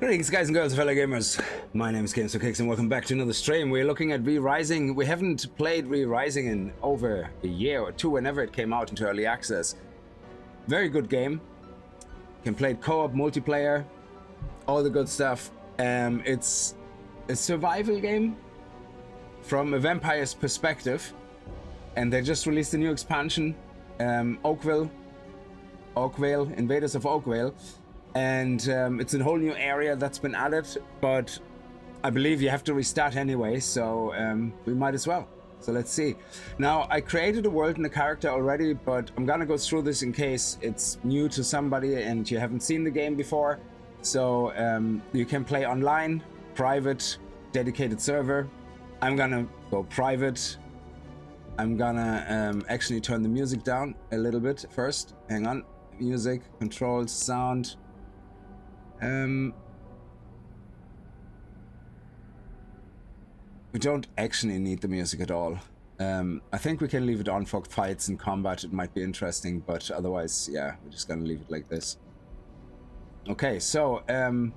Greetings guys and girls, fellow gamers. My name is Kickz and welcome back to another stream. We're looking at VRising. We haven't played VRising in over a year or two, whenever it came out into early access. Very good game. Can play it co-op, multiplayer, all the good stuff. It's a survival game from a vampire's perspective, and they just released a new expansion, Oakveil, Invaders of Oakveil. And it's a whole new area that's been added, but I believe you have to restart anyway, so we might as well. So let's see. Now, I created a world and a character already, but I'm gonna go through this in case it's new to somebody and you haven't seen the game before. So you can play online, private, dedicated server. I'm gonna go private. I'm gonna actually turn the music down a little bit first. Hang on. Music, controls, sound. We don't actually need the music at all. I think we can leave it on for fights and combat. It might be interesting, but otherwise, yeah, we're just gonna leave it like this. Okay, so I'm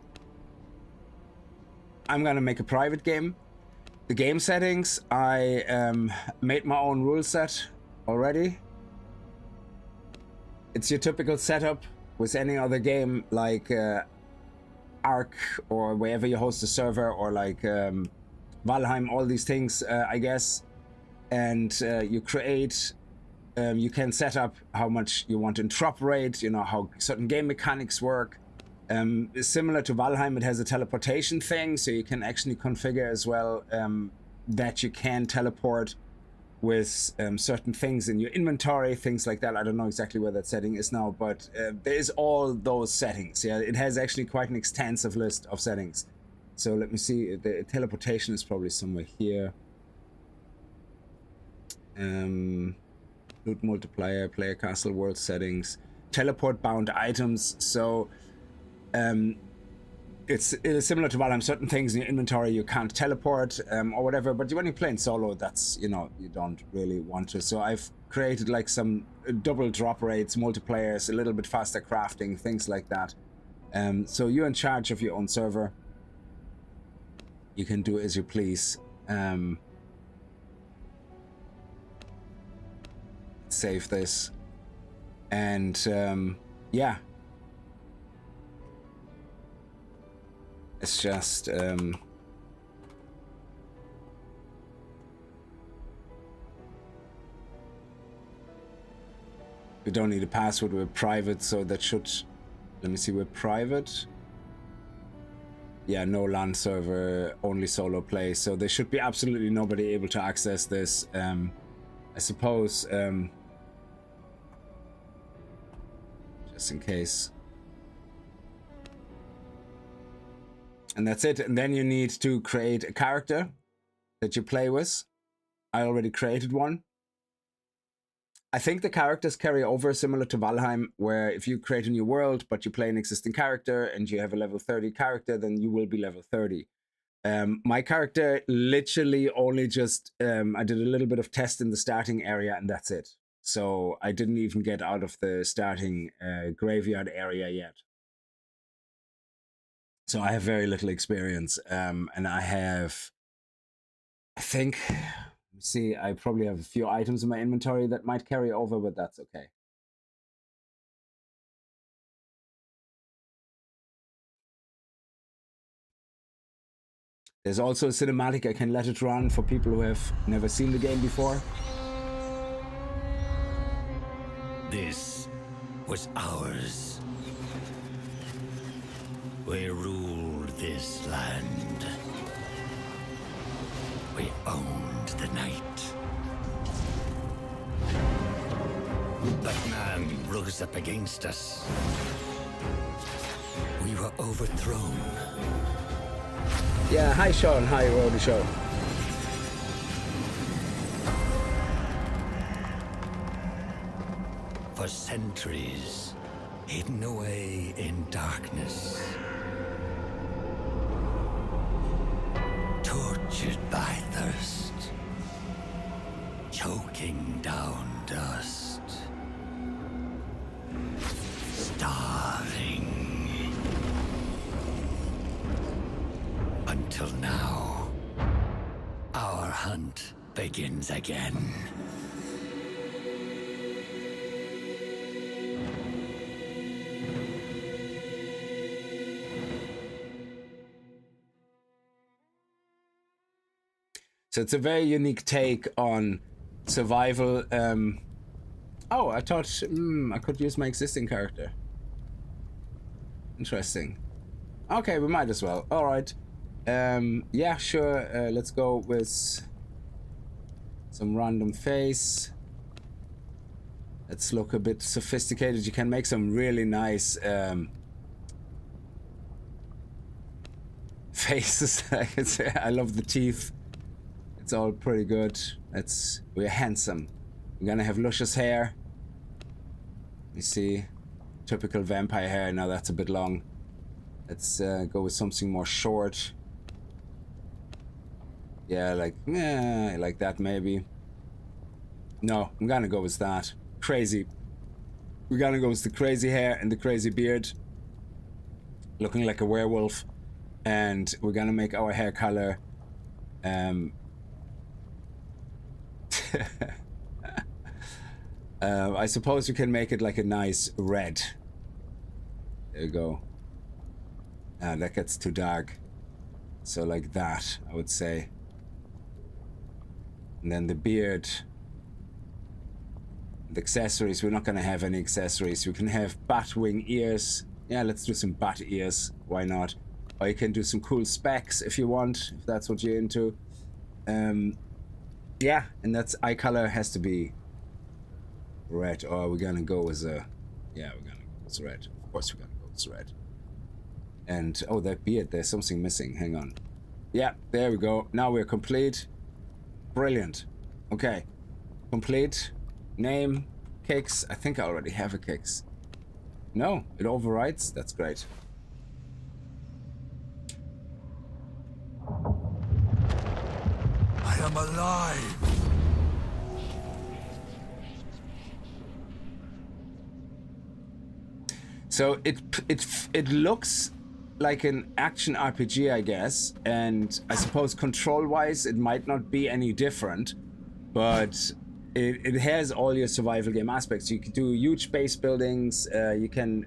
gonna make a private game. The game settings, I made my own rule set already. It's your typical setup with any other game, like Ark, or wherever you host a server, or like Valheim, all these things, I guess. And you create, you can set up how much you want in drop rate, you know, how certain game mechanics work. Similar to Valheim, it has a teleportation thing, so you can actually configure as well that you can teleport with certain things in your inventory, things like that. I don't know exactly where that setting is now, but there is all those settings. Yeah, it has actually quite an extensive list of settings. So let me see, the teleportation is probably somewhere here. Loot multiplier, player castle, world settings, teleport bound items. So it's similar to Valheim. Certain things in your inventory you can't teleport or whatever, but when you're playing solo, that's, you know, you don't really want to. So I've created like some double drop rates, multiplayers, a little bit faster crafting, things like that. So you're in charge of your own server. You can do as you please. Save this, and yeah. It's just we don't need a password. We're private, so that should, let me see, we're private. Yeah, no LAN server, only solo play, so there should be absolutely nobody able to access this. I suppose just in case. And that's it. And then you need to create a character that you play with. I already created one. I think the characters carry over similar to Valheim, where if you create a new world, but you play an existing character and you have a level 30 character, then you will be level 30. My character literally only just, I did a little bit of test in the starting area and that's it. So I didn't even get out of the starting graveyard area yet. So I have very little experience, and I have, I think, see, I probably have a few items in my inventory that might carry over, but that's okay. There's also a cinematic. I can let it run for people who have never seen the game before. This was ours. We ruled this land. We owned the night. But man rose up against us. We were overthrown. Yeah, hi Sean, hi Rody Show. For centuries, hidden away in darkness. Tortured by thirst, choking down dust, starving. hunt begins again. So it's a very unique take on survival. Oh, I thought I could use my existing character. Interesting. Okay, we might as well. All right. Yeah, sure. Let's go with some random face. Let's look a bit sophisticated. You can make some really nice faces. I can say. I love the teeth. It's all pretty good. We're handsome. We're gonna have luscious hair. You see, typical vampire hair. Now that's a bit long. Let's go with something more short. Yeah, like that maybe. No, I'm gonna go with that. Crazy. We're gonna go with the crazy hair and the crazy beard. Looking like a werewolf. And we're gonna make our hair color I suppose you can make it like a nice red. There you go. That gets too dark. So like that, I would say. And then the beard. The accessories, we're not going to have any accessories. We can have bat wing ears. Yeah, let's do some bat ears. Why not? Or you can do some cool specs if you want, if that's what you're into. Yeah, and that's eye color has to be red. Or we're gonna go with a... Yeah, we're gonna go with red. Of course we're gonna go with red. And, oh, that beard, there's something missing. Hang on. Yeah, there we go. Now we're complete. Brilliant. Okay. Complete. Name. Kickz. I think I already have a Kickz. No, it overrides. That's great. I am alive. So it looks like an action RPG, I guess, and I suppose control-wise it might not be any different, but it has all your survival game aspects. You can do huge base buildings. You can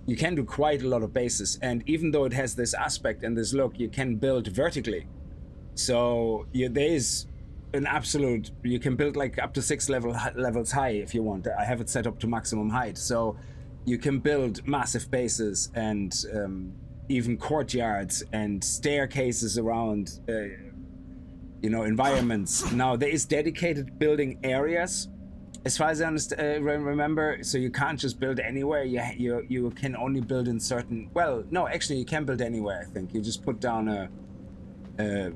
do quite a lot of bases, and even though it has this aspect and this look, you can build vertically. So there is an absolute. You can build like up to 6 levels high if you want. I have it set up to maximum height, so you can build massive bases and even courtyards and staircases around. Environments. Now there is dedicated building areas, as far as I remember. So you can't just build anywhere. You can only build in certain. Well, no, actually you can build anywhere. I think you just put down a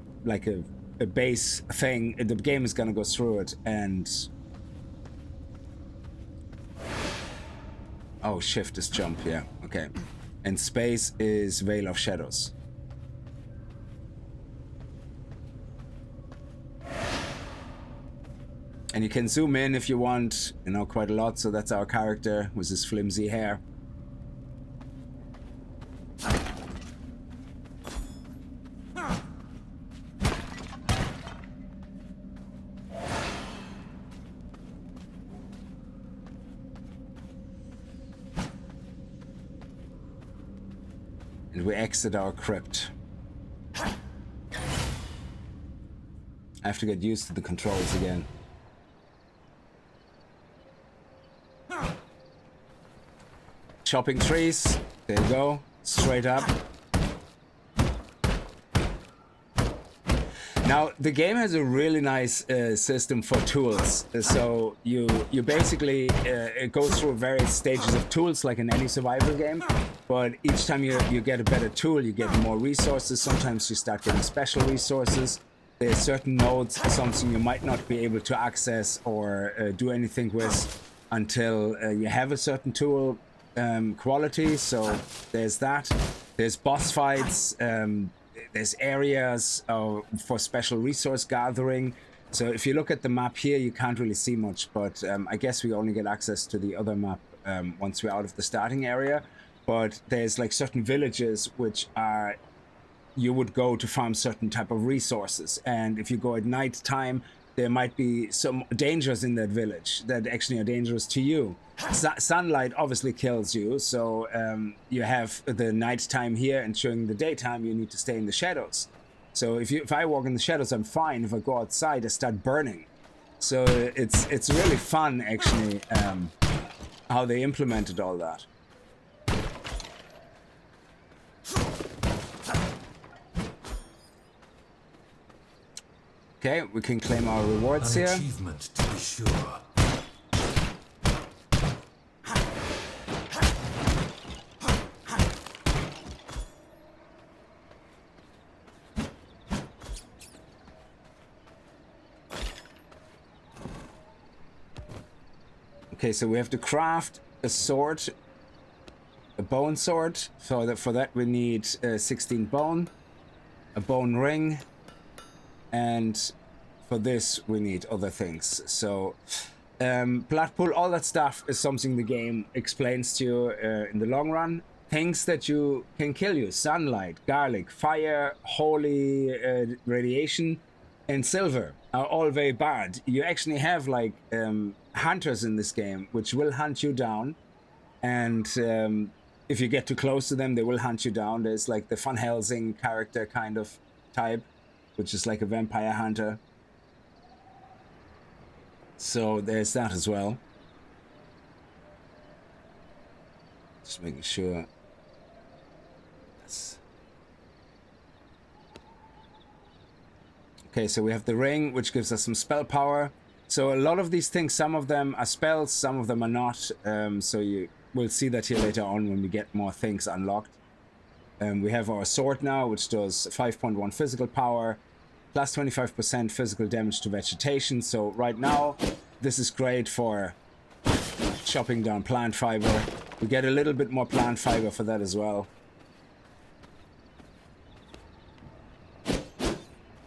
base thing. The game is gonna go through it and. Oh, shift is jump. Yeah. Okay. And space is Veil of Shadows. And you can zoom in if you want, quite a lot. So that's our character with his flimsy hair. And we exit our crypt. I have to get used to the controls again. Chopping trees. There you go. Straight up. Now the game has a really nice system for tools. So you basically it goes through various stages of tools like in any survival game. But each time you get a better tool, you get more resources. Sometimes you start getting special resources. There's certain nodes, something you might not be able to access or do anything with until you have a certain tool quality. So there's that. There's boss fights. There's areas for special resource gathering. So if you look at the map here, you can't really see much, but I guess we only get access to the other map once we're out of the starting area. But there's like certain villages which are you would go to farm certain type of resources. And if you go at night time, there might be some dangers in that village that actually are dangerous to you. Sunlight obviously kills you, so you have the nighttime here, and during the daytime you need to stay in the shadows. So if I walk in the shadows, I'm fine. If I go outside, I start burning. So it's really fun actually, how they implemented all that. Okay, we can claim our rewards here. Achievement to be sure. Okay, so we have to craft a sword, a bone sword. So for that we need 16 bone, a bone ring, and for this we need other things. So blood pool, all that stuff is something the game explains to you in the long run. Things that you can kill you: sunlight, garlic, fire, holy radiation, and silver are all very bad. You actually have like hunters in this game which will hunt you down, and if you get too close to them, they will hunt you down. There's like the Van Helsing character kind of type, which is like a vampire hunter. So there's that as well. Just making sure. That's... Okay, so we have the ring, which gives us some spell power. So a lot of these things, some of them are spells, some of them are not. So you will see that here later on when we get more things unlocked. We have our sword now, which does 5.1 physical power, plus 25% physical damage to vegetation. So right now, this is great for chopping down plant fiber. We get a little bit more plant fiber for that as well.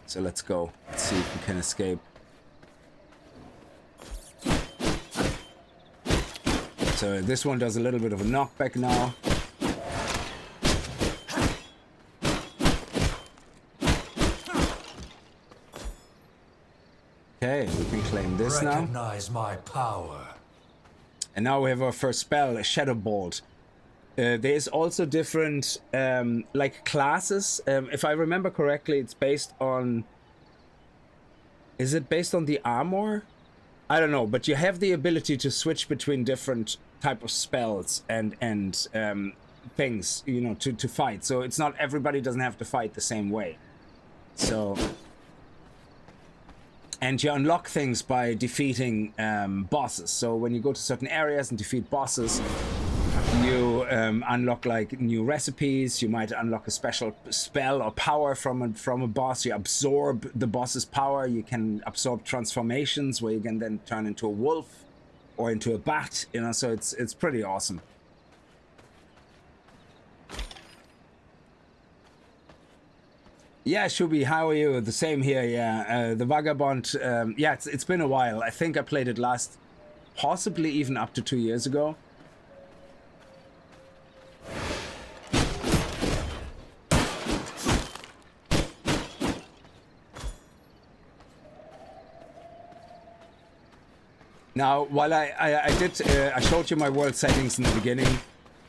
So let's go. Let's see if we can escape. So this one does a little bit of a knockback now. Okay, we can claim this now. Recognize my power. And now we have our first spell, a Shadow Bolt. There is also different like classes. If I remember correctly, it's based on... Is it based on the armor? I don't know, but you have the ability to switch between different type of spells and things, you know, to fight. So it's not everybody doesn't have to fight the same way. So... And you unlock things by defeating bosses. So when you go to certain areas and defeat bosses, you unlock like new recipes. You might unlock a special spell or power from a boss. You absorb the boss's power. You can absorb transformations where you can then turn into a wolf or into a bat. You know, so it's pretty awesome. Yeah, Shubi, how are you? The same here, yeah. The Vagabond, yeah, it's been a while. I think I played it last, possibly even up to 2 years ago. Now, while I showed you my world settings in the beginning.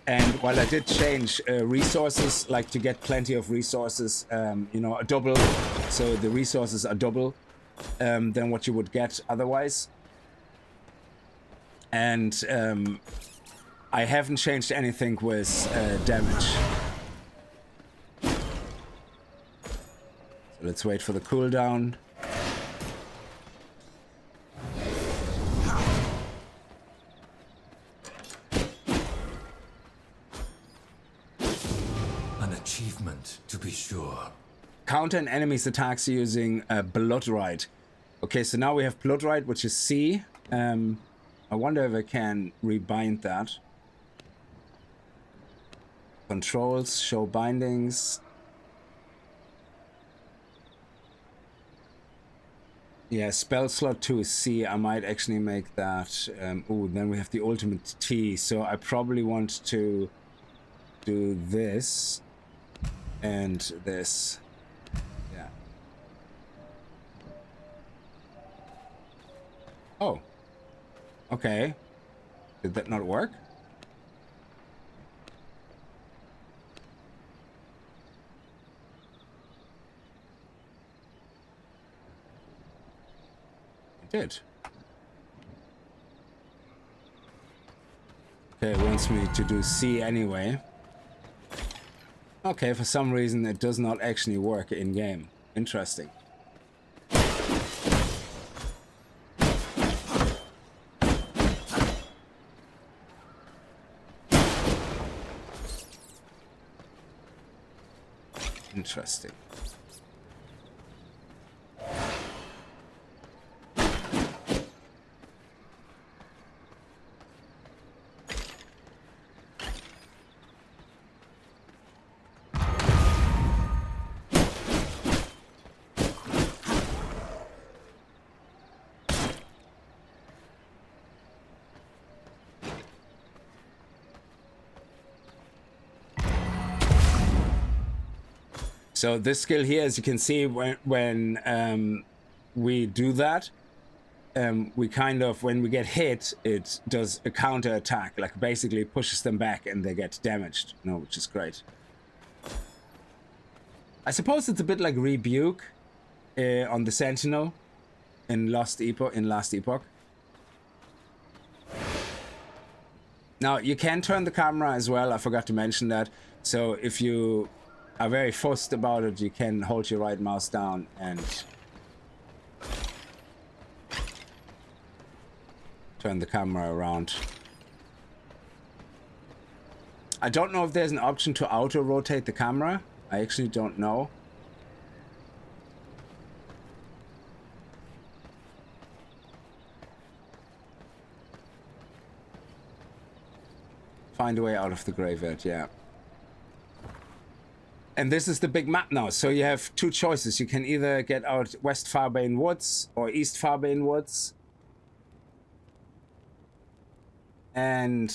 And while I did change resources, like to get plenty of resources, you know, a double, so the resources are double than what you would get otherwise. And I haven't changed anything with damage. So let's wait for the cooldown. To be sure. Counter an enemy's attacks using Blood Rite. Okay, so now we have Blood Rite, which is C. I wonder if I can rebind that. Controls, show bindings. Yeah, spell slot 2 is C. I might actually make that. Ooh, then we have the ultimate T. So I probably want to do this. And this. Yeah. Oh. Okay. Did that not work? It did. Okay, it wants me to do C anyway. Okay, for some reason it does not actually work in-game. Interesting. Interesting. So this skill here, as you can see, when we do that, we kind of, when we get hit, it does a counter attack, like basically pushes them back and they get damaged, you know, which is great. I suppose it's a bit like Rebuke on the Sentinel in Last Epoch. Now you can turn the camera as well. I forgot to mention that. So if you are very fussed about it, you can hold your right mouse down and turn the camera around. I don't know if there's an option to auto rotate the camera. I actually don't know. Find a way out of the graveyard, yeah. And this is the big map now, so you have two choices. You can either get out West Farbane Woods or East Farbane Woods. And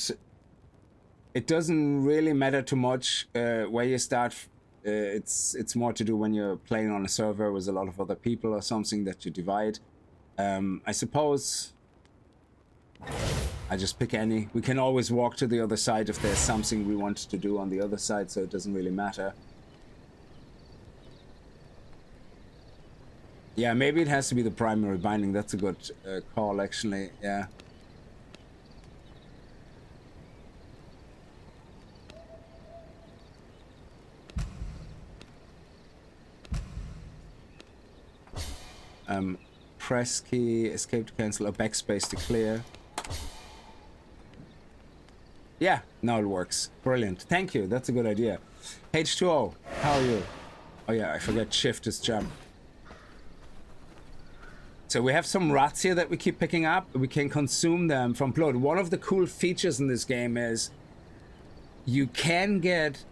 it doesn't really matter too much where you start. It's more to do when you're playing on a server with a lot of other people or something that you divide. I suppose I just pick any. We can always walk to the other side if there's something we want to do on the other side, so it doesn't really matter. Yeah, maybe it has to be the primary binding. That's a good call, actually. Yeah. Press key, escape to cancel, or backspace to clear. Yeah, now it works. Brilliant. Thank you. That's a good idea. H2O, how are you? Oh yeah, I forget shift is jump. So we have some rats here that we keep picking up. We can consume them from blood. One of the cool features in this game is you can get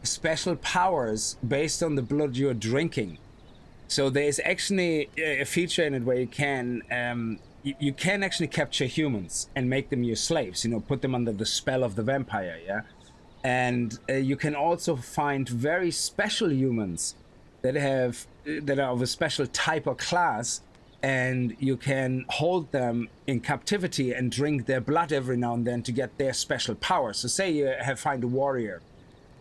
special powers based on the blood you're drinking. So there's actually a feature in it where you can actually capture humans and make them your slaves, you know, put them under the spell of the vampire, yeah? And you can also find very special humans that are of a special type or class, and you can hold them in captivity and drink their blood every now and then to get their special powers. So say you find a warrior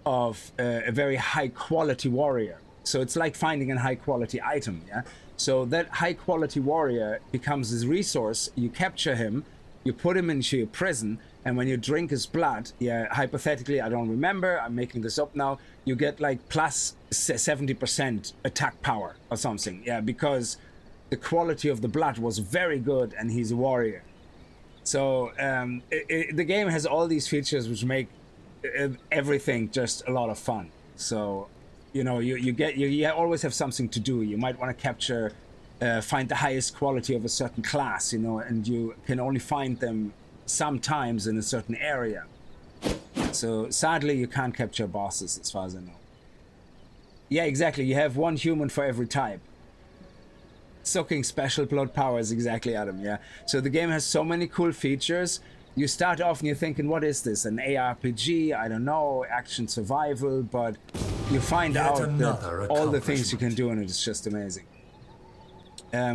of a very high quality warrior. So it's like finding a high quality item, yeah? So that high quality warrior becomes this resource. You capture him, you put him into your prison, and when you drink his blood, yeah, hypothetically, I don't remember, I'm making this up now, you get like plus 70% attack power or something, yeah, because the quality of the blood was very good and he's a warrior. So the game has all these features which make everything just a lot of fun. So, you know, you always have something to do. You might want to capture, find the highest quality of a certain class, you know, and you can only find them sometimes in a certain area. So sadly, you can't capture bosses as far as I know. Yeah, exactly. You have one human for every type. Sucking special blood powers, exactly, Adam, yeah. So the game has so many cool features. You start off and you're thinking, what is this? An ARPG? I don't know, action survival, but you find Yet out that another all the things you can accomplishment. do, and it's just amazing.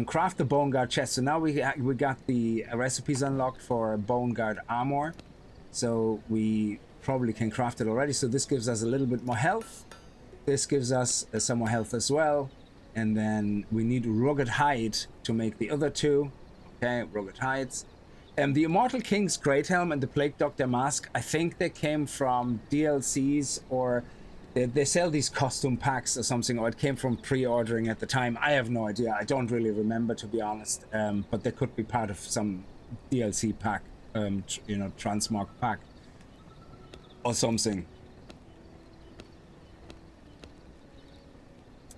Craft the bone guard chest. So now we got the recipes unlocked for bone guard armor. So we probably can craft it already. So this gives us a little bit more health. This gives us some more health as well. And then we need rugged hide to make the other two. Okay, rugged hides. The Immortal King's Great Helm and the Plague Doctor Mask, I think they came from DLCs, or they sell these costume packs or something, or it came from pre-ordering at the time. I have no idea. I don't really remember, to be honest. But they could be part of some DLC pack, you know, transmog pack or something.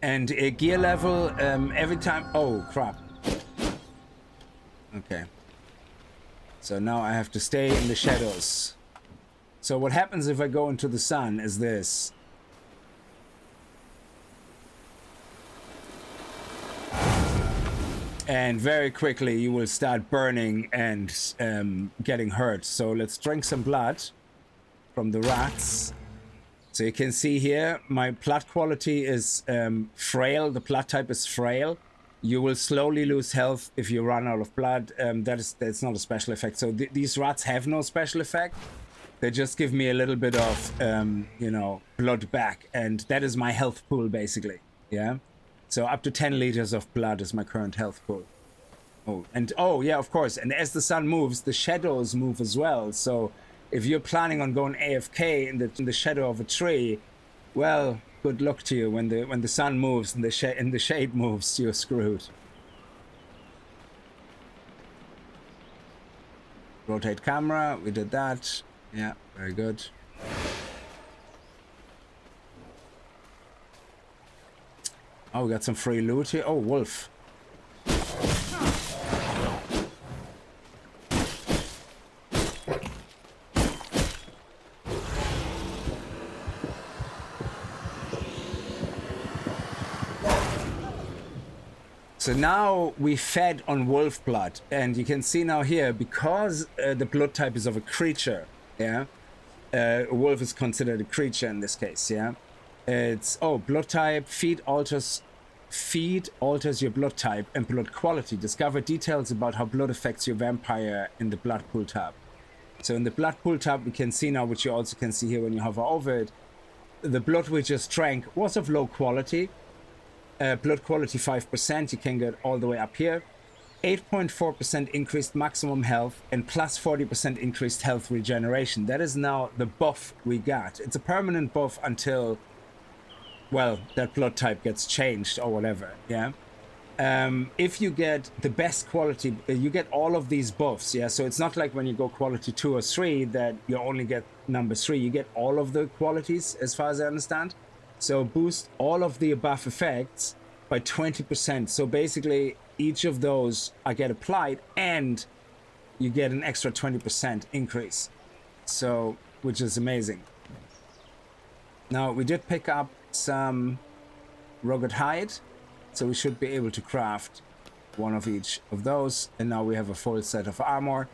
And a gear level every time. Oh crap. Okay. So now I have to stay in the shadows. So what happens if I go into the sun is this. And very quickly you will start burning and getting hurt. So let's drink some blood from the rats. So you can see here, my blood quality is frail. The blood type is frail. You will slowly lose health if you run out of blood. That's not a special effect. So these rats have no special effect. They just give me a little bit of, you know, blood back. And that is my health pool, basically. Yeah. So up to 10 liters of blood is my current health pool. Oh, and oh, yeah, of course. And as the sun moves, the shadows move as well. So if you're planning on going AFK in the shadow of a tree, well, good luck to you. When the sun moves and the shade moves, you're screwed. Rotate camera, we did that. Yeah, very good. Oh, we got some free loot here. Oh, wolf. So now we fed on wolf blood, and you can see now here, because the blood type is of a creature, yeah, a wolf is considered a creature in this case, yeah. It's, oh, blood type, feed alters your blood type and blood quality. Discover details about how blood affects your vampire in the blood pool tab. So in the blood pool tab, we can see now, which you also can see here when you hover over it, the blood we just drank was of low quality. Blood quality 5%, you can get all the way up here. 8.4% increased maximum health and plus 40% increased health regeneration. That is now the buff we got. It's a permanent buff until, well, that blood type gets changed or whatever, yeah? If you get the best quality, you get all of these buffs, yeah? So it's not like when you go quality 2 or 3 that you only get number 3. You get all of the qualities, as far as I understand. So boost all of the above effects by 20%. So basically, each of those get applied, and you get an extra 20% increase. So, which is amazing. Now, we did pick up some rugged hide, so we should be able to craft one of each of those. And now we have a full set of armor.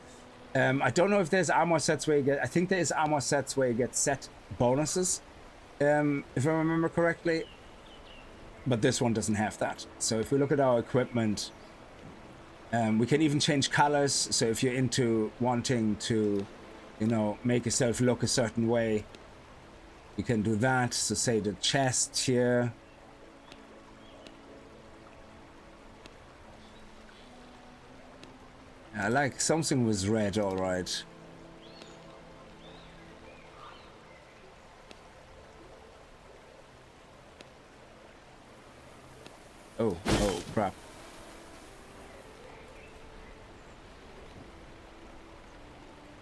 I don't know if there's armor sets where you get, I think there is armor sets where you get set bonuses. If I remember correctly, but this one doesn't have that. So if we look at our equipment, we can even change colors. So if you're into wanting to, you know, make yourself look a certain way, you can do that. So say the chest here. I like something was red, all right. Oh, crap.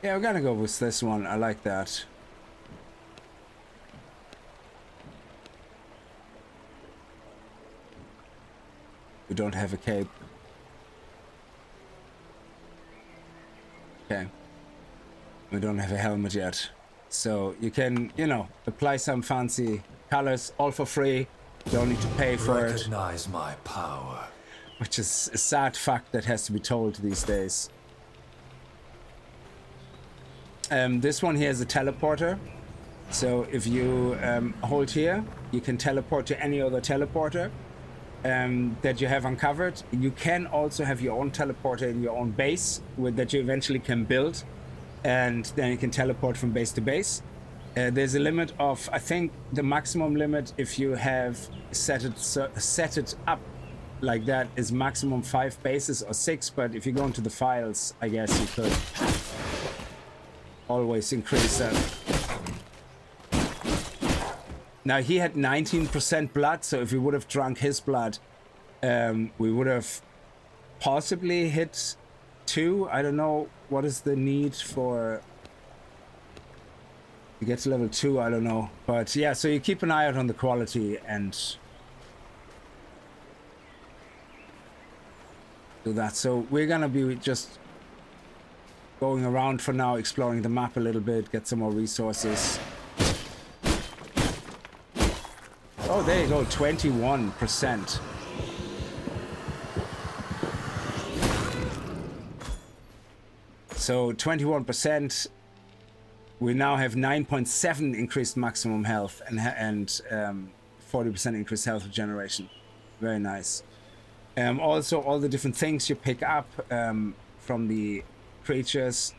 Yeah, we're gonna go with this one. I like that. We don't have a cape. Okay. We don't have a helmet yet. So you can, you know, apply some fancy colors, all for free. You don't need to pay for it. Recognize my power. Which is a sad fact that has to be told these days. This one here is a teleporter. So if you hold here, you can teleport to any other teleporter that you have uncovered. You can also have your own teleporter in your own base that you eventually can build, and then you can teleport from base to base. There's a limit of, I think the maximum limit, if you have set it up like that, is maximum 5 bases or 6, but if you go into the files, I guess you could always increase that. Now he had 19% blood, so if we would have drunk his blood, we would have possibly hit 2. I don't know what is the need for to get to level 2, I don't know. But yeah, so you keep an eye out on the quality and do that. So we're gonna be just going around for now, exploring the map a little bit, get some more resources. Oh, there you go, 21%. So 21%. We now have 9.7 increased maximum health and 40% increased health regeneration. Very nice. Also, all the different things you pick up from the creatures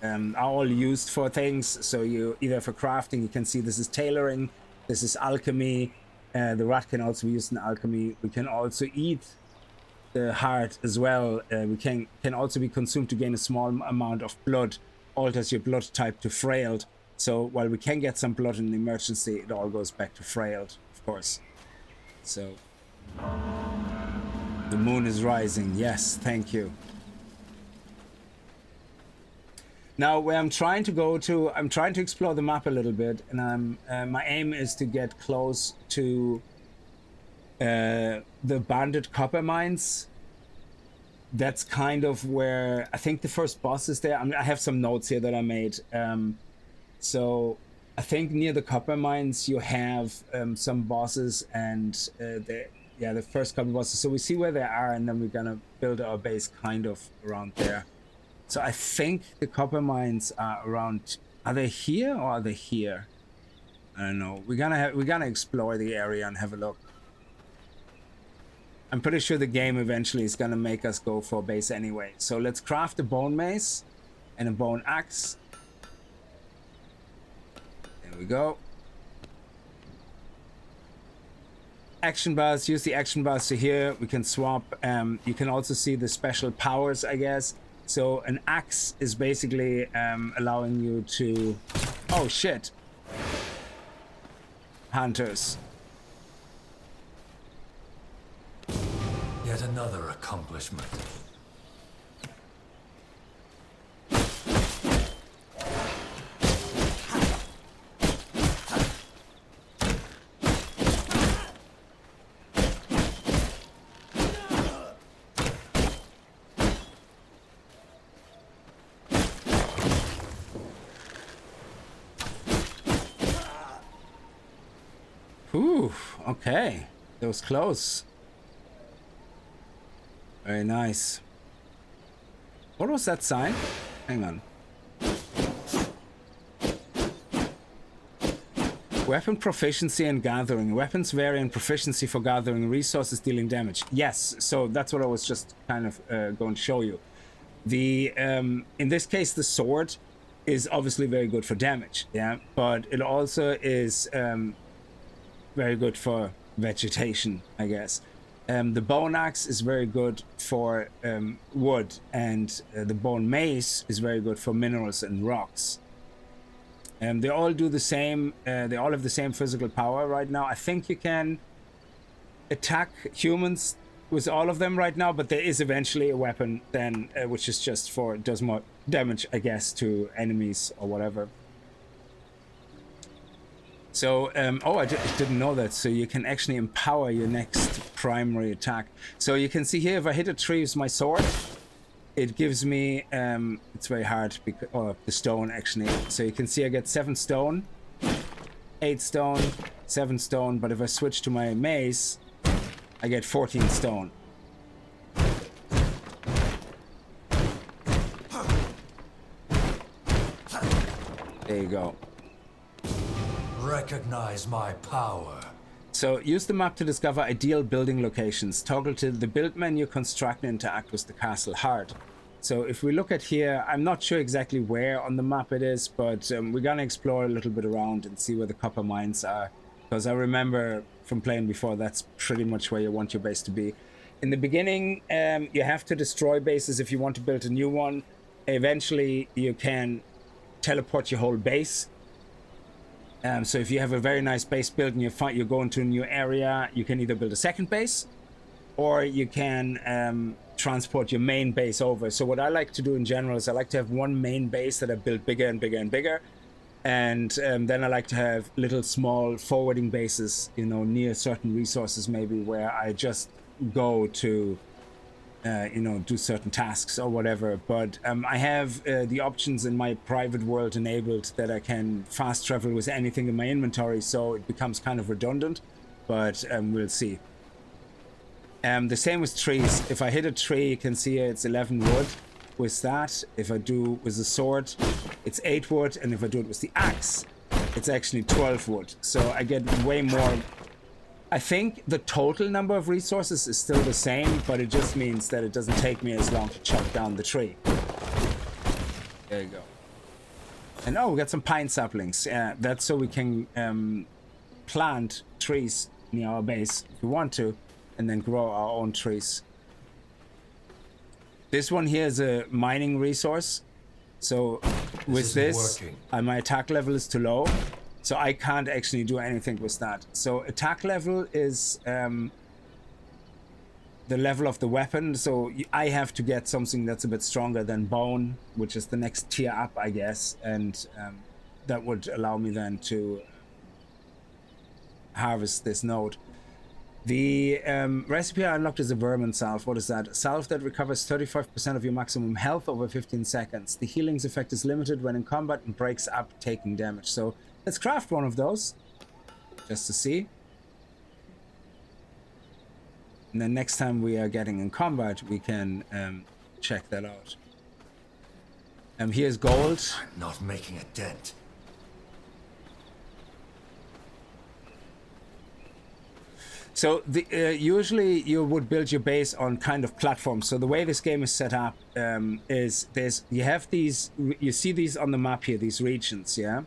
are all used for things. So you either for crafting, you can see this is tailoring, this is alchemy. The rat can also be used in alchemy. We can also eat the heart as well. We can also be consumed to gain a small amount of blood. Alters your blood type to frailed. So while we can get some blood in an emergency, it all goes back to frailed, of course. So the moon is rising. Yes, thank you. Now where I'm trying to go to, I'm trying to explore the map a little bit, and my aim is to get close to the banded copper mines. That's kind of where I think the first boss is there. I have some notes here that I made. So I think near the copper mines you have some bosses, and the first couple bosses. So we see where they are, and then we're gonna build our base kind of around there. So I think the copper mines are around. Are they here or are they here? I don't know. We're gonna explore the area and have a look. I'm pretty sure the game eventually is gonna make us go for a base anyway. So let's craft a bone mace and a bone axe. There we go. Action bars, use the action bars to here. We can swap. You can also see the special powers, I guess. So an axe is basically allowing you to... Oh shit. Hunters. Yet another accomplishment. Ooh, okay. That was close. Very nice. What was that sign? Hang on. Weapon proficiency and gathering. Weapons vary in proficiency for gathering resources, dealing damage. Yes, so that's what I was just kind of going to show you. The in this case, the sword is obviously very good for damage, yeah, but it also is very good for vegetation, I guess. The bone axe is very good for wood, and the bone mace is very good for minerals and rocks. They all do the same. They all have the same physical power right now. I think you can attack humans with all of them right now, but there is eventually a weapon then, which is just for does more damage, I guess, to enemies or whatever. So, oh, I didn't know that. So you can actually empower your next primary attack. So you can see here, if I hit a tree with my sword, it gives me, it's very hard, because, oh, the stone actually. So you can see I get 7 stone, 8 stone, 7 stone. But if I switch to my mace, I get 14 stone. There you go. Recognize my power. So use the map to discover ideal building locations. Toggle to the build menu, construct and interact with the castle hard. So if we look at here, I'm not sure exactly where on the map it is, but we're gonna explore a little bit around and see where the copper mines are. Because I remember from playing before, that's pretty much where you want your base to be. In the beginning, you have to destroy bases if you want to build a new one. Eventually, you can teleport your whole base. So if you have a very nice base built and you go into a new area, you can either build a second base, or you can transport your main base over. So what I like to do in general is I like to have one main base that I build bigger and bigger and bigger. And then I like to have little small forwarding bases, you know, near certain resources maybe, where I just go to, you know, do certain tasks or whatever. But I have the options in my private world enabled that I can fast travel with anything in my inventory, so it becomes kind of redundant, but we'll see. The same with trees. If I hit a tree, you can see it's 11 wood. With that, if I do with the sword, it's 8 wood, and if I do it with the axe, it's actually 12 wood. So I get way more. I think the total number of resources is still the same, but it just means that it doesn't take me as long to chop down the tree. There you go. And oh, we got some pine saplings. That's so we can plant trees near our base if we want to, and then grow our own trees. This one here is a mining resource. So with this, my attack level is too low. So I can't actually do anything with that. So attack level is the level of the weapon. So I have to get something that's a bit stronger than bone, which is the next tier up, I guess. And that would allow me then to harvest this node. The recipe I unlocked is a vermin salve. What is that? A salve that recovers 35% of your maximum health over 15 seconds. The healing's effect is limited when in combat and breaks up taking damage. So let's craft one of those, just to see. And then next time we are getting in combat, we can check that out. Here's gold. I'm not making a dent. So usually you would build your base on kind of platforms. So the way this game is set up is you have these, you see these on the map here, these regions, yeah?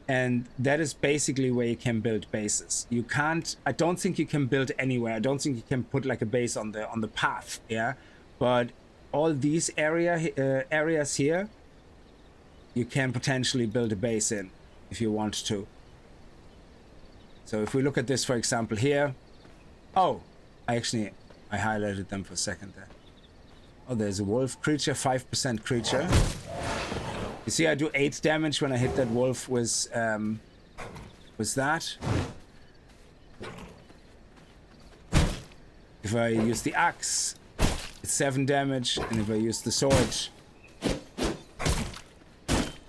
And that is basically where you can build bases. You can't, I don't think you can build anywhere. I don't think you can put like a base on the path, yeah? But all these areas here, you can potentially build a base in if you want to. So if we look at this, for example, here. Oh, I highlighted them for a second there. Oh, there's a wolf creature, 5% creature. You see, I do 8 damage when I hit that wolf with that. If I use the axe, it's 7 damage, and if I use the sword,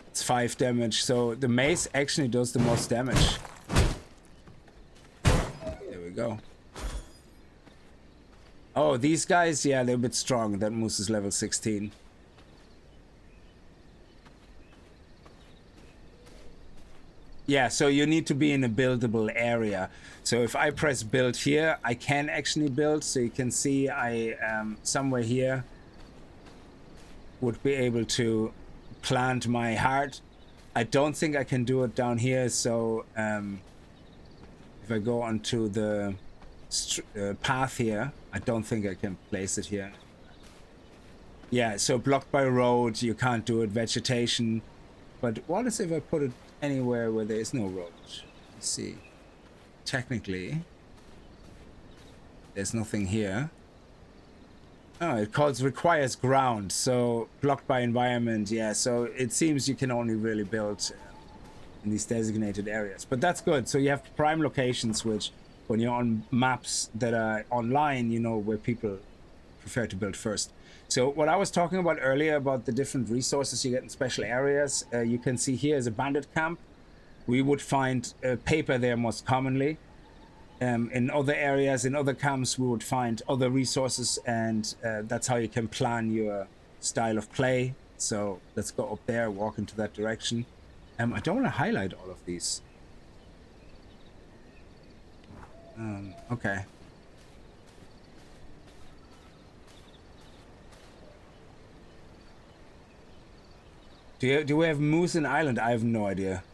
it's 5 damage. So the mace actually does the most damage. There we go. Oh, these guys, yeah, they're a bit strong. That moose is level 16. Yeah, so you need to be in a buildable area. So if I press build here, I can actually build. So you can see I somewhere here would be able to plant my heart. I don't think I can do it down here. So if I go onto the path here, I don't think I can place it here. Yeah, so blocked by road, you can't do it. Vegetation. But what is if I put it anywhere where there is no road? Let's see. Technically, there's nothing here. Oh, it requires ground. So blocked by environment. Yeah, so it seems you can only really build in these designated areas. But that's good. So you have prime locations, which when you're on maps that are online, you know where people prefer to build first. So what I was talking about earlier about the different resources you get in special areas, you can see here is a bandit camp. We would find paper there most commonly. In other areas, in other camps, we would find other resources, and that's how you can plan your style of play. So let's go up there, walk into that direction. I don't want to highlight all of these. Okay. Do we have moose in Ireland? I have no idea.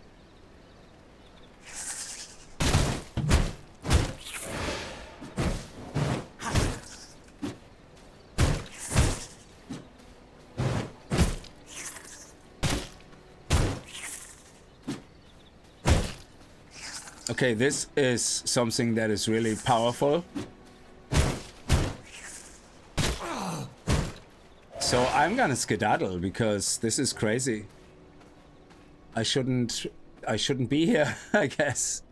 Okay, this is something that is really powerful. So I'm gonna skedaddle because this is crazy. I shouldn't be here, I guess.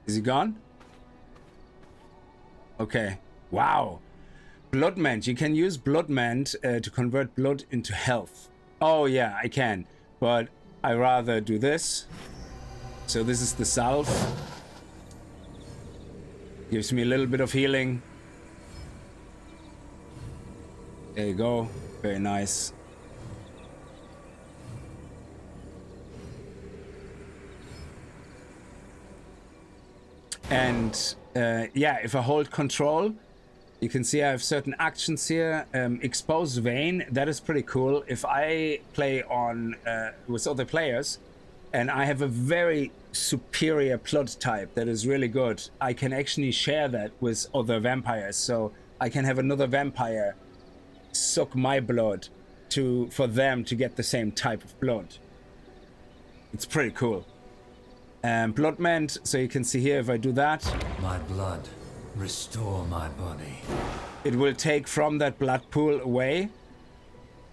Is he gone? Okay. Wow. Blood Mend. You can use Blood Mend to convert blood into health. Oh yeah, I can, but I rather do this. So this is the salve. Gives me a little bit of healing. There you go. Very nice. And yeah, if I hold control, you can see I have certain actions here. Expose vein, that is pretty cool. If I play on with other players and I have a very superior blood type that is really good, I can actually share that with other vampires. So I can have another vampire suck my blood for them to get the same type of blood. It's pretty cool. Blood Mend, so you can see here if I do that, My blood, restore my body. it will take from that blood pool away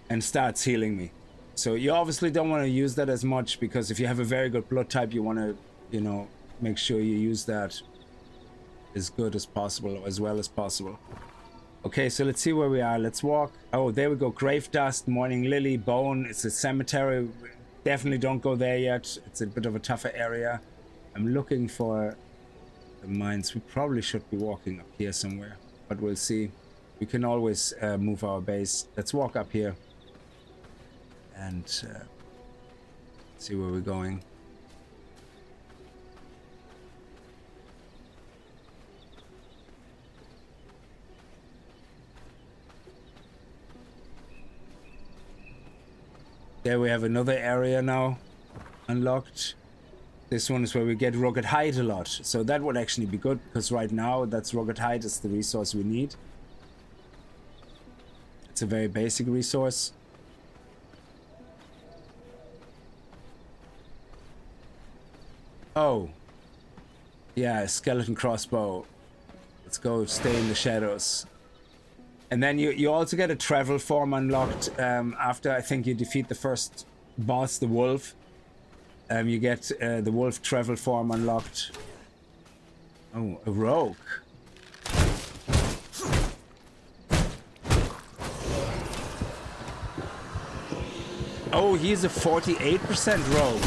and starts healing me. So you obviously don't want to use that as much, because if you have a very good blood type, you want to, you know, make sure you use that as good as possible, or as well as possible. Okay, so let's see where we are. Let's walk. Oh, there we go. Grave Dust, Morning Lily, Bone. It's a cemetery. Definitely don't go there yet. It's a bit of a tougher area. I'm looking for the mines. We probably should be walking up here somewhere, but we'll see. We can always move our base. Let's walk up here and see where we're going. There we have another area now unlocked. This one is where we get rugged hide a lot. So that would actually be good, because right now that's rugged hide is the resource we need. It's a very basic resource. Oh. Yeah, skeleton crossbow. Let's go stay in the shadows. And then you also get a travel form unlocked after I think you defeat the first boss, the wolf. You get the wolf travel form unlocked. Oh, a rogue. Oh, he's a 48% rogue.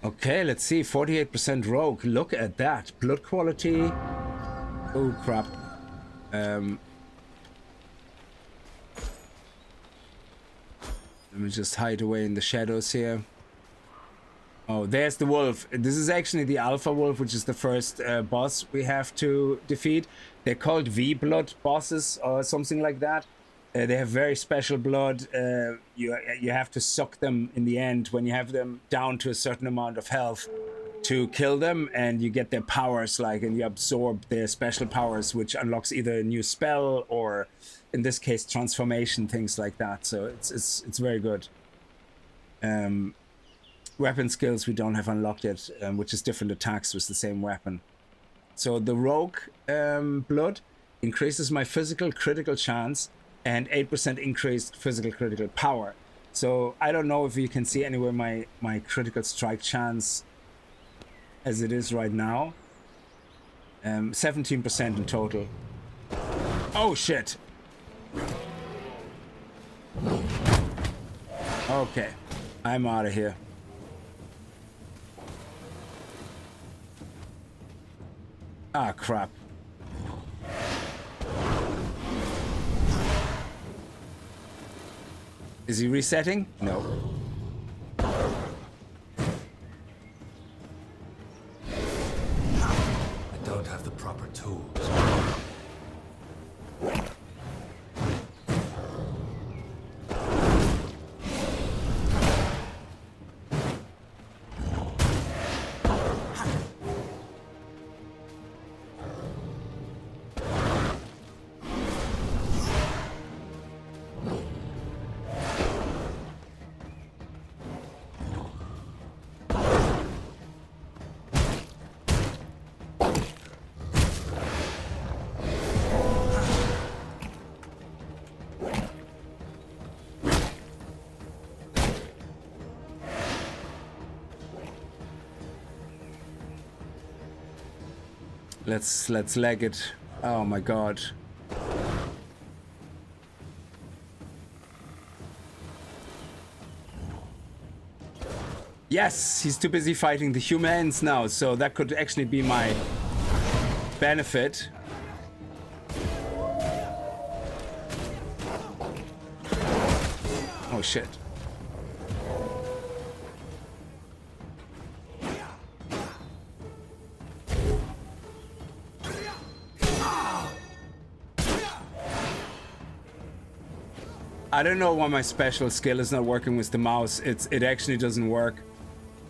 Okay, let's see. 48% rogue. Look at that. Blood quality. Oh, crap. Let me just hide away in the shadows here. Oh, there's the wolf. This is actually the alpha wolf, which is the first boss we have to defeat. They're called V-blood bosses or something like that. They have very special blood. You have to suck them in the end when you have them down to a certain amount of health to kill them, and you get their powers, like, and you absorb their special powers, which unlocks either a new spell or, in this case, transformation, things like that. So it's very good. Weapon skills we don't have unlocked yet, which is different attacks with the same weapon. So the rogue blood increases my physical critical chance and 8% increased physical critical power. So I don't know if you can see anywhere my critical strike chance as it is right now. 17% in total. Oh shit. Okay, I'm out of here. Ah, crap. Is he resetting? No. I don't have the proper tools. Let's leg it. Oh my god. Yes, he's too busy fighting the humans now, so that could actually be my benefit. Oh shit. I don't know why my special skill is not working with the mouse. It actually doesn't work.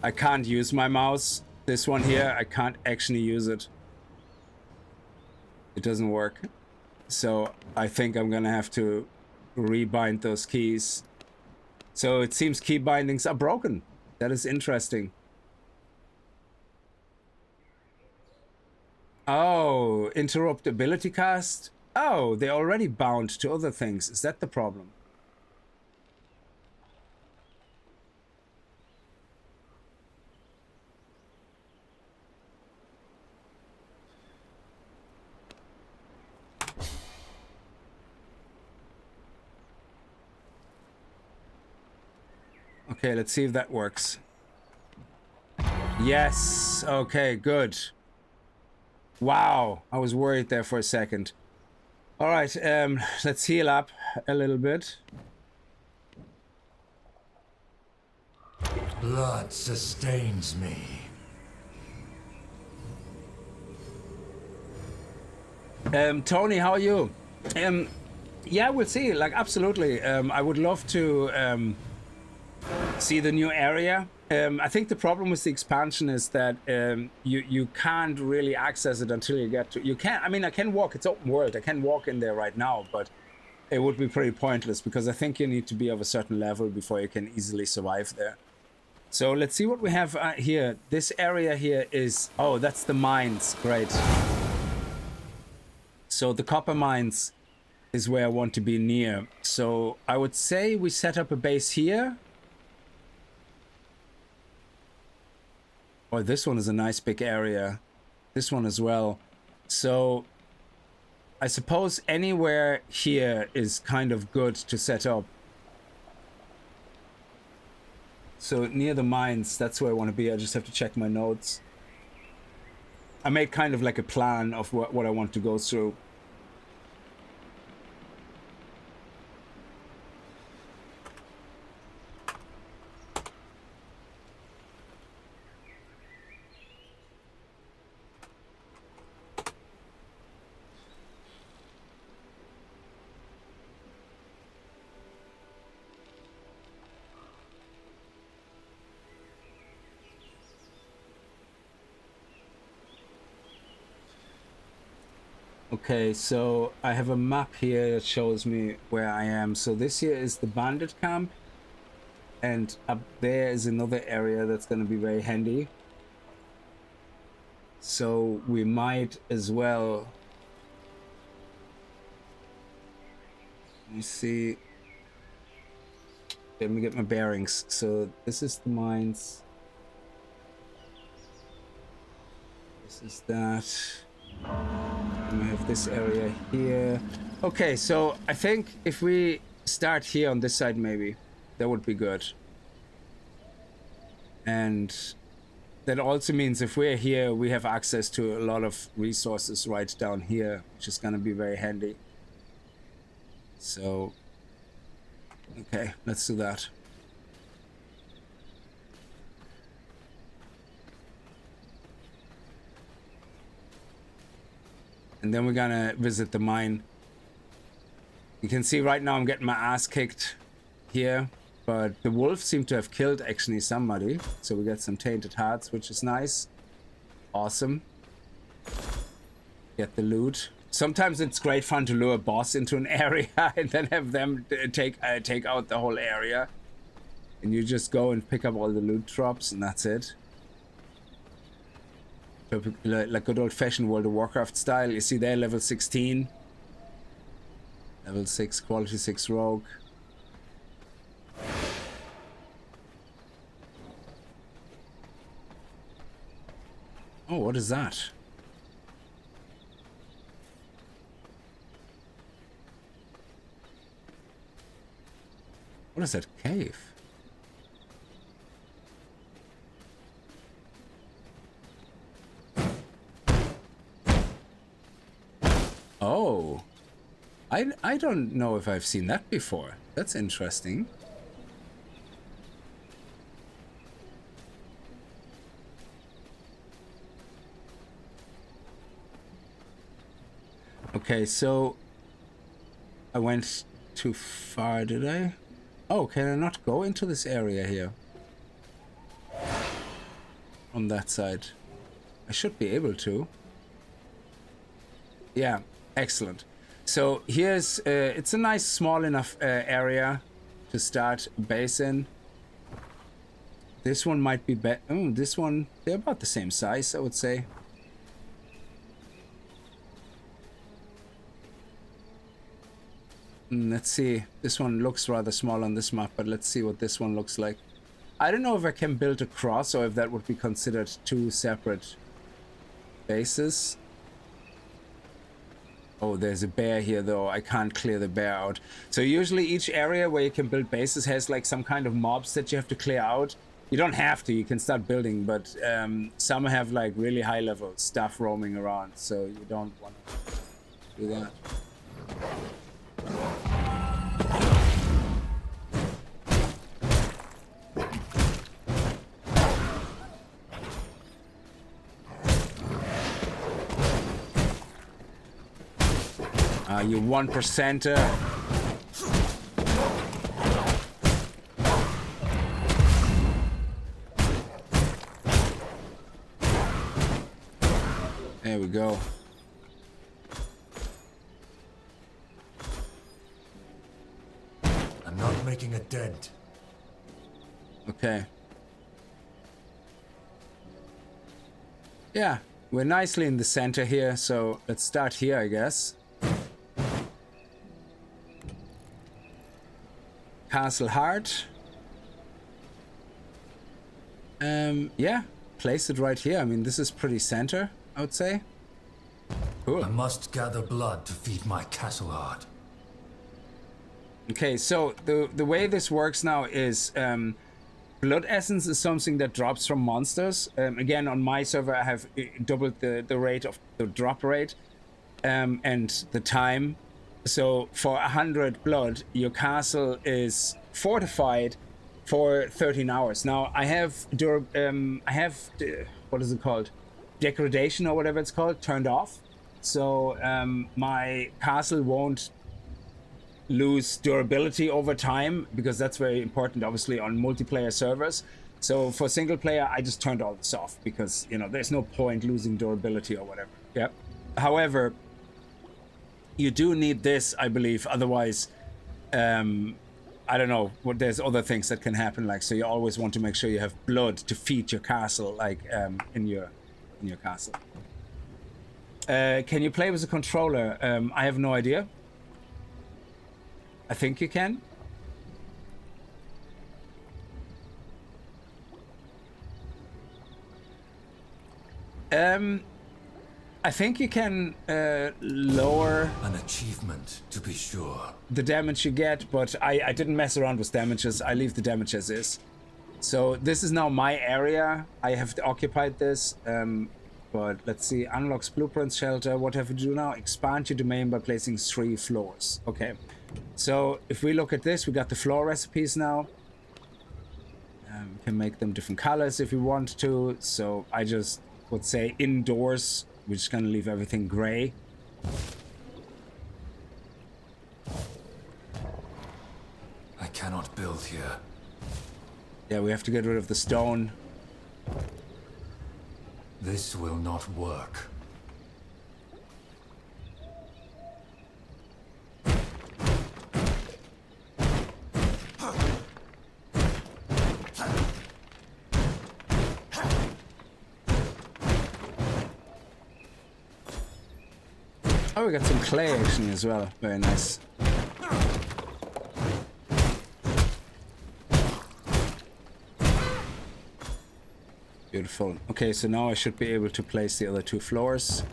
I can't use my mouse. This one here, I can't actually use it. It doesn't work. So I think I'm gonna have to rebind those keys. So it seems key bindings are broken. That is interesting. Oh, interrupt ability cast? Oh, they're already bound to other things. Is that the problem? Okay, let's see if that works. Yes. Okay, good. Wow, I was worried there for a second. All right, let's heal up a little bit. Blood sustains me. Tony, how are you? Yeah, we'll see. Like, absolutely. I would love to see the new area. I think the problem with the expansion is that you can't really access it until you get to... You can, I mean, I can walk. It's open world. I can walk in there right now, but it would be pretty pointless because I think you need to be of a certain level before you can easily survive there. So let's see what we have here. This area here is... Oh, that's the mines. Great. So the copper mines is where I want to be near. So I would say we set up a base here. Oh, this one is a nice big area. This one as well. So I suppose anywhere here is kind of good to set up. So near the mines, that's where I want to be. I just have to check my notes. I made kind of like a plan of what I want to go through. Okay, so I have a map here that shows me where I am. So this here is the bandit camp, and up there is another area that's going to be very handy. So we might as well... Let me see. Let me get my bearings. So this is the mines. This is that. We have this area here. Okay, so I think if we start here on this side, maybe that would be good. And that also means if we're here, we have access to a lot of resources right down here, which is going to be very handy. So, okay, let's do that. And then we're gonna visit the mine. You can see right now I'm getting my ass kicked here, but the wolves seem to have killed actually somebody. So we get some tainted hearts, which is nice. Awesome. Get the loot. Sometimes it's great fun to lure a boss into an area and then have them take out the whole area. And you just go and pick up all the loot drops and that's it. Like good old-fashioned World of Warcraft style. You see there, level 16. Level 6, quality 6 rogue. Oh, what is that? What is that cave? Oh, I don't know if I've seen that before. That's interesting. Okay, so I went too far, did I? Oh, can I not go into this area here? On that side. I should be able to. Yeah, excellent. So here's, it's a nice small enough area to start a base in. This one might be better. Oh, this one, they're about the same size, I would say. Let's see. This one looks rather small on this map, but let's see what this one looks like. I don't know if I can build across or if that would be considered two separate bases. Oh, there's a bear here though. I can't clear the bear out. So usually each area where you can build bases has like some kind of mobs that you have to clear out. You don't have to, you can start building, but some have like really high level stuff roaming around, so you don't want to do that. You 1%er. There we go. I'm not making a dent. Okay. Yeah, we're nicely in the center here, so let's start here, I guess. Castle Heart. Yeah, place it right here. I mean, this is pretty center, I would say. Cool. I must gather blood to feed my castle heart. Okay, so the way this works now is blood essence is something that drops from monsters. Again, on my server, I have doubled the rate of the drop rate and the time. So for 100 blood, your castle is fortified for 13 hours. Now I have what is it called? Degradation or whatever it's called turned off. So my castle won't lose durability over time, because that's very important obviously on multiplayer servers. So for single player, I just turned all this off because, you know, there's no point losing durability or whatever. Yeah. However, you do need this, I believe. Otherwise, I don't know. There's other things that can happen. Like, so you always want to make sure you have blood to feed your castle, like in your castle. Can you play with a controller? I have no idea. I think you can. I think you can lower An achievement, to be sure. the damage you get, but I didn't mess around with damages. I leave the damage as is. So this is now my area. I have occupied this. But let's see. Unlocks blueprints shelter. What have we to do now? Expand your domain by placing 3 floors. Okay. So if we look at this, we got the floor recipes now. We can make them different colors if we want to. So I just would say indoors, we're just gonna leave everything gray. I cannot build here. Yeah, we have to get rid of the stone. This will not work. Oh, we got some clay action as well. Very nice. Beautiful. Okay, so now I should be able to place the other 2 floors.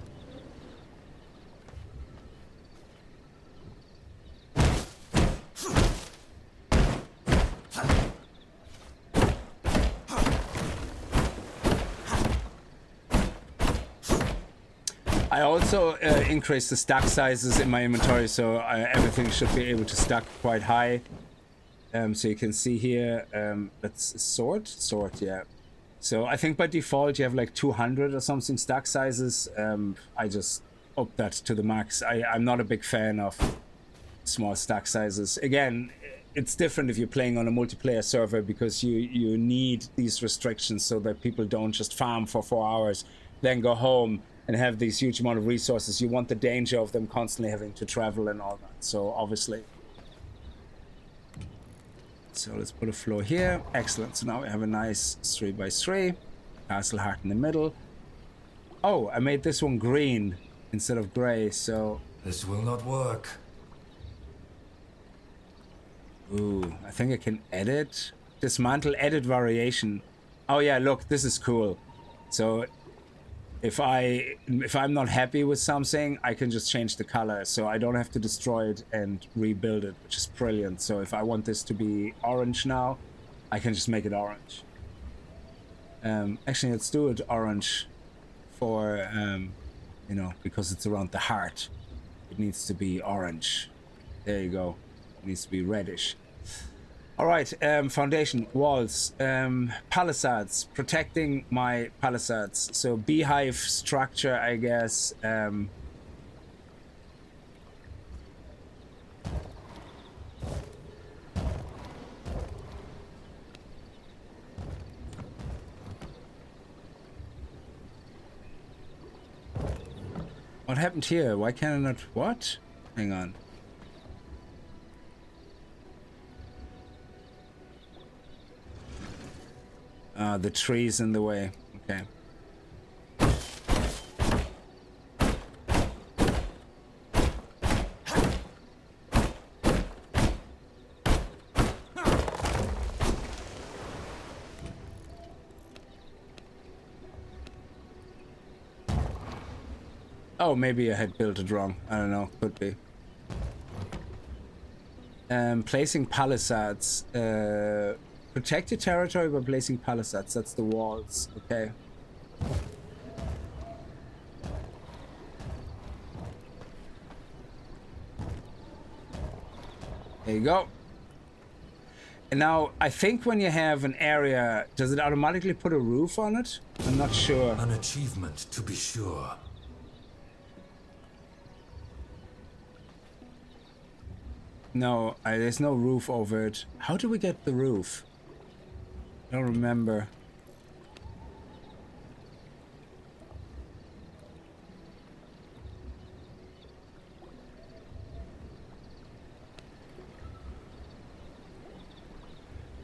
I also increased the stack sizes in my inventory, so everything should be able to stack quite high. So you can see here, let's sort, yeah. So I think by default you have like 200 or something stack sizes. I just upped that to the max. I'm not a big fan of small stack sizes. Again, it's different if you're playing on a multiplayer server because you need these restrictions so that people don't just farm for 4 hours, then go home and have these huge amount of resources. You want the danger of them constantly having to travel and all that. So obviously. So let's put a floor here. Excellent. So now we have a nice 3x3. Castle heart in the middle. Oh, I made this one green instead of gray, so... This will not work. Ooh, I think I can edit. Dismantle, edit variation. Oh yeah, look, this is cool. So if I'm not happy with something, I can just change the color, so I don't have to destroy it and rebuild it, which is brilliant. So if I want this to be orange now, I can just make it orange. Actually, let's do it orange for you know, because it's around the heart. It needs to be orange. There you go. It needs to be reddish. All right, foundation, walls, palisades, protecting my palisades. So beehive structure, I guess. What happened here? Why can I not? What? Hang on. The tree's in the way. Okay. Oh, maybe I had built it wrong. I don't know. Could be. Placing palisades. Protect your territory by placing palisades. That's the walls. Okay. There you go. And now, I think when you have an area, does it automatically put a roof on it? I'm not sure. An achievement, to be sure. No, there's no roof over it. How do we get the roof? I don't remember.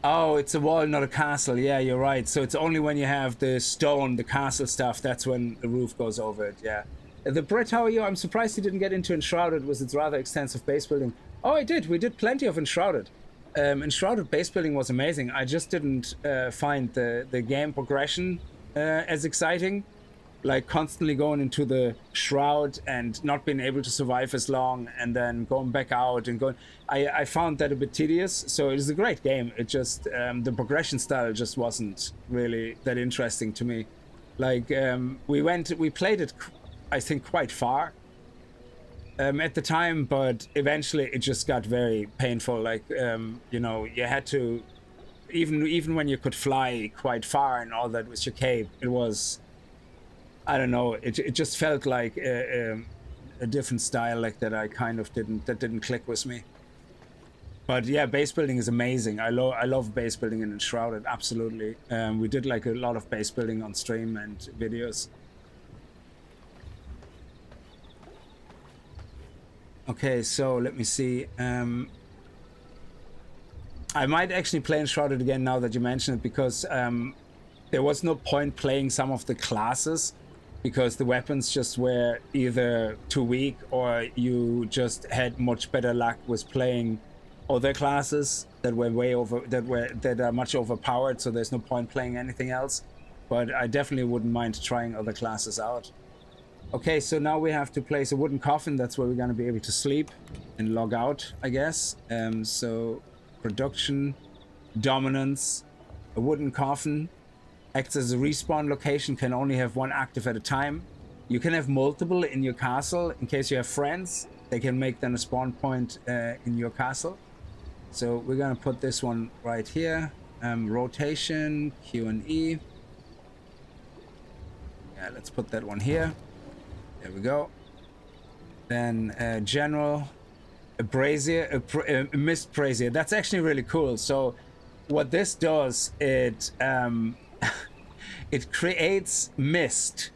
Oh, it's a wall, not a castle. Yeah, you're right. So it's only when you have the stone, the castle stuff, that's when the roof goes over it, yeah. The Brit, how are you? I'm surprised you didn't get into Enshrouded with its rather extensive base building. Oh, I did. We did plenty of Enshrouded. Enshrouded base building was amazing. I just didn't find the game progression as exciting. like constantly going into the shroud and not being able to survive as long, and then going back out and going. I found that a bit tedious. So it is a great game. It just the progression style just wasn't really that interesting to me. Like we played it, I think, quite far at the time, but eventually it just got very painful. Like you know, you had to, even when you could fly quite far and all that with your cape, it was, I don't know, it just felt like a different style, like that I kind of didn't click with me. But yeah, base building is amazing. I love base building in Enshrouded, absolutely. We did like a lot of base building on stream and videos. Okay, so let me see. I might actually play Enshrouded again now that you mention it, because there was no point playing some of the classes, because the weapons just were either too weak, or you just had much better luck with playing other classes that were that are much overpowered. So there's no point playing anything else. But I definitely wouldn't mind trying other classes out. Okay, so now we have to place a wooden coffin. That's where we're going to be able to sleep and log out, I guess. So production, dominance, a wooden coffin acts as a respawn location, can only have one active at a time. You can have multiple in your castle in case you have friends. They can make then a spawn point in your castle. So we're gonna put this one right here. Rotation, Q and E. Yeah, let's put that one here. There we go. Then general, a brazier, a mist brazier. That's actually really cool. So what this does, it it creates mist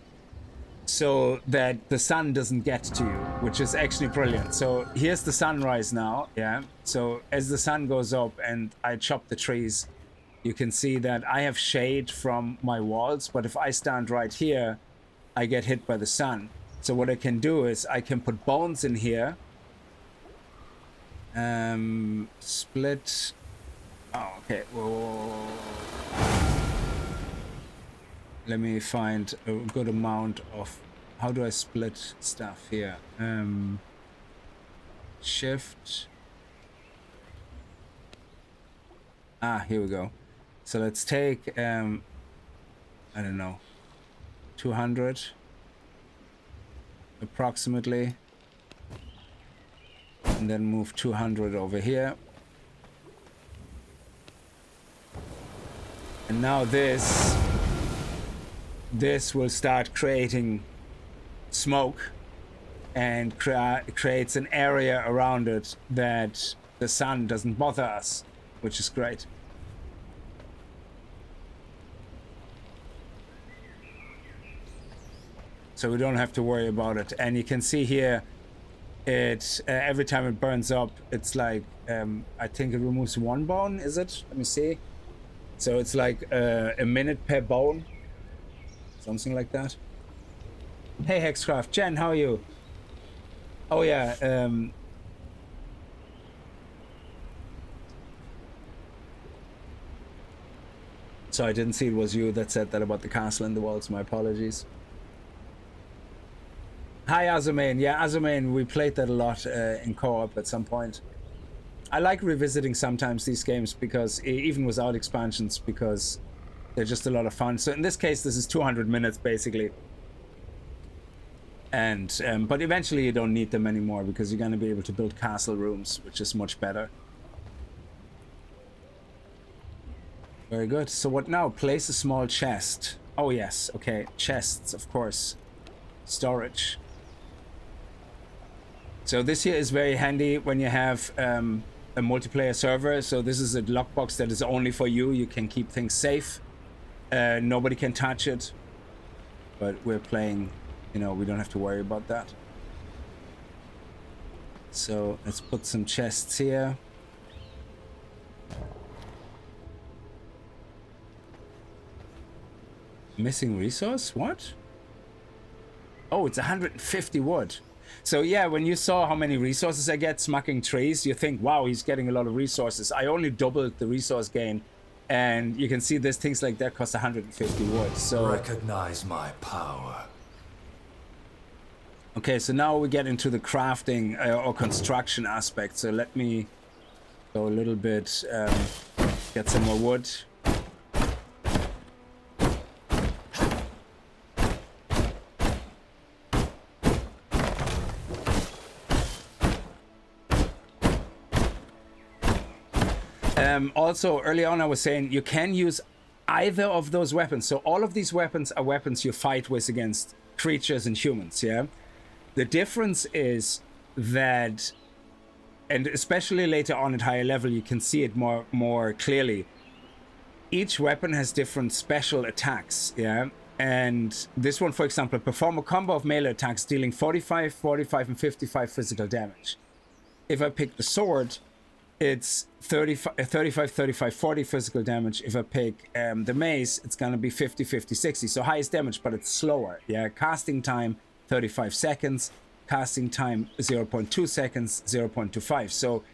so that the sun doesn't get to you, which is actually brilliant. So here's the sunrise now. Yeah, so as the sun goes up and I chop the trees, you can see that I have shade from my walls, but if I stand right here, I get hit by the sun. So what I can do is I can put bones in here. Split. Oh, okay. Whoa. Let me find a good amount of. How do I split stuff here? Shift. Here we go. So let's take I don't know, 200 approximately, and then move 200 over here. And now this will start creating smoke and creates an area around it that the sun doesn't bother us, which is great. So we don't have to worry about it. And you can see here, it every time it burns up, it's like I think it removes one bone, is it? Let me see. So it's like a minute per bone, something like that. Hey Hexcraft, Jen, how are you? Oh yeah, so I didn't see it was you that said that about the castle and the walls. My apologies. Hi Azumane. Yeah, Azumane, we played that a lot in co-op at some point. I like revisiting sometimes these games, because even without expansions, because they're just a lot of fun. So in this case, this is 200 minutes basically. And but eventually you don't need them anymore, because you're going to be able to build castle rooms, which is much better. Very good. So what now? Place a small chest. Oh yes, okay. Chests, of course. Storage. So this here is very handy when you have a multiplayer server. So this is a lockbox that is only for you. You can keep things safe. Nobody can touch it. But we're playing, you know, we don't have to worry about that. So let's put some chests here. Missing resource? What? Oh, it's 150 wood. So yeah, when you saw how many resources I get smacking trees, you think, wow, he's getting a lot of resources. I only doubled the resource gain, and you can see there's things like that cost 150 wood. So recognize my power. Okay, so now we get into the crafting or construction aspect. So let me go a little bit, get some more wood. Also, early on I was saying you can use either of those weapons. So all of these weapons are weapons you fight with against creatures and humans, yeah? The difference is that, and especially later on at higher level, you can see it more clearly. Each weapon has different special attacks, yeah? And this one, for example, perform a combo of melee attacks dealing 45, 45, and 55 physical damage. If I pick the sword, it's 35, 35, 40 physical damage. If I pick the mace, it's gonna be 50, 50, 60. So highest damage, but it's slower. Yeah, casting time 35 seconds, casting time 0.2 seconds, 0.25. So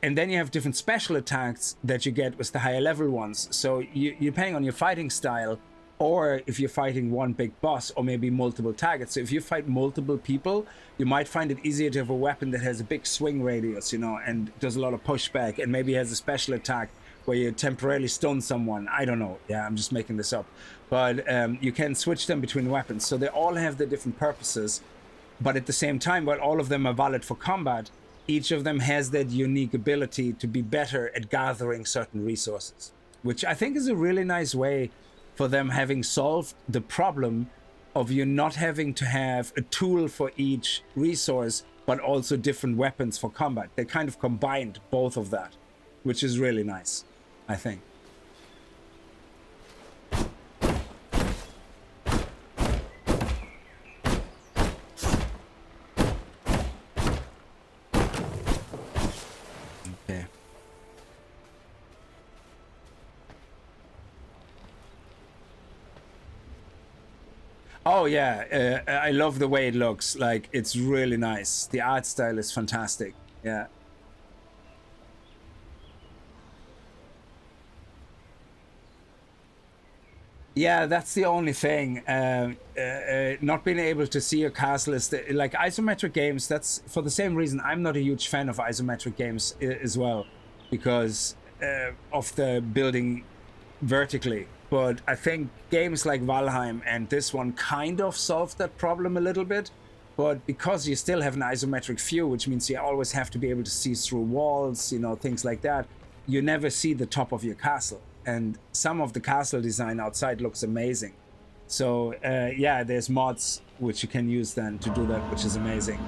and then you have different special attacks that you get with the higher level ones. So you depending on your fighting style, or if you're fighting one big boss or maybe multiple targets. So if you fight multiple people, you might find it easier to have a weapon that has a big swing radius, you know, and does a lot of pushback, and maybe has a special attack where you temporarily stun someone. I don't know. Yeah, I'm just making this up. But you can switch them between weapons. So they all have their different purposes. But at the same time, while all of them are valid for combat, each of them has that unique ability to be better at gathering certain resources, which I think is a really nice way for them having solved the problem of you not having to have a tool for each resource, but also different weapons for combat. They kind of combined both of that, which is really nice, I think. Okay. Oh yeah, I love the way it looks. Like, it's really nice. The art style is fantastic. Yeah. Yeah, that's the only thing. Not being able to see your castle is like isometric games. That's for the same reason I'm not a huge fan of isometric games as well, because of the building vertically. But I think games like Valheim and this one kind of solved that problem a little bit. But because you still have an isometric view, which means you always have to be able to see through walls, you know, things like that, you never see the top of your castle. And some of the castle design outside looks amazing. So yeah, there's mods which you can use then to do that, which is amazing.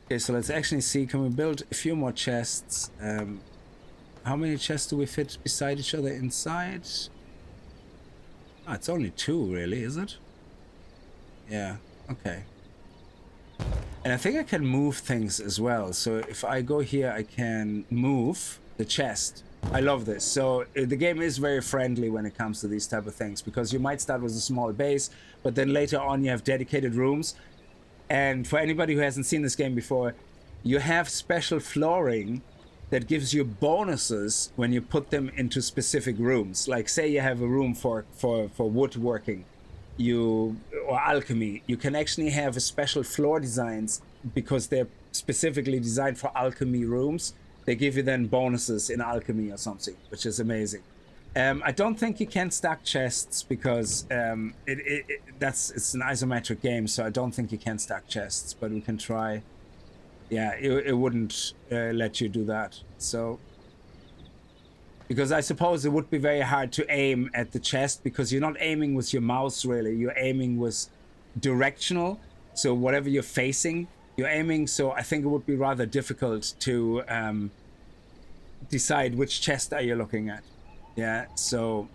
Okay, so let's actually see, can we build a few more chests? How many chests do we fit beside each other inside? Ah, it's only 2 really, is it? Yeah, okay. And I think I can move things as well. So if I go here, I can move the chest. I love this. So the game is very friendly when it comes to these type of things, because you might start with a small base, but then later on you have dedicated rooms. And for anybody who hasn't seen this game before, you have special flooring that gives you bonuses when you put them into specific rooms. Like say you have a room for woodworking, or alchemy, you can actually have a special floor designs because they're specifically designed for alchemy rooms. They give you then bonuses in alchemy or something, which is amazing. I don't think you can stack chests because it's an isometric game, so I don't think you can stack chests, but we can try. Yeah, it wouldn't let you do that. So, because I suppose it would be very hard to aim at the chest, because you're not aiming with your mouse really, you're aiming with directional. So whatever you're facing, you're aiming. So I think it would be rather difficult to decide which chest are you looking at. Yeah, so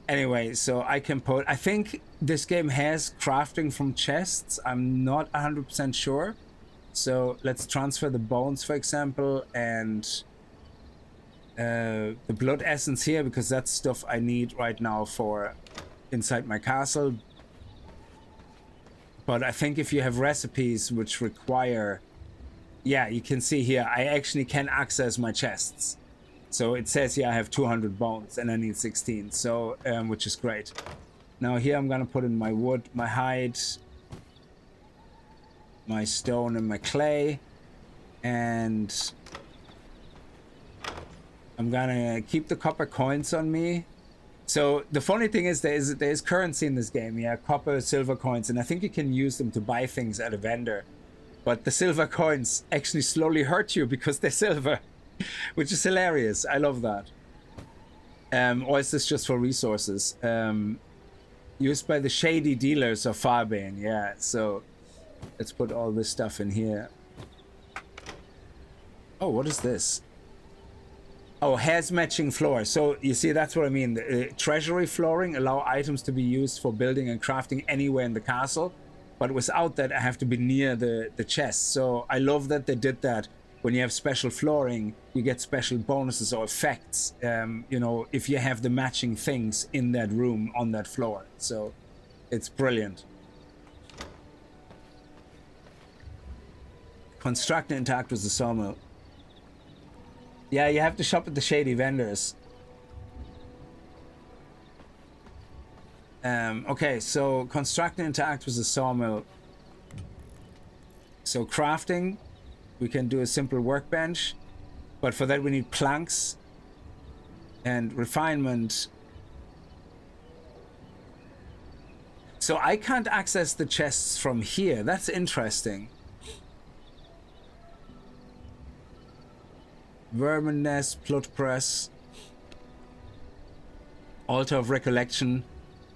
anyway, so I can put, I think this game has crafting from chests. I'm not 100% sure. So let's transfer the bones, for example, and the blood essence here, because that's stuff I need right now for inside my castle. But I think if you have recipes which require, yeah, you can see here, I actually can access my chests. So it says here I have 200 bones and I need 16, so which is great. Now here I'm gonna put in my wood, my hide, my stone and my clay, and I'm gonna keep the copper coins on me. So the funny thing is there is currency in this game, yeah, copper, silver coins, and I think you can use them to buy things at a vendor. But the silver coins actually slowly hurt you because they're silver, which is hilarious. I love that. Or is this just for resources? Used by the shady dealers of Farbane, yeah. So let's put all this stuff in here. Oh, what is this? Oh, has matching floor. So you see, that's what I mean. The, treasury flooring allow items to be used for building and crafting anywhere in the castle. But without that, I have to be near the chest. So I love that they did that. When you have special flooring, you get special bonuses or effects, you know, if you have the matching things in that room on that floor. So it's brilliant. Construct and interact with the sawmill. Yeah, you have to shop at the shady vendors. Okay, so construct and interact with the sawmill. So crafting, we can do a simple workbench, but for that we need planks and refinement. So I can't access the chests from here. That's interesting. Vermin nest, plot press, altar of recollection.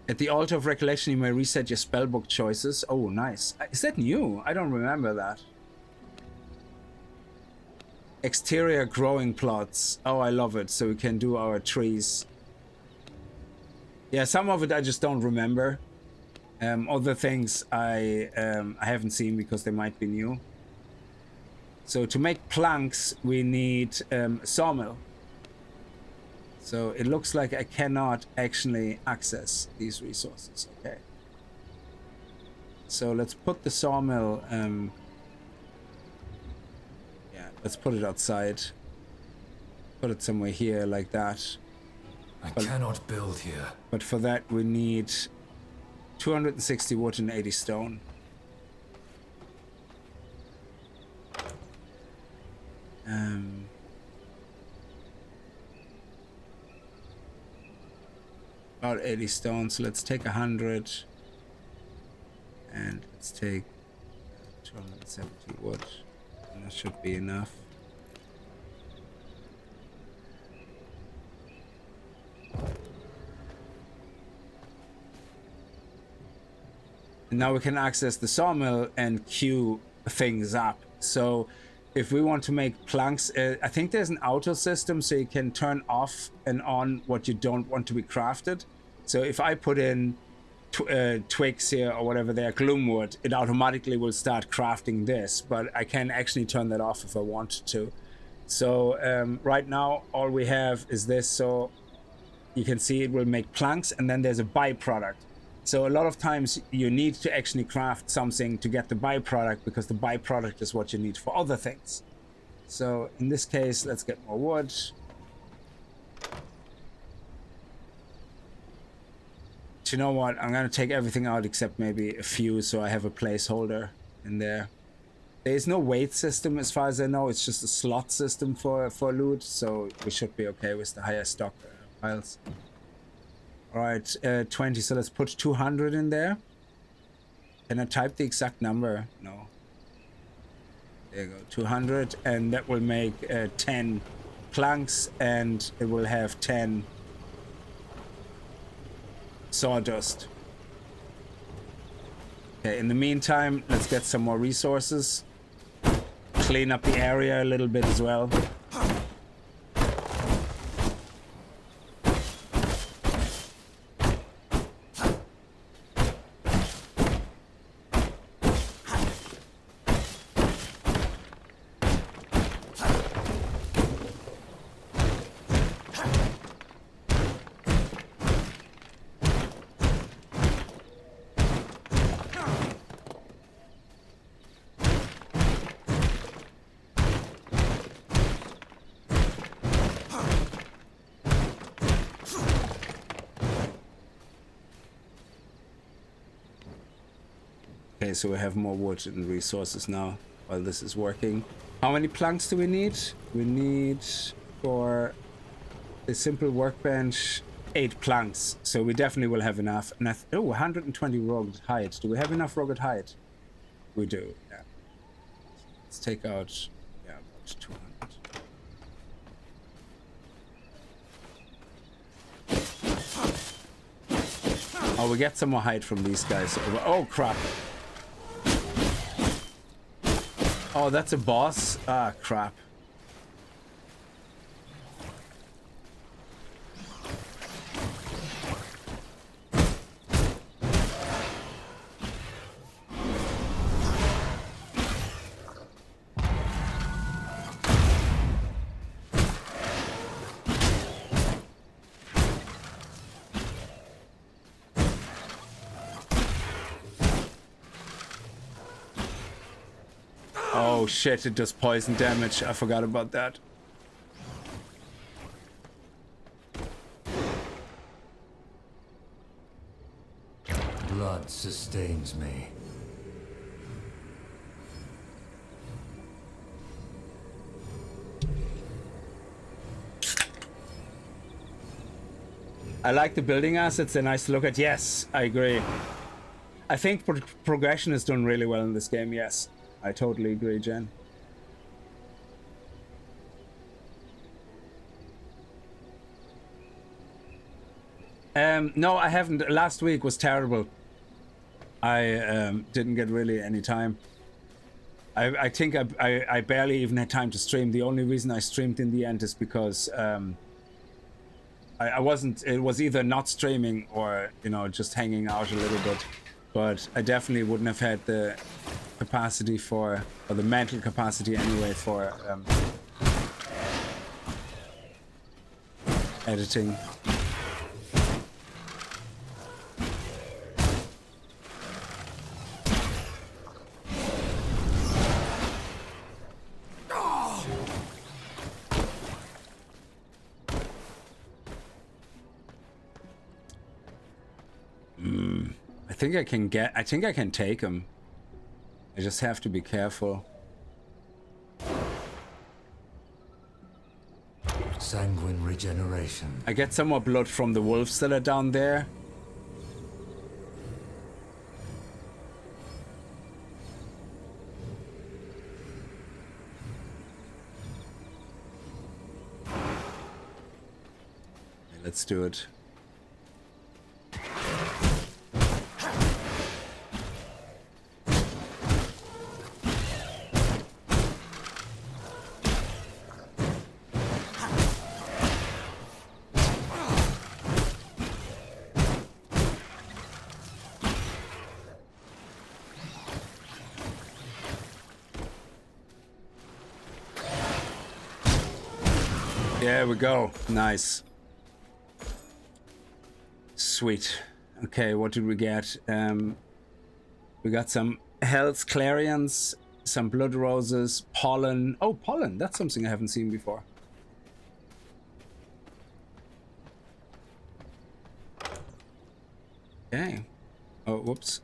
At the altar of recollection, you may reset your spellbook choices. Oh, nice. Is that new? I don't remember that. Exterior growing plots. Oh, I love it. So we can do our trees. Yeah, some of it I just don't remember. Other things I haven't seen because they might be new. So to make planks, we need a sawmill. So it looks like I cannot actually access these resources. Okay. So let's put the sawmill. Yeah, let's put it outside. Put it somewhere here like that. I cannot build here. But for that we need 260 wood and 80 stone. About 80 stone, so let's take 100 and let's take 270 wood, and that should be enough. And now we can access the sawmill and queue things up. So if we want to make planks, I think there's an auto system so you can turn off and on what you don't want to be crafted. So if I put in twigs here or whatever they are, gloomwood, it automatically will start crafting this, but I can actually turn that off if I wanted to. So right now all we have is this, so you can see it will make planks, and then there's a byproduct. So a lot of times you need to actually craft something to get the byproduct, because the byproduct is what you need for other things. So in this case, let's get more wood. Do you know what? I'm going to take everything out except maybe a few, so I have a placeholder in there. There is no weight system as far as I know. It's just a slot system for loot, so we should be okay with the higher stock piles. Alright, 20, so let's put 200 in there. Can I type the exact number? No. There you go, 200, and that will make 10 planks, and it will have 10 sawdust. Okay, in the meantime, let's get some more resources. Clean up the area a little bit as well. Okay, so we have more wood and resources now while this is working. How many planks do we need? We need, for a simple workbench, 8 planks. So we definitely will have enough. And oh, 120 rugged hide. Do we have enough rugged hide? We do, yeah. Let's take out, yeah, about 200. Oh, we get some more hide from these guys. Oh, crap. Oh, that's a boss? Ah, crap. Oh shit, it does poison damage. I forgot about that. Blood sustains me. I like the building assets. They're nice to look at. Yes, I agree. I think progression is done really well in this game. Yes, I totally agree, Jen. No, I haven't. Last week was terrible. I didn't get really any time. I think I barely even had time to stream. The only reason I streamed in the end is because I wasn't. It was either not streaming or, you know, just hanging out a little bit. But I definitely wouldn't have had the capacity for, or the mental capacity anyway, for editing. I think I can take him. I just have to be careful. Sanguine regeneration. I get some more blood from the wolves that are down there. Let's do it. There we go. Nice. Sweet. Okay, what did we get? We got some Hell's Clarions, some Blood Roses, Pollen. Oh, Pollen. That's something I haven't seen before. Okay. Oh, whoops.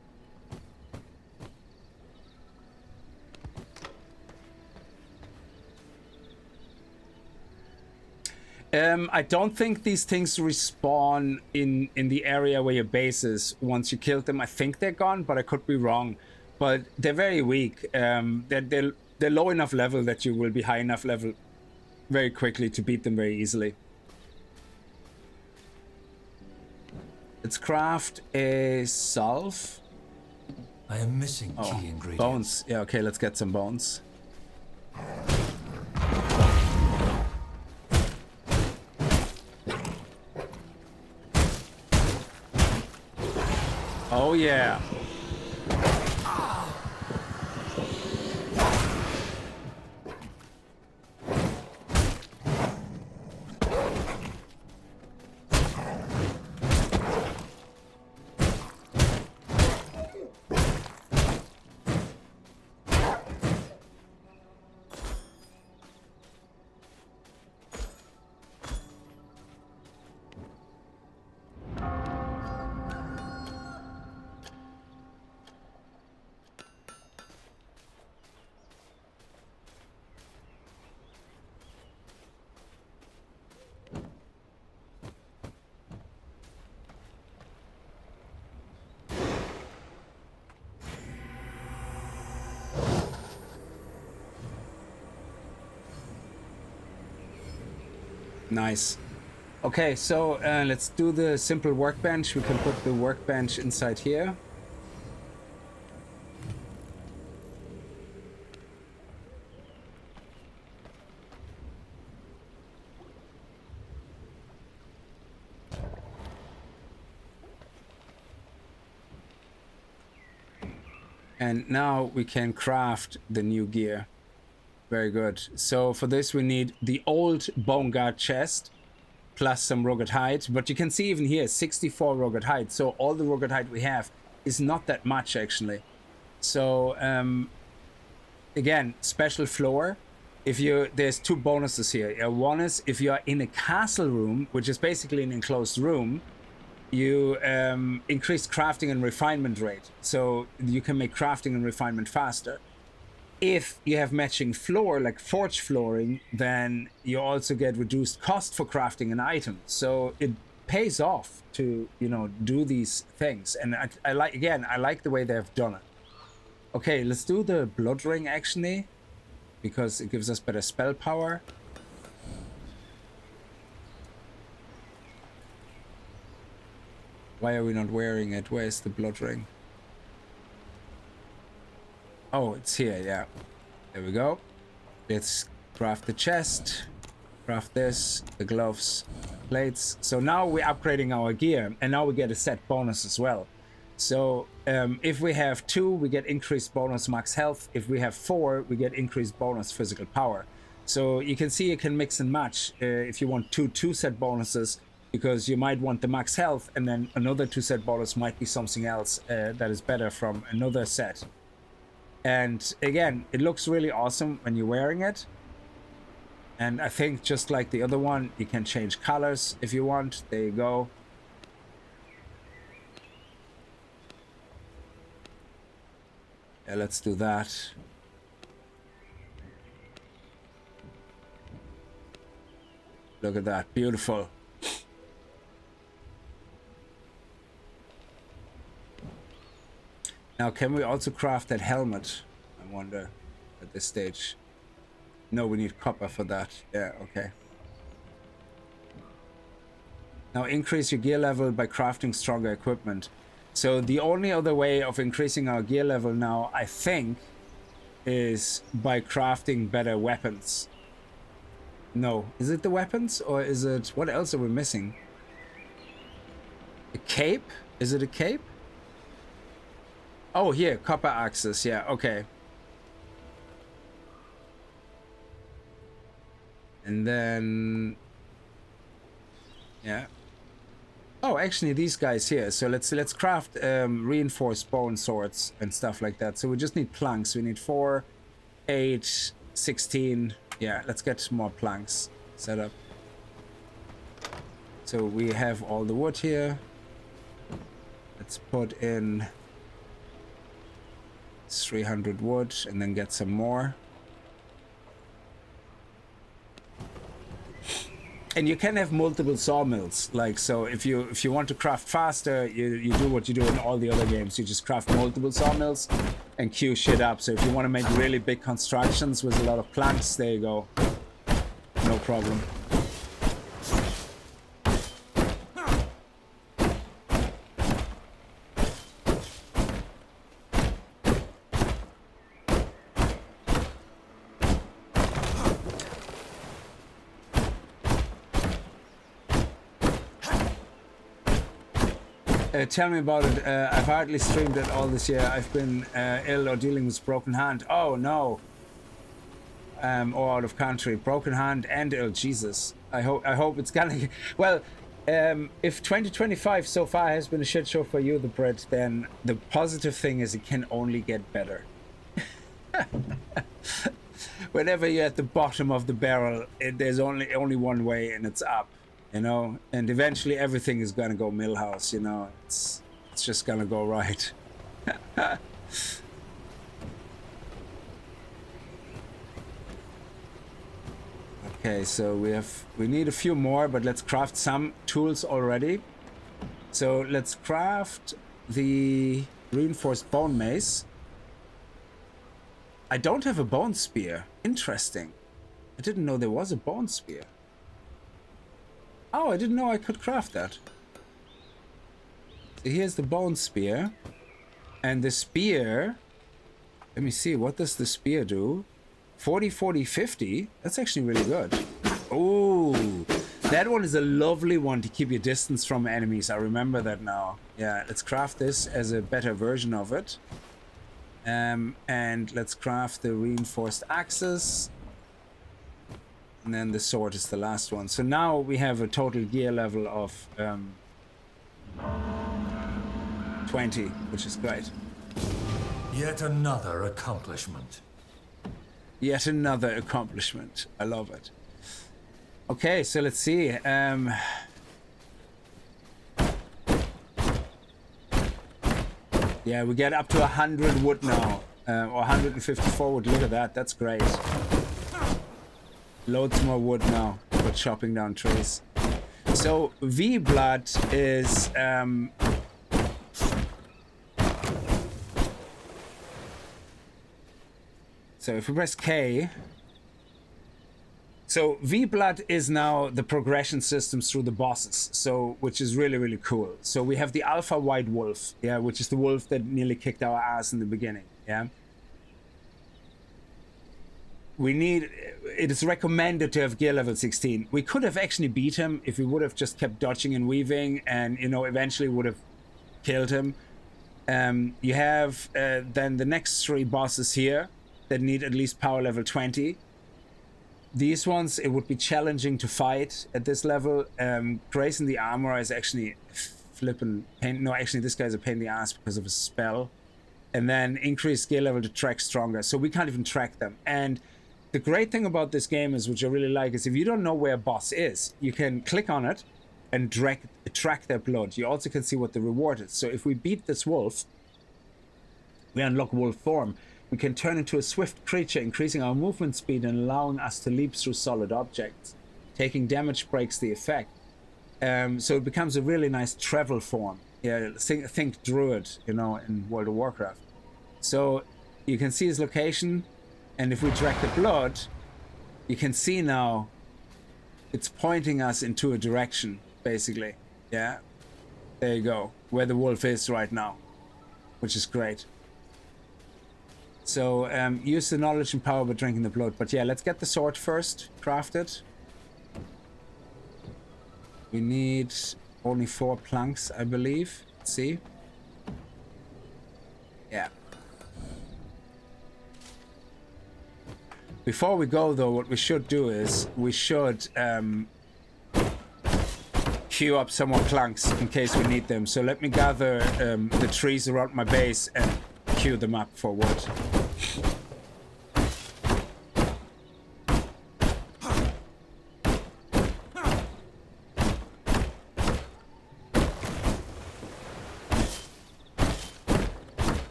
I don't think these things respawn in the area where your base is. Once you kill them, I think they're gone, but I could be wrong. But they're very weak. They're low enough level that you will be high enough level very quickly to beat them very easily. Let's craft a salve. I am missing key ingredients. Bones. Yeah, okay, let's get some bones. Oh yeah. Nice. Okay, so let's do the simple workbench. We can put the workbench inside here. And now we can craft the new gear. Very good. So for this we need the old bone guard chest plus some rugged hide. But you can see even here 64 rugged hide. So all the rugged hide we have is not that much actually. So again, special floor. If there's two bonuses here. One is if you are in a castle room, which is basically an enclosed room, you increase crafting and refinement rate, so you can make crafting and refinement faster. If you have matching floor, like forge flooring, then you also get reduced cost for crafting an item. So it pays off to, you know, do these things. And I like the way they've done it. Okay, let's do the blood ring actually, because it gives us better spell power. Why are we not wearing it? Where's the blood ring? Oh, it's here, yeah. There we go. Let's craft the chest. Craft this, the gloves, plates. So now we're upgrading our gear, and now we get a set bonus as well. So if we have 2, we get increased bonus max health. If we have 4, we get increased bonus physical power. So you can see you can mix and match if you want 2 set bonuses, because you might want the max health, and then another 2 set bonus might be something else that is better from another set. And again, it looks really awesome when you're wearing it. And I think just like the other one, you can change colors if you want. There you go. Yeah, let's do that. Look at that, beautiful. Now, can we also craft that helmet? I wonder at this stage. No, we need copper for that. Yeah, okay. Now, increase your gear level by crafting stronger equipment. So the only other way of increasing our gear level now, I think, is by crafting better weapons. No, is it the weapons, or is it... What else are we missing? A cape? Is it a cape? Oh, here, copper axes. Yeah, okay. And then... Yeah. Oh, actually, these guys here. So let's craft reinforced bone swords and stuff like that. So we just need planks. We need 4, 8, 16. Yeah, let's get more planks set up. So we have all the wood here. Let's put in 300 wood and then get some more. And you can have multiple sawmills, like, so if you want to craft faster, you do what you do in all the other games. You just craft multiple sawmills and queue shit up. So if you want to make really big constructions with a lot of planks, there you go. No problem. Tell me about it. I've hardly streamed it all this year. I've been ill or dealing with broken hand. Oh no. Or out of country. Broken hand and ill. Jesus. I hope it's gonna... Well, if 2025 so far has been a shit show for you, the Brit, then the positive thing is it can only get better. Whenever you're at the bottom of the barrel, there's only one way, and it's up. You know, and eventually everything is gonna go Millhouse, you know, it's just gonna go right. Okay, so we need a few more, but let's craft some tools already. So let's craft the reinforced bone mace. I don't have a bone spear. Interesting. I didn't know there was a bone spear. Oh, I didn't know I could craft that. So here's the bone spear. And the spear... Let me see, what does the spear do? 40, 40, 50? That's actually really good. Oh, that one is a lovely one to keep your distance from enemies. I remember that now. Yeah, let's craft this as a better version of it. And let's craft the reinforced axes. And then the sword is the last one. So now we have a total gear level of 20, which is great. Yet another accomplishment. Yet another accomplishment. I love it. Okay, so let's see. Yeah, we get up to 100 wood now. Or 154 wood. Look at that. That's great. Loads more wood now for chopping down trees. So V blood is so if we press K, so V blood is now the progression systems through the bosses, so which is really, really cool. So we have the alpha white wolf, yeah, which is the wolf that nearly kicked our ass in the beginning, yeah. We need, it is recommended to have gear level 16. We could have actually beat him if we would have just kept dodging and weaving, and you know, eventually would have killed him. You have then the next 3 bosses here that need at least power level 20. These ones, it would be challenging to fight at this level. Grayson the Armorer is actually flipping pain. No, actually this guy's a pain in the ass because of a spell. And then increase gear level to track stronger. So we can't even track them. And the great thing about this game is, which I really like, is if you don't know where a boss is, you can click on it and track their blood. You also can see what the reward is. So if we beat this wolf, we unlock wolf form. We can turn into a swift creature, increasing our movement speed and allowing us to leap through solid objects. Taking damage breaks the effect. So it becomes a really nice travel form. Yeah, think Druid, you know, in World of Warcraft. So you can see his location, and if we drag the blood, you can see now it's pointing us into a direction, basically. Yeah, there you go, where the wolf is right now, which is great. So use the knowledge and power by drinking the blood. But yeah, let's get the sword first crafted. We need only 4 planks, I believe. Let's see. Yeah. Before we go, though, what we should do is we should queue up some more planks in case we need them. So let me gather the trees around my base and queue them up for wood.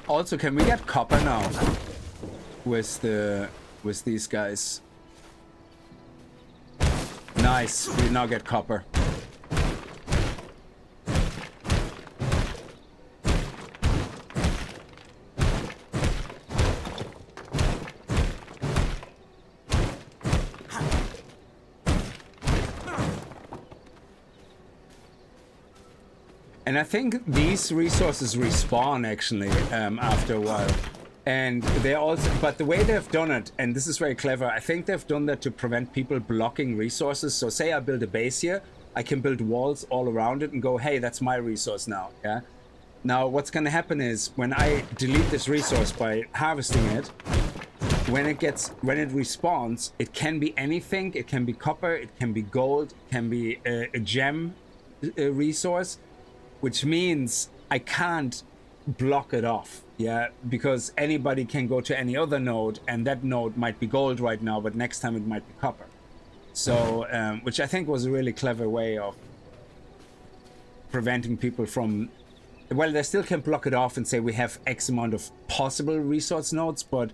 Also, can we get copper now with these guys? Nice, we now get copper. And I think these resources respawn actually after a while. And they're also, but the way they've done it, and this is very clever, I think they've done that to prevent people blocking resources. So say I build a base here, I can build walls all around it and go, hey, that's my resource now, yeah? Now what's gonna happen is when I delete this resource by harvesting it, when it respawns, it can be anything. It can be copper, it can be gold, it can be a gem resource, which means I can't block it off, yeah, because anybody can go to any other node, and that node might be gold right now, but next time it might be copper. So, which I think was a really clever way of preventing people from, well, they still can block it off and say we have X amount of possible resource nodes, but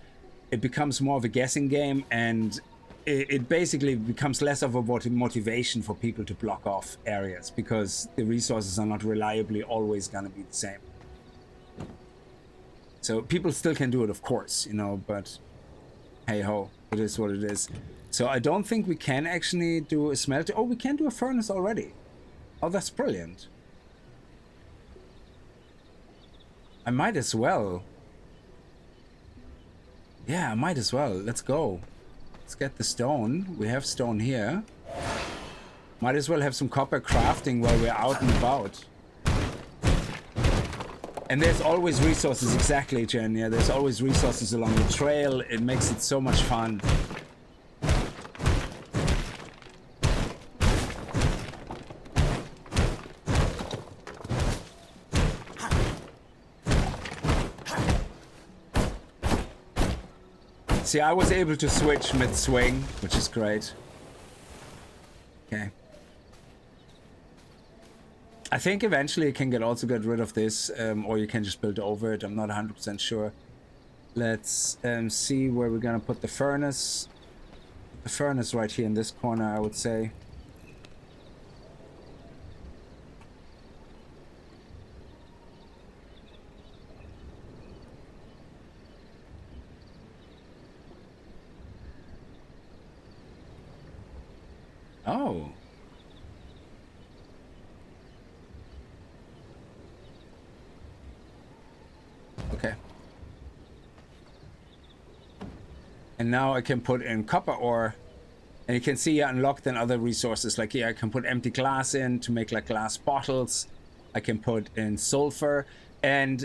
it becomes more of a guessing game, and it basically becomes less of a motivation for people to block off areas because the resources are not reliably always going to be the same. So people still can do it, of course, you know, but hey ho, it is what it is. So I don't think we can actually do a smelter. Oh, we can do a furnace already. Oh, that's brilliant. I might as well. Yeah, I might as well. Let's go. Let's get the stone. We have stone here. Might as well have some copper crafting while we're out and about. And there's always resources, exactly, Jen. Yeah, there's always resources along the trail. It makes it so much fun. See, I was able to switch mid-swing, which is great. Okay. I think eventually you can also get rid of this, or you can just build over it. I'm not 100% sure. Let's see where we're gonna put the furnace. The furnace right here in this corner, I would say. Oh. Okay. And now I can put in copper ore, and you can see I unlocked then other resources. Like here I can put empty glass in to make like glass bottles. I can put in sulfur, and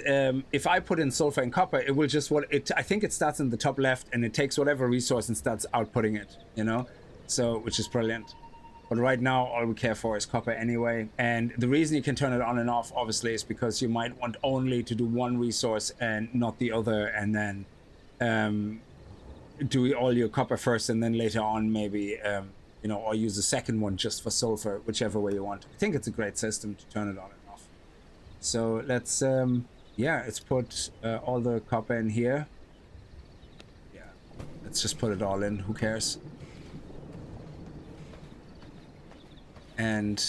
if I put in sulfur and copper, it will just I think it starts in the top left, and it takes whatever resource and starts outputting it, you know, so which is brilliant. But right now, all we care for is copper anyway. And the reason you can turn it on and off, obviously, is because you might want only to do one resource and not the other. And then do all your copper first and then later on maybe, you know, or use the second one just for sulfur, whichever way you want. I think it's a great system to turn it on and off. So let's, yeah, let's put all the copper in here. Yeah, let's just put it all in. Who cares? And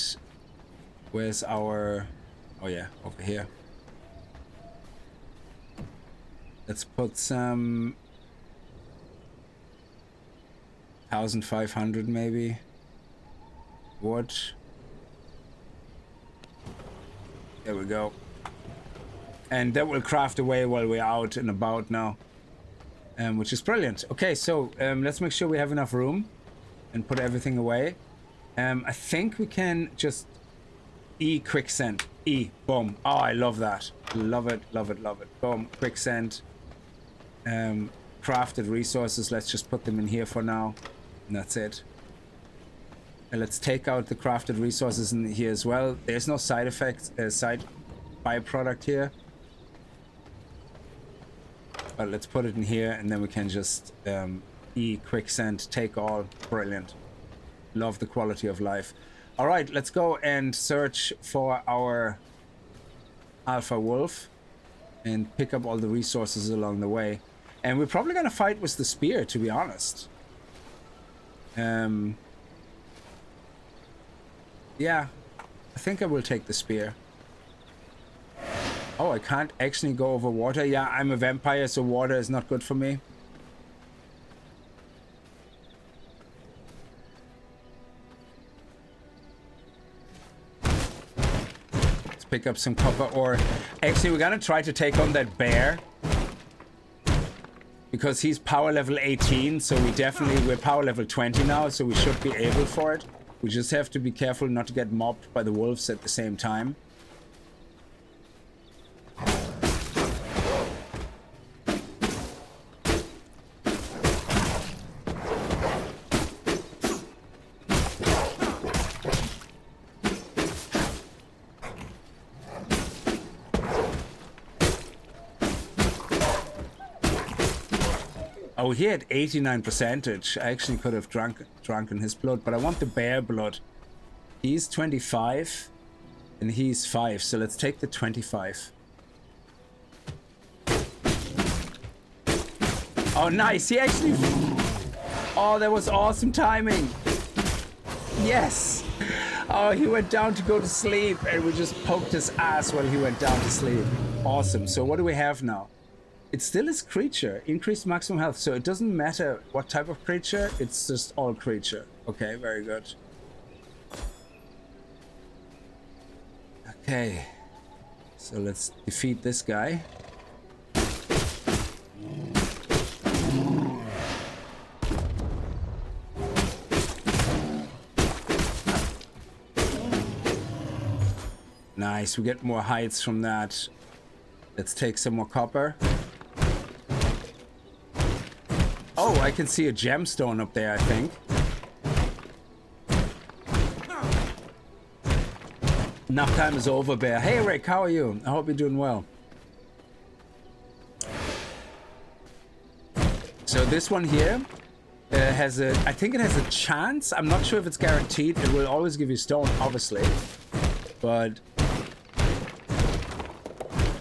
where's our... Oh yeah, over here. Let's put some... 1,500 maybe. Wood. There we go. And that will craft away while we're out and about now. Which is brilliant. Okay, so let's make sure we have enough room and put everything away. I think we can just quicksand. Boom. Oh, I love that. Love it, love it, love it. Boom, quicksand. Crafted resources. Let's just put them in here for now. And that's it. And let's take out the crafted resources in here as well. There's no side effects, side byproduct here. But let's put it in here, and then we can just quicksand, take all. Brilliant. Love the quality of life. All right, let's go and search for our alpha wolf and pick up all the resources along the way. And we're probably gonna fight with the spear, to be honest. Yeah, I think I will take the spear. Oh, I can't actually go over water. Yeah, I'm a vampire, so water is not good for me. Pick up some copper ore. Actually, we're gonna try to take on that bear because he's power level 18, so we're power level 20 now, so we should be able for it. We just have to be careful not to get mobbed by the wolves at the same time. Oh, he had 89%. I actually could have drunken his blood, but I want the bear blood. He's 25 and he's 5, so let's take the 25. Oh, nice. He actually... Oh, that was awesome timing. Yes. Oh, he went down to go to sleep and we just poked his ass while he went down to sleep. Awesome. So what do we have now? It still is creature. Increased maximum health. So it doesn't matter what type of creature. It's just all creature. Okay, very good. Okay. So let's defeat this guy. Nice, we get more heights from that. Let's take some more copper. Oh, I can see a gemstone up there, I think. Nap time is over, Bear. Hey, Rick, how are you? I hope you're doing well. So this one here has a... I think it has a chance. I'm not sure if it's guaranteed. It will always give you stone, obviously. But...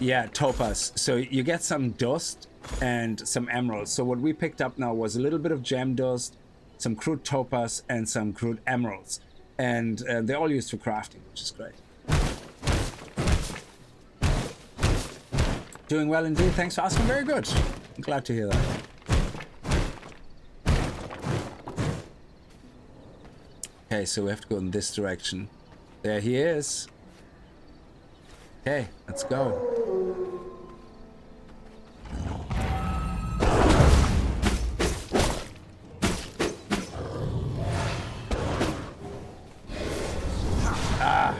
yeah, topaz. So you get some dust and some emeralds. So what we picked up now was a little bit of gem dust, some crude topaz, and some crude emeralds. And they're all used for crafting, which is great. Doing well indeed. Thanks for asking. Very good. I'm glad to hear that. Okay, so we have to go in this direction. There he is. Okay, let's go. Ah.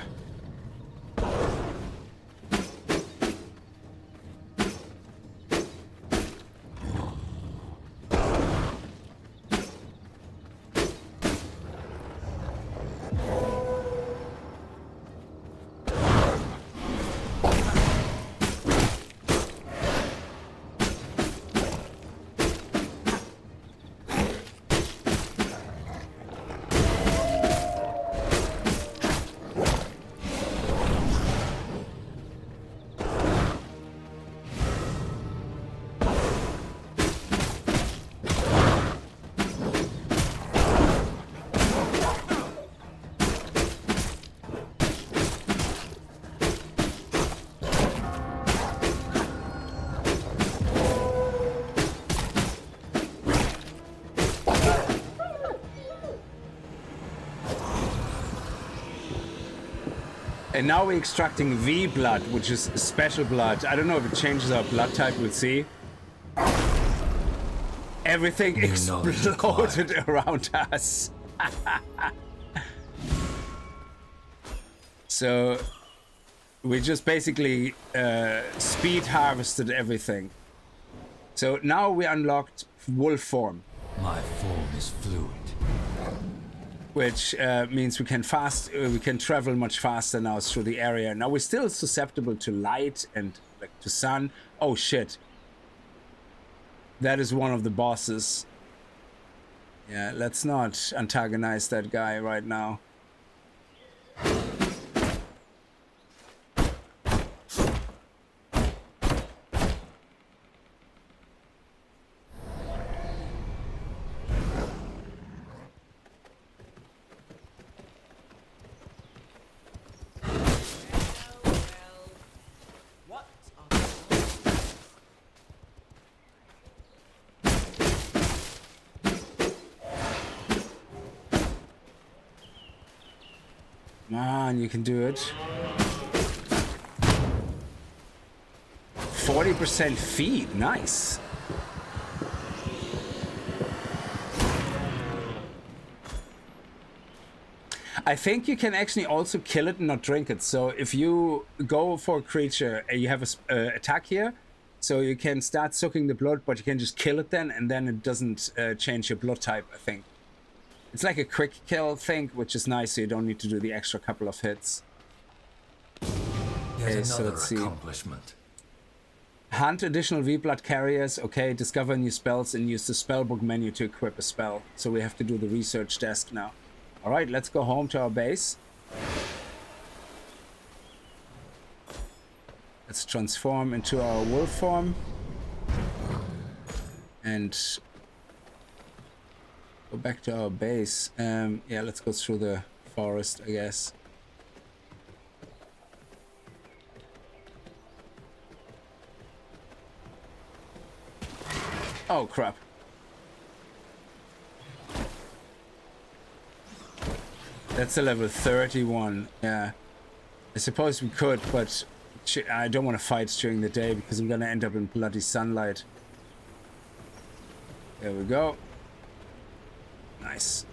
And now we're extracting V blood, which is special blood. I don't know if it changes our blood type, we'll see. Everything exploded around us. So we just basically speed harvested everything. So now we unlocked wolf form. My form is fluid. Which means we can travel much faster now through the area. Now we're still susceptible to light and like to sun. Oh shit. That is one of the bosses. Yeah, let's not antagonize that guy right now. Man, you can do it. 40% feed, nice. I think you can actually also kill it and not drink it. So if you go for a creature and you have a attack here, so you can start sucking the blood, but you can just kill it then, and then it doesn't change your blood type, I think. It's like a quick kill thing, which is nice, so you don't need to do the extra couple of hits. Okay, so let's see. Accomplishment. Hunt additional V-Blood carriers. Okay, discover new spells and use the spellbook menu to equip a spell. So we have to do the research desk now. Alright, let's go home to our base. Let's transform into our wolf form. And Go back to our base. Yeah, let's go through the forest, I guess. Oh, crap. That's a level 31, yeah. I suppose we could, but I don't want to fight during the day because I'm gonna end up in bloody sunlight. There we go. Nice.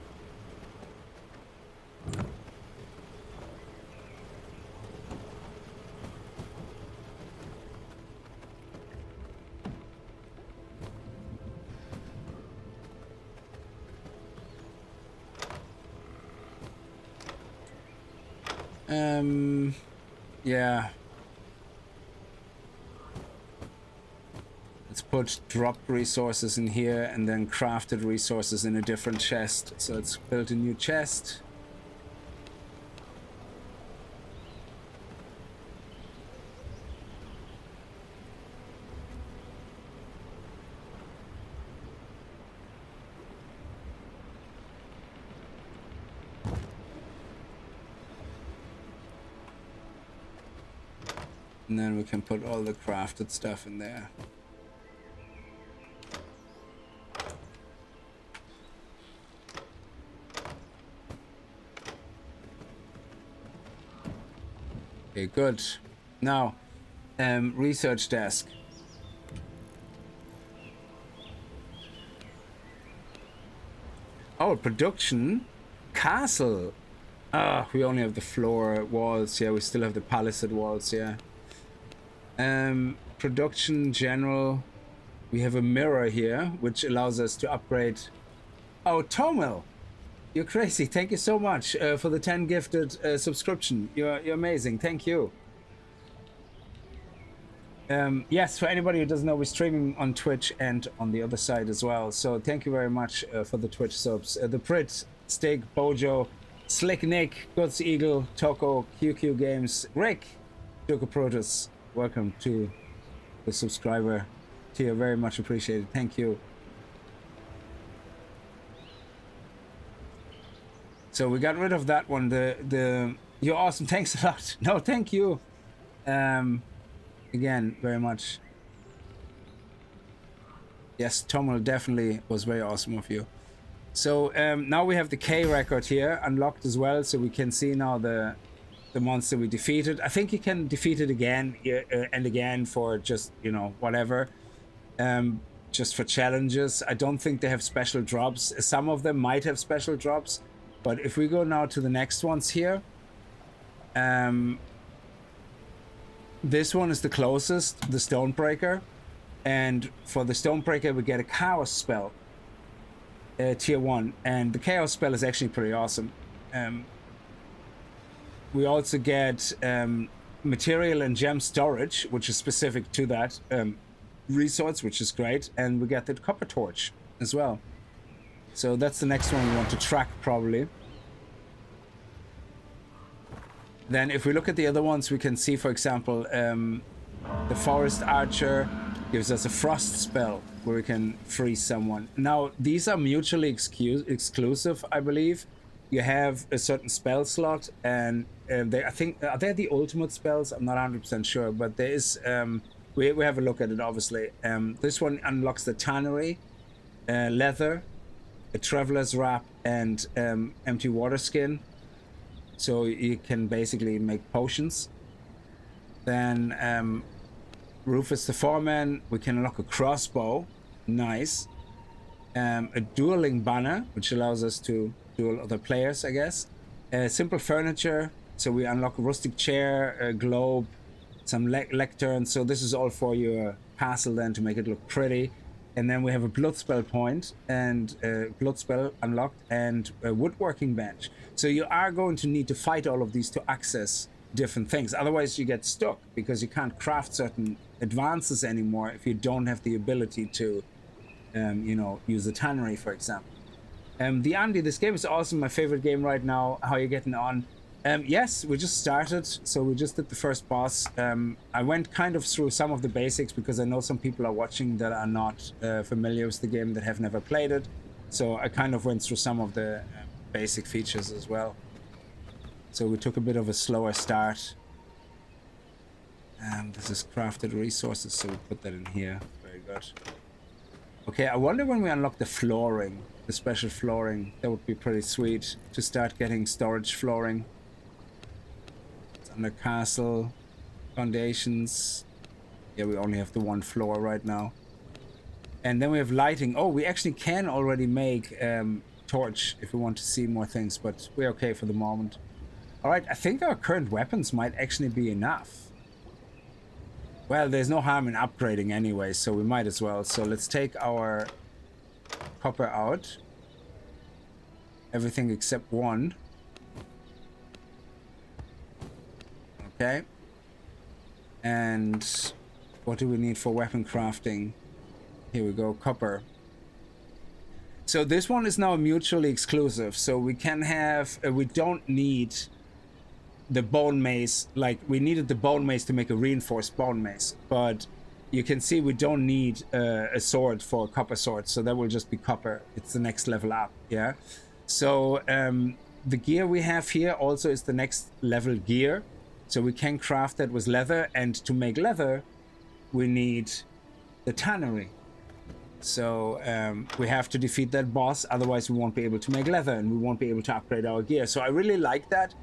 Yeah. Let's put dropped resources in here and then crafted resources in a different chest. So let's build a new chest. And then we can put all the crafted stuff in there. Okay, good. Now, research desk. Oh, production. Castle. Ah, we only have the floor walls. Yeah, we still have the palisade walls. Yeah. Production general. We have a mirror here, which allows us to upgrade. Oh, Tomil, you're crazy. Thank you so much for the 10 gifted subscription. You're amazing. Thank you. Yes, for anybody who doesn't know, we're streaming on Twitch and on the other side as well. So thank you very much for the Twitch subs. The Prit, Steak, Bojo, Slick Nick, Guts Eagle, Toko, QQ Games, Rick, Joker Protus. Welcome to the subscriber tier. Very much appreciated. Thank you. So we got rid of that one. You're awesome. Thanks a lot. No, thank you. Again, very much. Yes, Tomil definitely was very awesome of you. So now we have the K record here unlocked as well, so we can see now the monster we defeated. I think you can defeat it again and again for just, you know, whatever. Just for challenges. I don't think they have special drops. Some of them might have special drops, but if we go now to the next ones here, this one is the closest, the Stonebreaker, and for the Stonebreaker we get a Chaos spell, tier 1, and the Chaos spell is actually pretty awesome. We also get material and gem storage, which is specific to that resource, which is great, and we get the copper torch as well. So that's the next one we want to track probably. Then if we look at the other ones, we can see, for example, the Forest Archer gives us a frost spell where we can freeze someone. Now, these are mutually exclusive, I believe. You have a certain spell slot, and I think, are they the ultimate spells? I'm not 100% sure, but there is, we have a look at it, obviously. This one unlocks the Tannery, Leather, a Traveler's Wrap, and Empty Water Skin. So you can basically make potions. Then Rufus the Foreman, we can unlock a crossbow, nice. A dueling banner, which allows us to duel other players, I guess. Simple furniture, so we unlock a rustic chair, a globe, some lectern. So this is all for your castle then to make it look pretty. And then we have a blood spell point and blood spell unlocked and a woodworking bench. So you are going to need to fight all of these to access different things. Otherwise you get stuck because you can't craft certain advances anymore if you don't have the ability to, you know, use the tannery, for example. The Andy, this game is awesome. My favorite game right now. How are you getting on? Yes, we just started, so we just did the first boss. I went kind of through some of the basics because I know some people are watching that are not familiar with the game, that have never played it. So I kind of went through some of the basic features as well. So we took a bit of a slower start. This is crafted resources, so we put that in here. Very good. Okay, I wonder when we unlock the flooring, the special flooring, that would be pretty sweet to start getting storage flooring. It's under castle, foundations. Yeah, we only have the one floor right now. And then we have lighting. Oh, we actually can already make torch if we want to see more things, but we're okay for the moment. All right, I think our current weapons might actually be enough. Well, there's no harm in upgrading anyway, so we might as well. So let's take our copper out. Everything except one. Okay. And what do we need for weapon crafting? Here we go, copper. So this one is now mutually exclusive. So we can have, we don't need the bone mace. Like we needed the bone mace to make a reinforced bone mace. But you can see we don't need a sword for a copper sword. So that will just be copper. It's the next level up, yeah? So the gear we have here also is the next level gear. So we can craft that with leather. And to make leather, we need the tannery. So we have to defeat that boss, otherwise we won't be able to make leather and we won't be able to upgrade our gear. So I really like that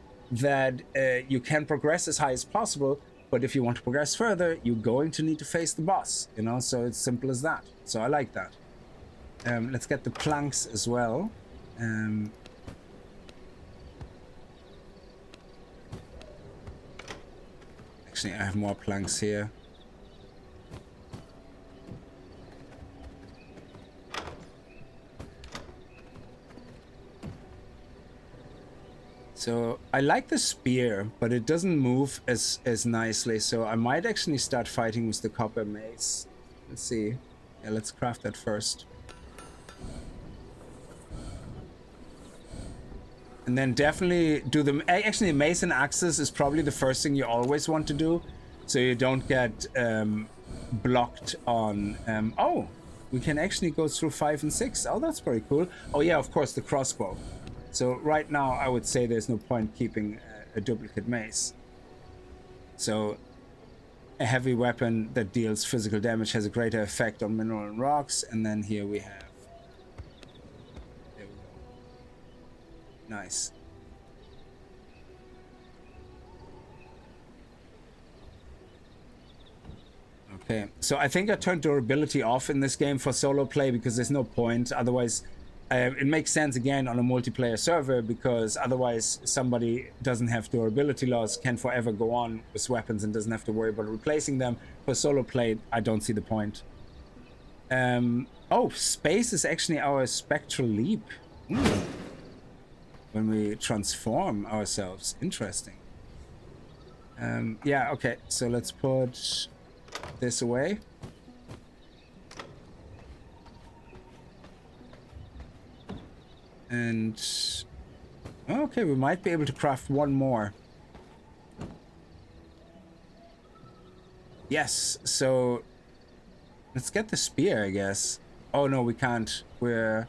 you can progress as high as possible, but if you want to progress further, you're going to need to face the boss, you know, so it's simple as that. So I like that. Let's get the planks as well. Actually, I have more planks here. So I like the spear, but it doesn't move as nicely. So I might actually start fighting with the copper mace. Let's see. Yeah, let's craft that first. And then definitely do the... Actually, mace and axes is probably the first thing you always want to do. So you don't get blocked on... oh, we can actually go through 5 and 6. Oh, that's pretty cool. Oh yeah, of course, the crossbow. So right now, I would say there's no point keeping a duplicate mace. So a heavy weapon that deals physical damage has a greater effect on mineral and rocks. And then here we have... There we go. Nice. Okay, so I think I turned durability off in this game for solo play because there's no point. Otherwise... it makes sense again on a multiplayer server because otherwise somebody doesn't have durability loss, can forever go on with weapons and doesn't have to worry about replacing them. For solo play, I don't see the point. Oh, space is actually our spectral leap. When we transform ourselves. Interesting. Yeah, okay, so let's put this away. And okay, we might be able to craft one more. Yes, so let's get the spear, I guess. Oh no, we can't. We're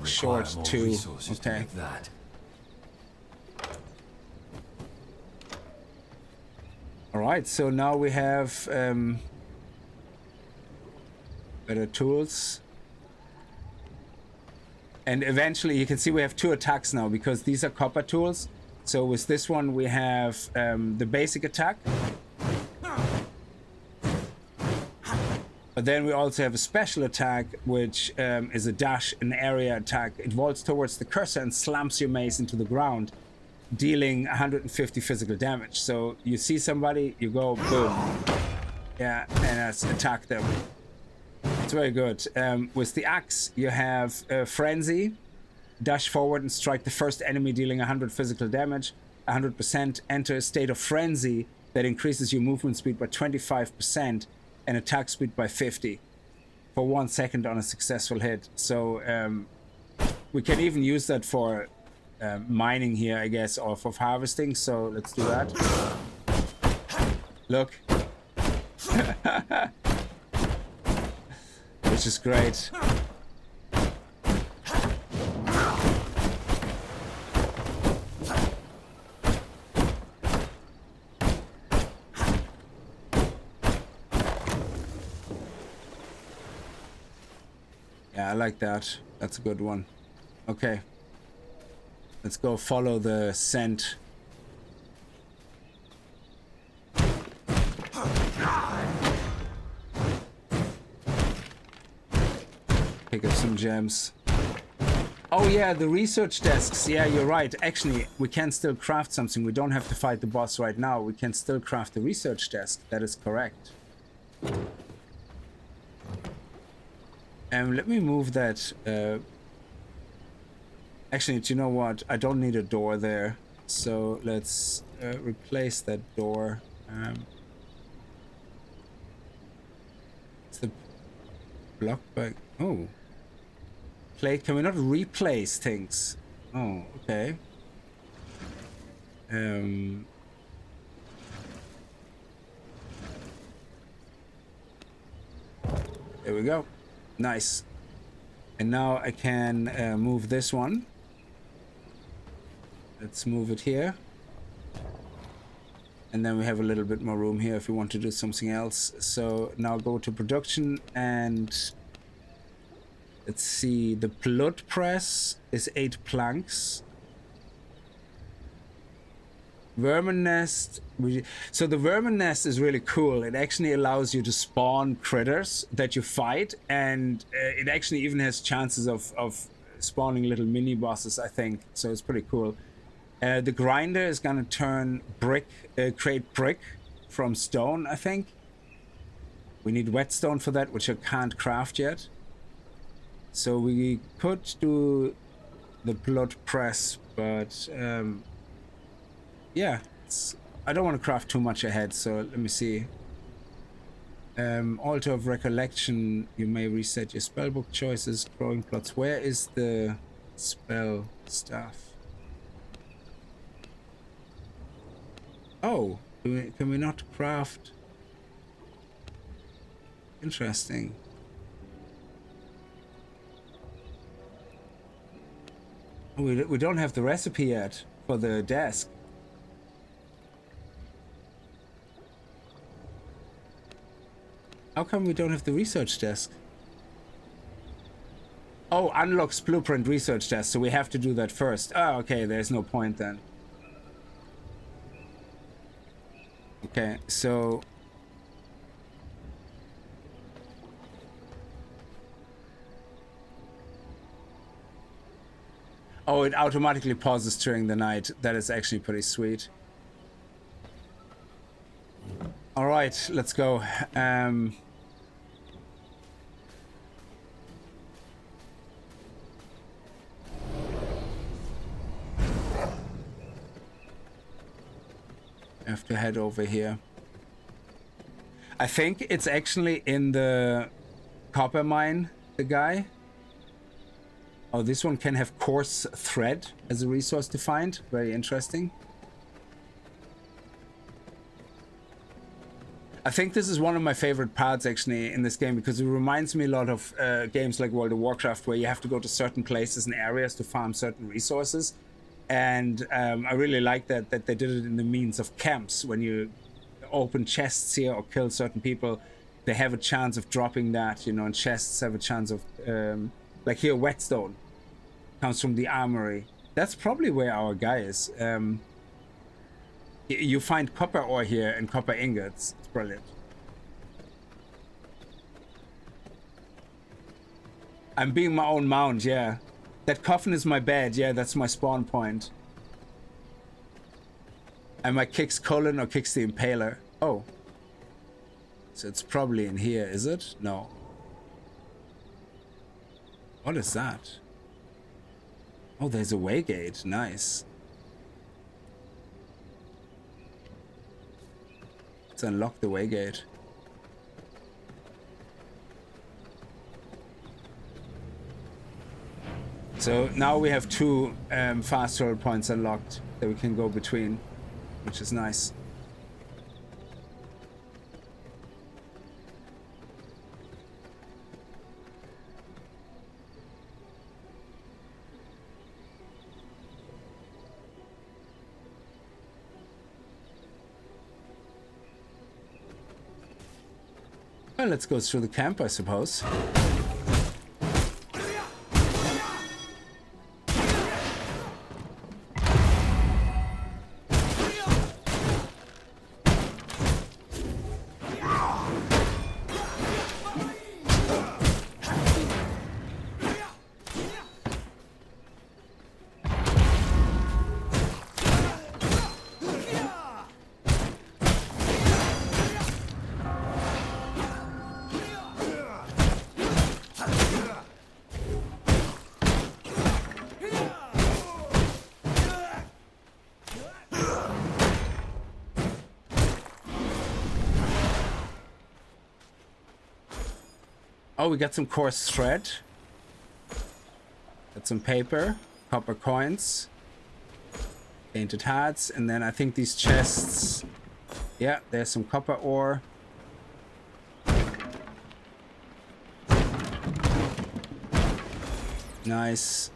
short 2. Okay. That. All right, so now we have better tools. And eventually you can see we have 2 attacks now because these are copper tools. So with this one we have the basic attack. But then we also have a special attack, which is a dash, an area attack. It vaults towards the cursor and slams your mace into the ground, dealing 150 physical damage. So you see somebody, you go boom. Yeah, and that's attack them. It's very good. With the axe, you have Frenzy. Dash forward and strike the first enemy, dealing 100 physical damage. 100%. Enter a state of Frenzy that increases your movement speed by 25% and attack speed by 50 for 1 second on a successful hit. So we can even use that for mining here, I guess, or for harvesting. So let's do that. Look. Which is great. Yeah, I like that. That's a good one. Okay. Let's go follow the scent. Pick up some gems. Oh yeah, the research desks. Yeah, you're right. Actually, we can still craft something. We don't have to fight the boss right now. We can still craft the research desk. That is correct. Let me move that. Actually, do you know what? I don't need a door there. So let's replace that door. It's the block by... Oh. Plate. Can we not replace things? Oh, okay. There we go. Nice. And now I can move this one. Let's move it here. And then we have a little bit more room here if we want to do something else. So now go to production and let's see. The blood press is 8 planks. Vermin nest. So the vermin nest is really cool. It actually allows you to spawn critters that you fight, and it actually even has chances of spawning little mini bosses, I think. So it's pretty cool. The grinder is gonna turn brick, create brick from stone, I think. We need whetstone for that, which I can't craft yet. So we could do the blood press, but yeah, I don't want to craft too much ahead, so let me see. Altar of Recollection, you may reset your spellbook choices, growing plots. Where is the spell stuff? Oh, can we not craft? Interesting. Oh, we don't have the recipe yet for the desk. How come we don't have the research desk? Oh, unlocks blueprint research desk, so we have to do that first. Oh, okay, there's no point then. Okay, so... Oh, it automatically pauses during the night. That is actually pretty sweet. All right, let's go. I have to head over here. I think it's actually in the copper mine, the guy. Oh, this one can have coarse thread as a resource to find. Very interesting. I think this is one of my favorite parts actually in this game, because it reminds me a lot of games like World of Warcraft, where you have to go to certain places and areas to farm certain resources. And I really like that they did it in the means of camps. When you open chests here or kill certain people, they have a chance of dropping that, you know, and chests have a chance of, like here, whetstone comes from the armory. That's probably where our guy is. You find copper ore here and copper ingots. It's brilliant. I'm being my own mount, yeah. That coffin is my bed, yeah, that's my spawn point. Am I Kickz Colon or Kickz the Impaler? Oh. So it's probably in here, is it? No. What is that? Oh, there's a waygate. Nice. Let's unlock the waygate. So now we have 2 fast travel points unlocked that we can go between, which is nice. Well, let's go through the camp, I suppose. Oh, we got some coarse thread. Got some paper, copper coins, painted hats, and then I think these chests. Yeah, there's some copper ore. Nice.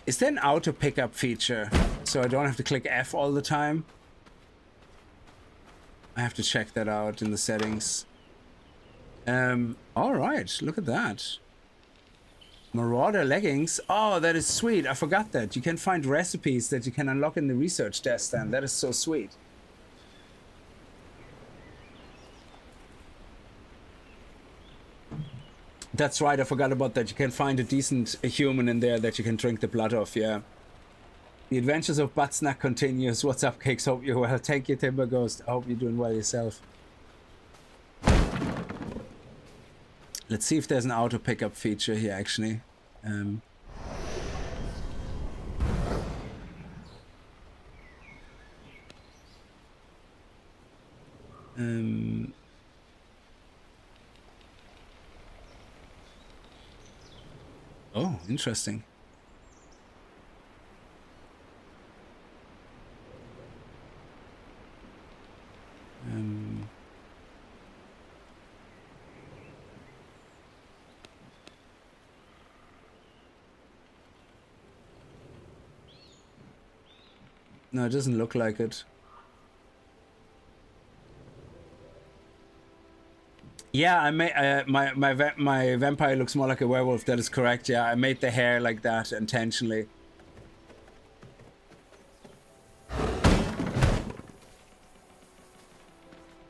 Is there an auto pickup feature so I don't have to click F all the time? I have to check that out in the settings. All right, look at that. Marauder leggings. Oh, that is sweet. I forgot that. You can find recipes that you can unlock in the research desk then. That is so sweet. That's right, I forgot about that. You can find a decent human in there that you can drink the blood of, yeah. The adventures of Buttsnack continues. What's up, Kickz? Hope you're well. Thank you, Timber Ghost. I hope you're doing well yourself. Let's see if there's an auto pickup feature here, actually. Oh, interesting. No, it doesn't look like it. Yeah, I made my vampire looks more like a werewolf. That is correct. Yeah, I made the hair like that intentionally.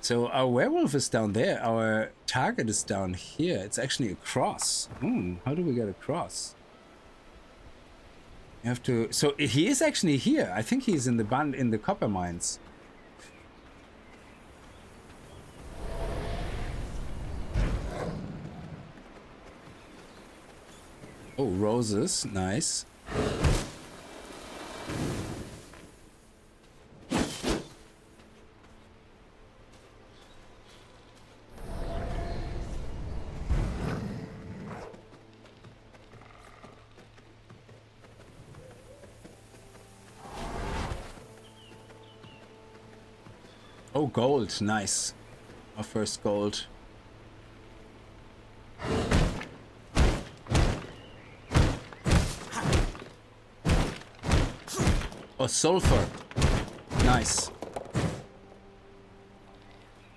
So our werewolf is down there. Our target is down here. It's actually a cross. How do we get across? You have to. So he is actually here. I think he's in the copper mines. Oh, roses, nice. Oh, gold, nice. Our first gold. Oh, sulfur. Nice.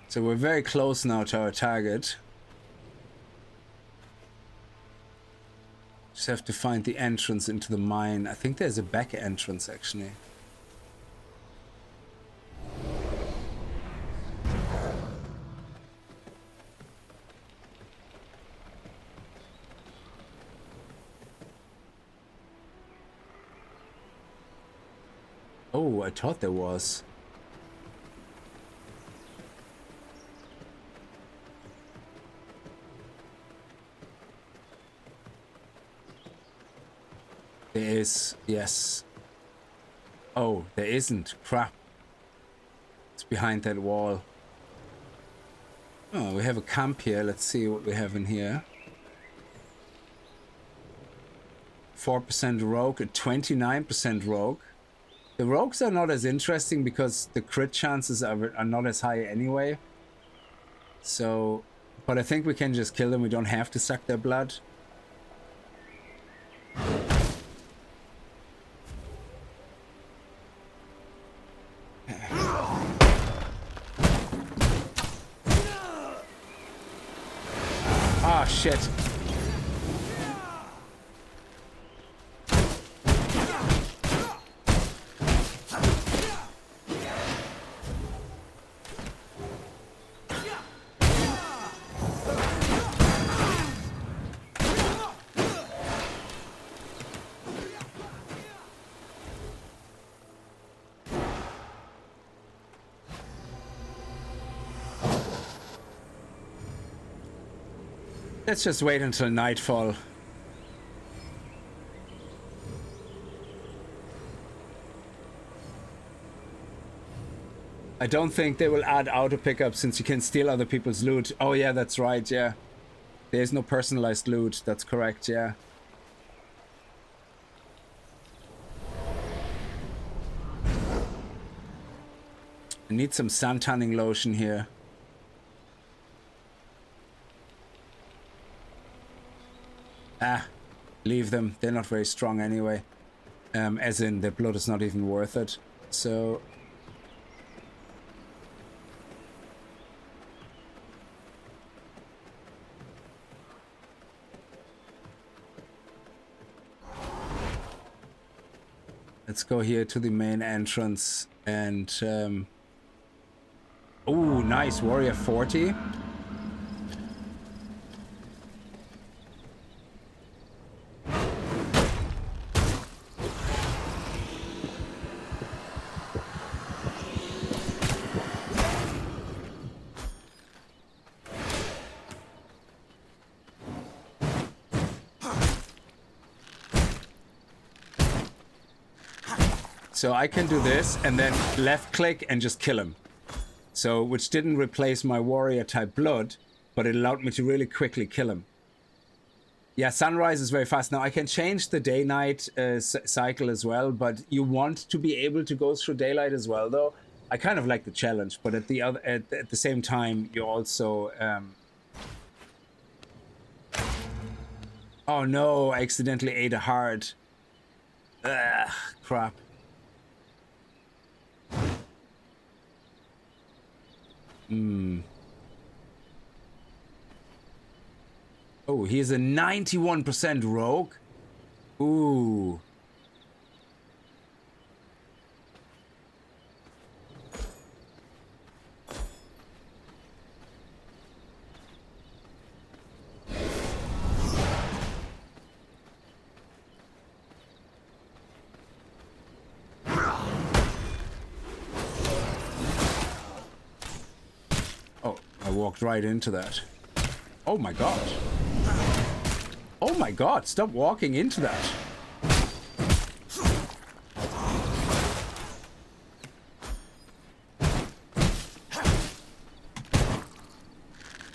So we're very close now to our target. Just have to find the entrance into the mine. I think there's a back entrance, actually. Oh, I thought there was. There is, yes. Oh, there isn't. Crap. It's behind that wall. Oh, we have a camp here. Let's see what we have in here. 4% rogue, a 29% rogue. The rogues are not as interesting because the crit chances are not as high anyway. So, but I think we can just kill them. We don't have to suck their blood. Ah, shit. Let's just wait until nightfall. I don't think they will add auto pickup since you can steal other people's loot. Oh yeah, that's right, yeah. There's no personalized loot, that's correct, yeah. I need some sun tanning lotion here. Ah, leave them. They're not very strong anyway. As in, their blood is not even worth it. So... let's go here to the main entrance and... oh, nice. Warrior 40. So I can do this and then left click and just kill him. So, which didn't replace my warrior type blood, but it allowed me to really quickly kill him. Yeah, sunrise is very fast. Now I can change the day-night cycle as well, but you want to be able to go through daylight as well, though. I kind of like the challenge, but at the same time, you also... oh no, I accidentally ate a heart. Ugh, crap. Oh, he's a 91% rogue. Ooh. Walked right into that. Oh my god. Oh my god, stop walking into that.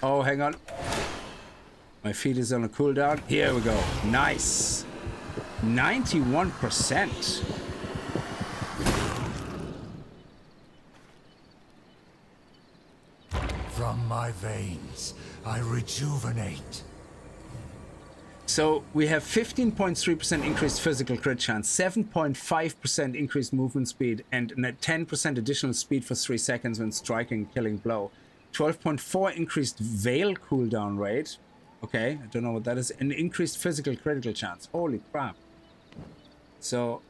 Oh, hang on. My feet is on a cooldown. Here we go. Nice. 91%. From my veins, I rejuvenate. So we have 15.3% increased physical crit chance, 7.5% increased movement speed, and a 10% additional speed for 3 seconds when striking killing blow. 12.4 increased veil cooldown rate. Okay, I don't know what that is. An increased physical critical chance. Holy crap. So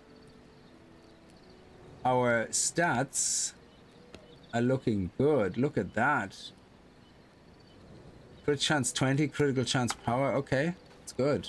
our stats are looking good. Look at that. Crit chance 20, critical chance power. Okay, it's good.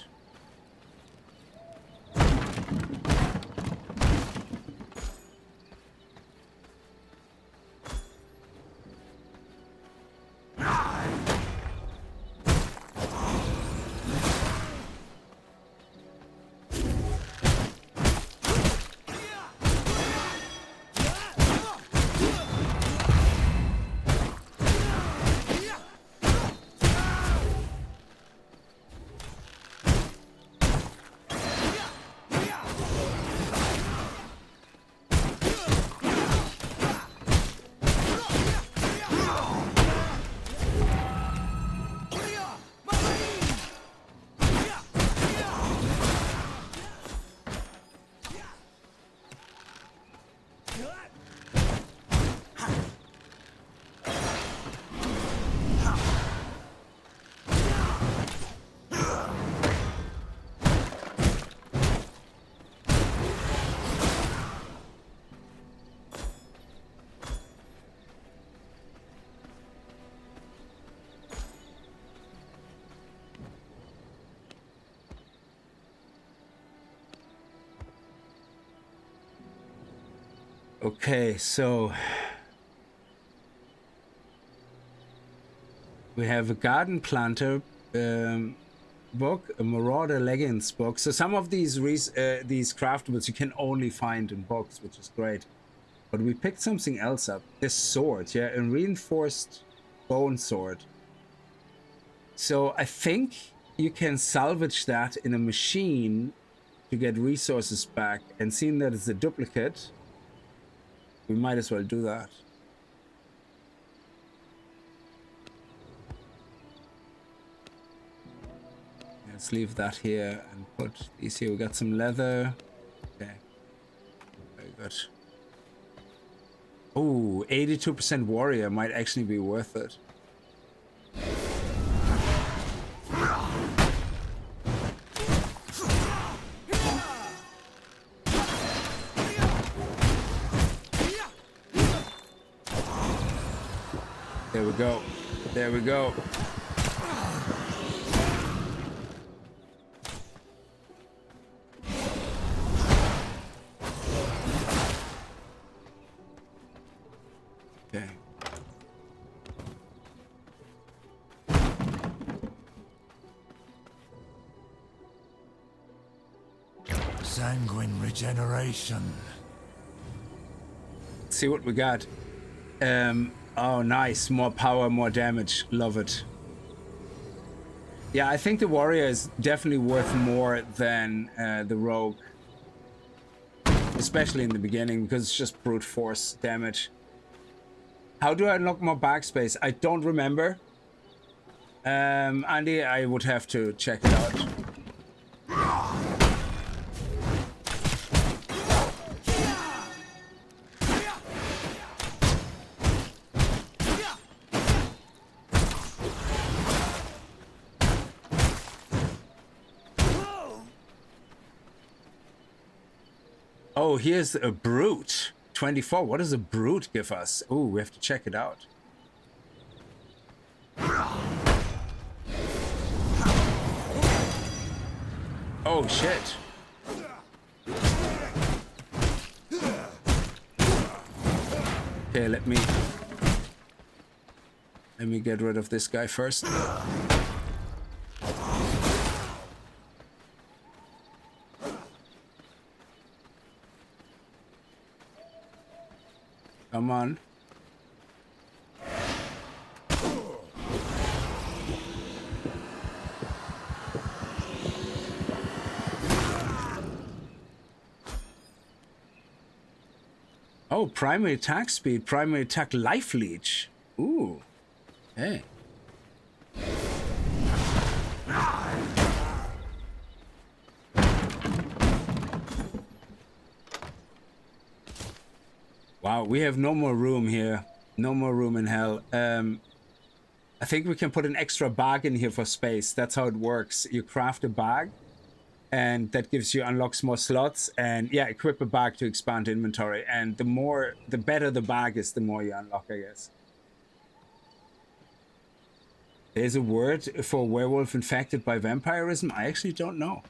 Okay, so we have a garden planter book, a marauder leggings book. So some of these craftables you can only find in books, which is great. But we picked something else up. This sword, yeah, a reinforced bone sword. So I think you can salvage that in a machine to get resources back. And seeing that it's a duplicate, we might as well do that. Let's leave that here and put these here. We got some leather. Okay. Very good. Oh, 82% warrior might actually be worth it. There we go. There we go. Okay. Sanguine regeneration. Let's see what we got. Oh, nice. More power, more damage. Love it. Yeah, I think the warrior is definitely worth more than the rogue. Especially in the beginning, because it's just brute force damage. How do I unlock more backspace? I don't remember. Andy, I would have to check it out. Oh, here's a brute. 24. What does a brute give us? Oh, we have to check it out. Oh, shit. Okay, let me get rid of this guy first. Come on. Oh, primary attack speed, primary attack life leech. Ooh. Hey. Wow, we have no more room here. No more room in hell. I think we can put an extra bag in here for space. That's how it works. You craft a bag, and that gives you unlocks more slots. And yeah, equip a bag to expand inventory. And the better the bag is, the more you unlock, I guess. There's a word for werewolf infected by vampirism. I actually don't know.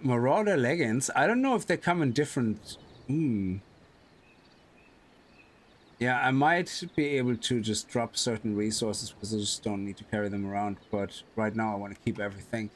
Marauder leggings. I don't know if they come in different. Yeah, I might be able to just drop certain resources because I just don't need to carry them around. But right now I want to keep everything.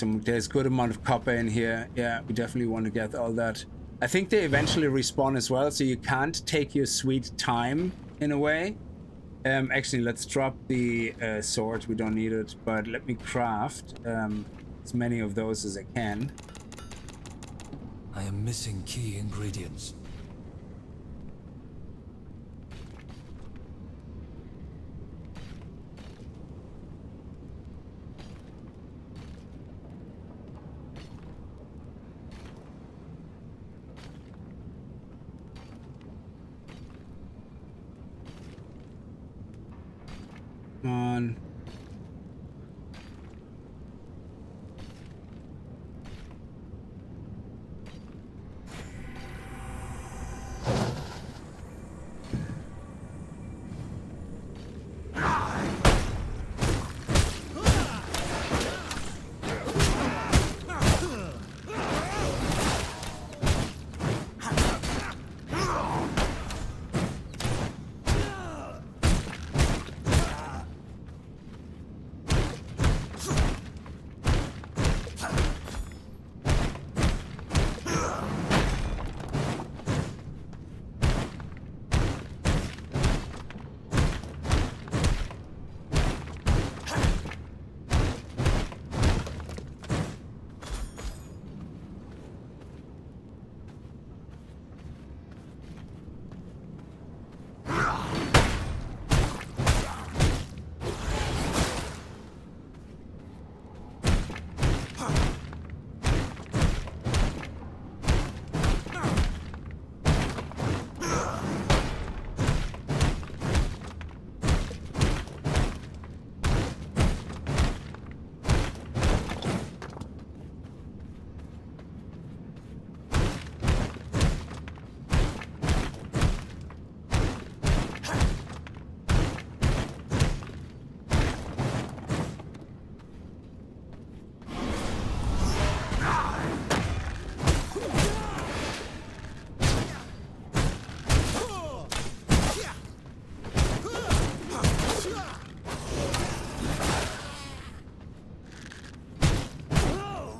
There's good amount of copper in here. Yeah, we definitely want to get all that. I think they eventually respawn as well, so you can't take your sweet time in a way. Actually, let's drop the sword. We don't need it, but let me craft as many of those as I can. I am missing key ingredients. Come on.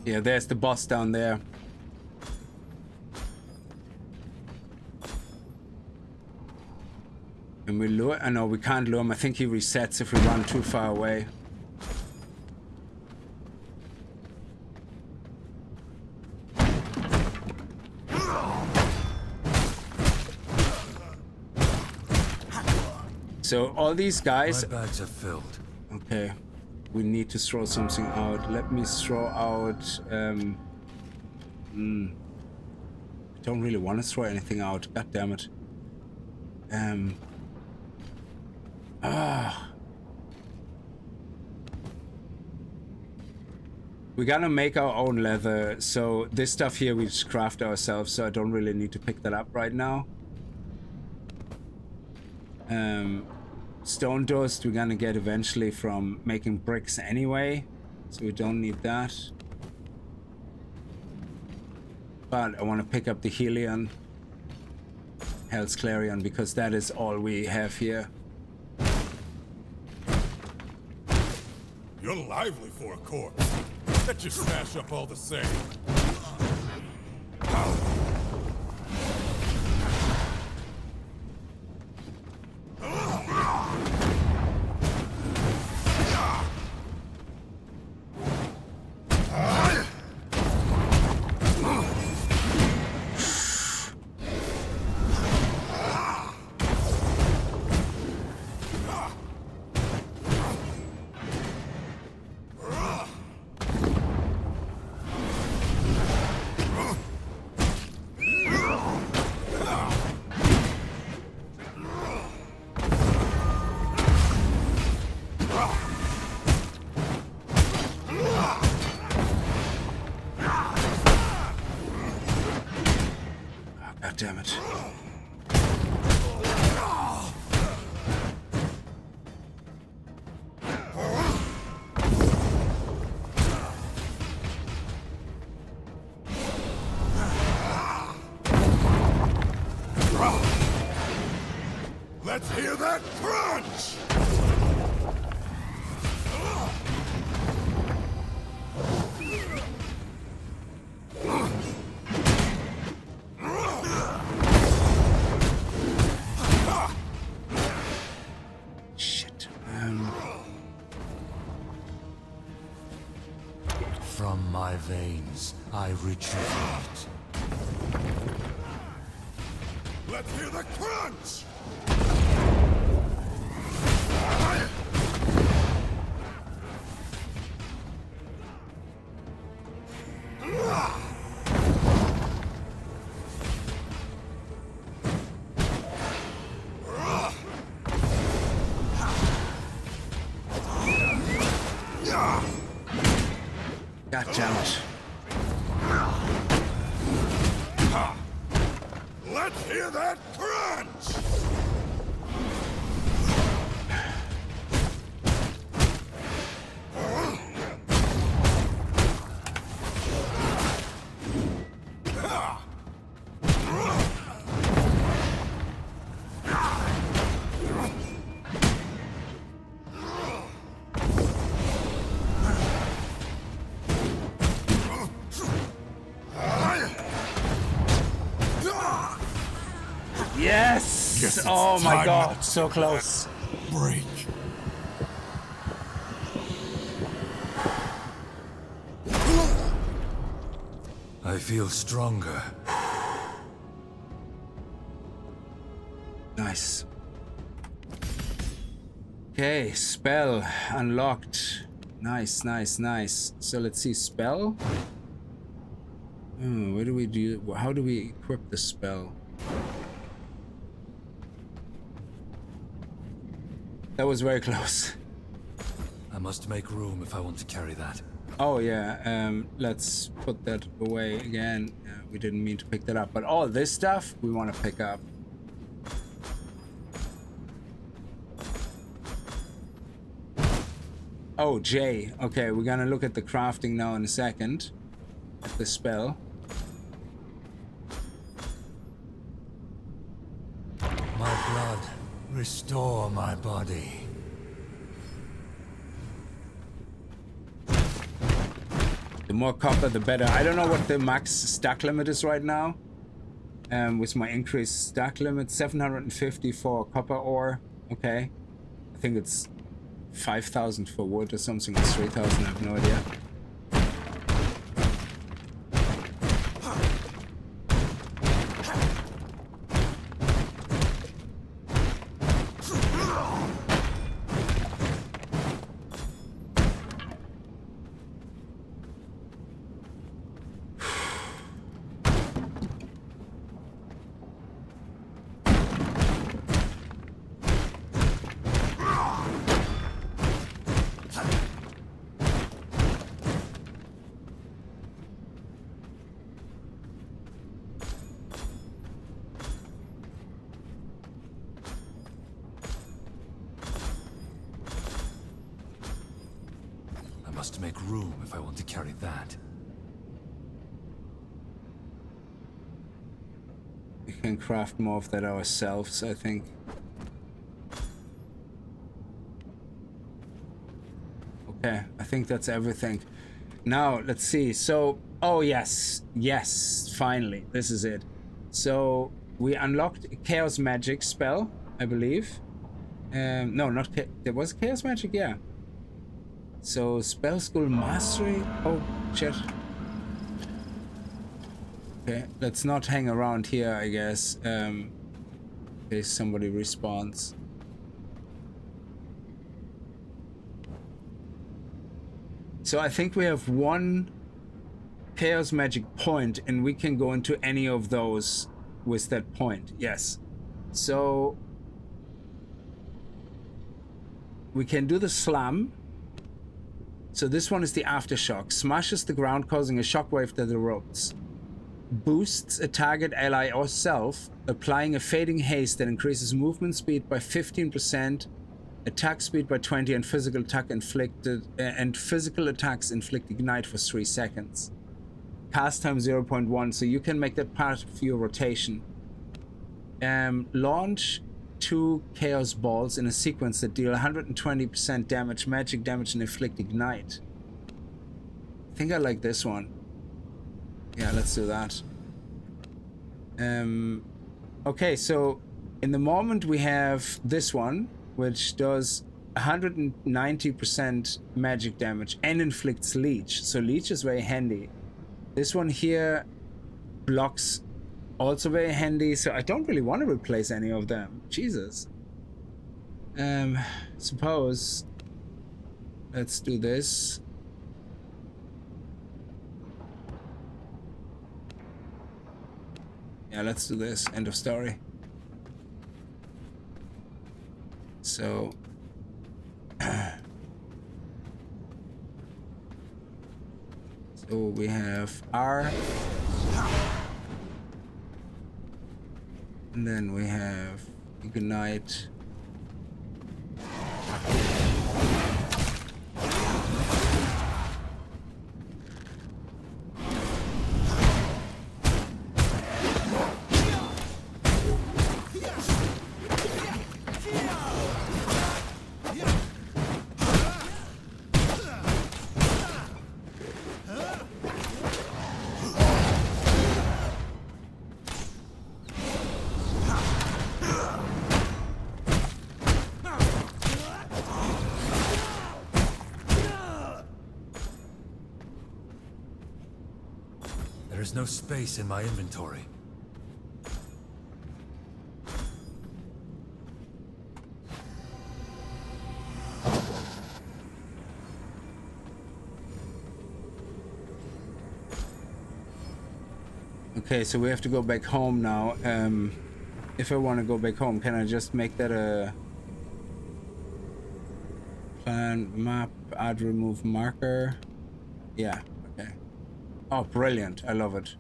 Yeah, there's the boss down there. And we lure? Oh, no, we can't lure him. I think he resets if we run too far away. So all these guys... My bags are filled. Okay. We need to throw something out. Let me throw out... I don't really want to throw anything out. God damn it. We gotta make our own leather, so this stuff here we just craft ourselves, so I don't really need to pick that up right now. Stone dust we're gonna get eventually from making bricks anyway, so we don't need that. But I want to pick up the Helion, Hell's Clarion, because that is all we have here. You're lively for a corpse. Let you smash up all the same. Damn it. Let's hear that crunch! veins, I rejuvenate. Let's hear the crunch! God damn it. Let's hear that crunch! Yes! Guess it's Oh my time god, to so close. Break. I feel stronger. Nice. Okay, spell unlocked. Nice, nice, nice. So let's see, spell. Where do we do? How do we equip the spell? That was very close. I must make room if I want to carry that. Oh yeah, let's put that away again. We didn't mean to pick that up, but all this stuff we want to pick up. Oh, J. Okay, we're gonna look at the crafting now in a second. At the spell. My blood, restore my body. The more copper, the better. I don't know what the max stack limit is right now. With my increased stack limit, 750 for copper ore. Okay. I think it's 5,000 for wood or something. It's 3,000, I have no idea. To make room if I want to carry that. We can craft more of that ourselves, I think. Okay, I think that's everything. Now, let's see. So, oh yes, yes, finally, this is it. So, we unlocked a Chaos Magic spell, I believe. No, not there was Chaos Magic, yeah. So, Spell School Mastery. Oh, shit. Okay, let's not hang around here, I guess. In case somebody respawns. So, I think we have one Chaos Magic point, and we can go into any of those with that point. Yes. So, we can do the Slam. So this one is the Aftershock. Smashes the ground, causing a shockwave that erupts. Boosts a target, ally, or self, applying a fading haste that increases movement speed by 15%, attack speed by 20, and physical attacks inflict ignite for 3 seconds. Cast time 0.1, so you can make that part of your rotation. Launch 2 chaos balls in a sequence that deal 120% damage, magic damage, and inflict ignite. I think I like this one. Yeah, let's do that. Okay, so in the moment we have this one, which does 190% magic damage and inflicts leech. So leech is very handy. This one here blocks, also very handy. So I don't really want to replace any of them. Jesus. Suppose let's do this. Yeah, let's do this. End of story. So so we have R, and then we have ignite. There's no space in my inventory. Okay, so we have to go back home now. If I want to go back home, can I just make that a plan map, add remove marker? Yeah, okay. Oh, brilliant. I love it.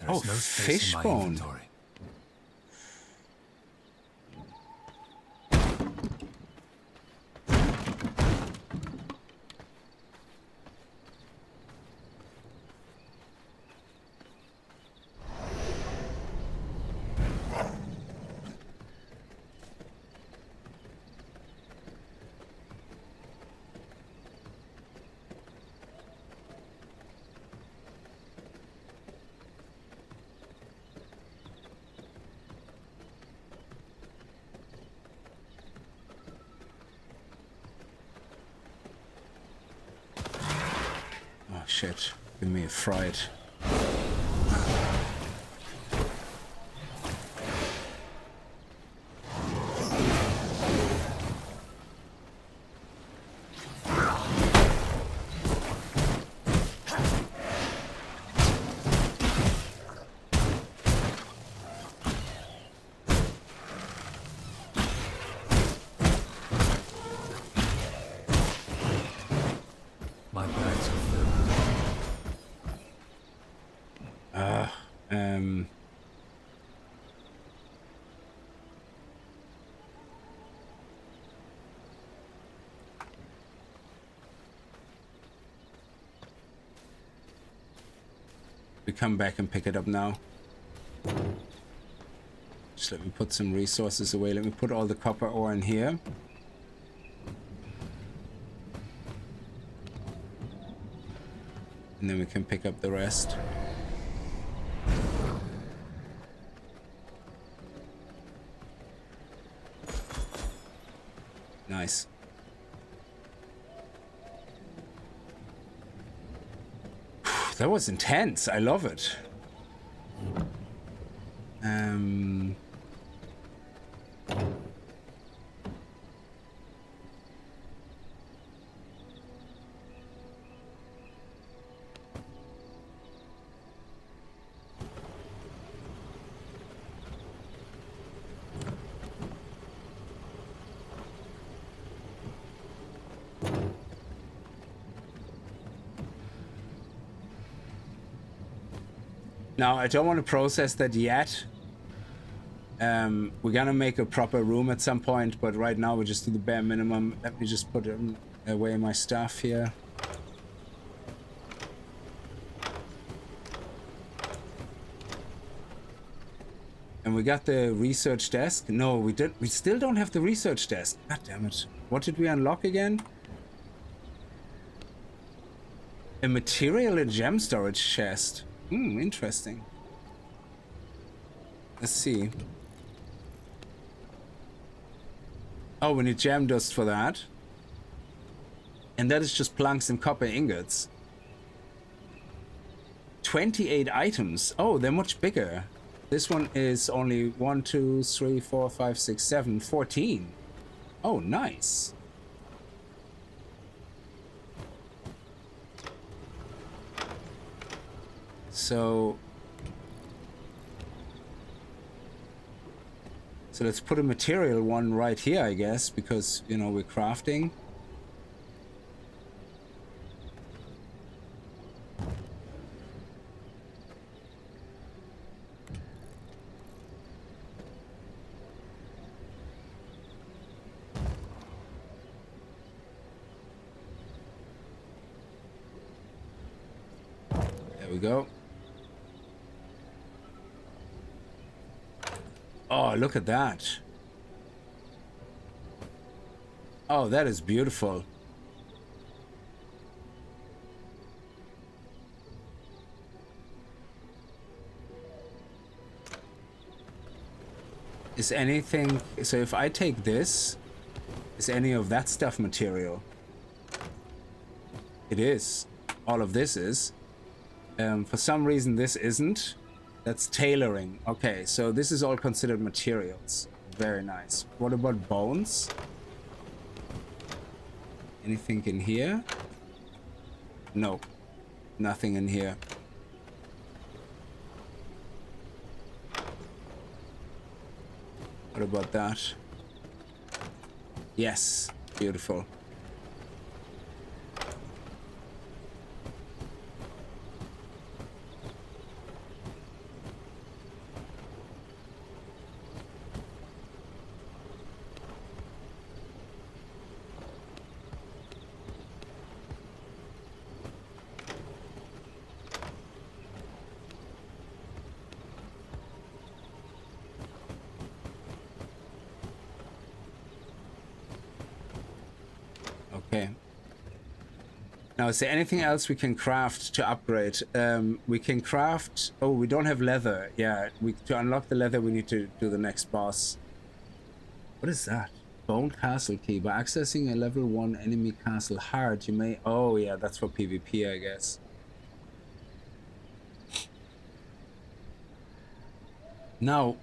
There's no space in my fishbone. inventory. Oh shit, give me a fright. My bags are filled. We come back and pick it up now. Just let me put some resources away. Let me put all the copper ore in here. And then we can pick up the rest. Nice. That was intense. I love it. Now, I don't want to process that yet. We're gonna make a proper room at some point, but right now we just do the bare minimum. Let me just put away my stuff here. And we got the research desk. No, we did. We still don't have the research desk. God damn it. What did we unlock again? A material and gem storage chest. Interesting. Let's see. Oh, we need gem dust for that. And that is just planks and copper ingots. 28 items. Oh, they're much bigger. This one is only 1, 2, 3, 4, 5, 6, 7, 14. Oh, nice. So let's put a material one right here, I guess, because, you know, we're crafting. There we go. Oh, look at that. Oh, that is beautiful. Is anything... So if I take this, is any of that stuff material? It is. All of this is. For some reason this isn't. That's tailoring. Okay, so this is all considered materials. Very nice. What about bones? Anything in here? No. Nothing in here. What about that? Yes. Beautiful. Okay. Now, is there anything else we can craft to upgrade? We can craft... Oh, we don't have leather. Yeah, to unlock the leather, we need to do the next boss. What is that? Bone Castle Key. By accessing a level 1 enemy castle hard, you may... Oh, yeah, that's for PvP, I guess. Now,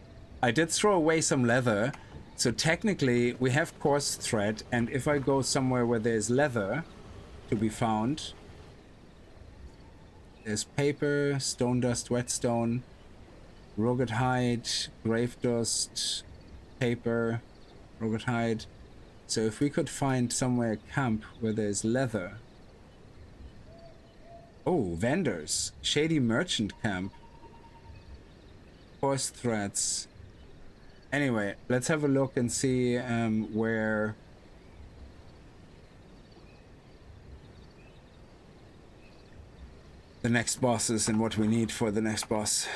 I did throw away some leather. So technically, we have coarse thread, and if I go somewhere where there's leather to be found, there's paper, stone dust, whetstone, rugged hide, grave dust, paper, rugged hide. So if we could find somewhere camp where there's leather. Oh, vendors, shady merchant camp, coarse threads. Anyway, let's have a look and see where the next boss is and what we need for the next boss.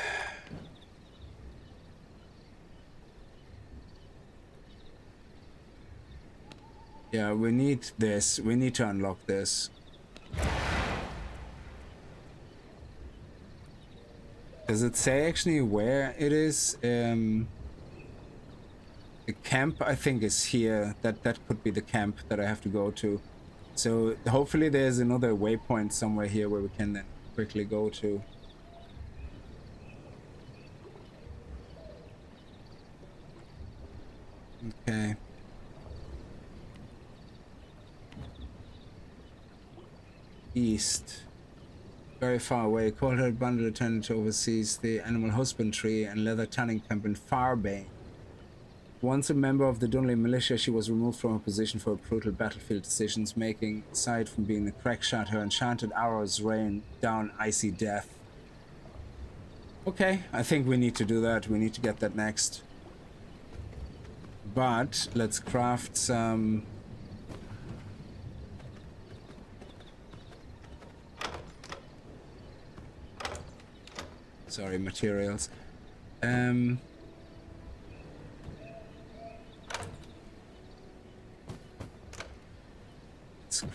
Yeah, we need this. We need to unlock this. Does it say actually where it is? The camp, I think, is here. That could be the camp that I have to go to. So hopefully there's another waypoint somewhere here where we can then quickly go to. Okay. East. Very far away. Cold-headed bandit lieutenant oversees the animal husbandry and leather tanning camp in Farbane. Once a member of the Dunley militia, she was removed from her position for brutal battlefield decisions making. Aside from being a crack shot, her enchanted arrows rain down icy death. Okay, I think we need to do that. We need to get that next. But let's craft some... Sorry, materials.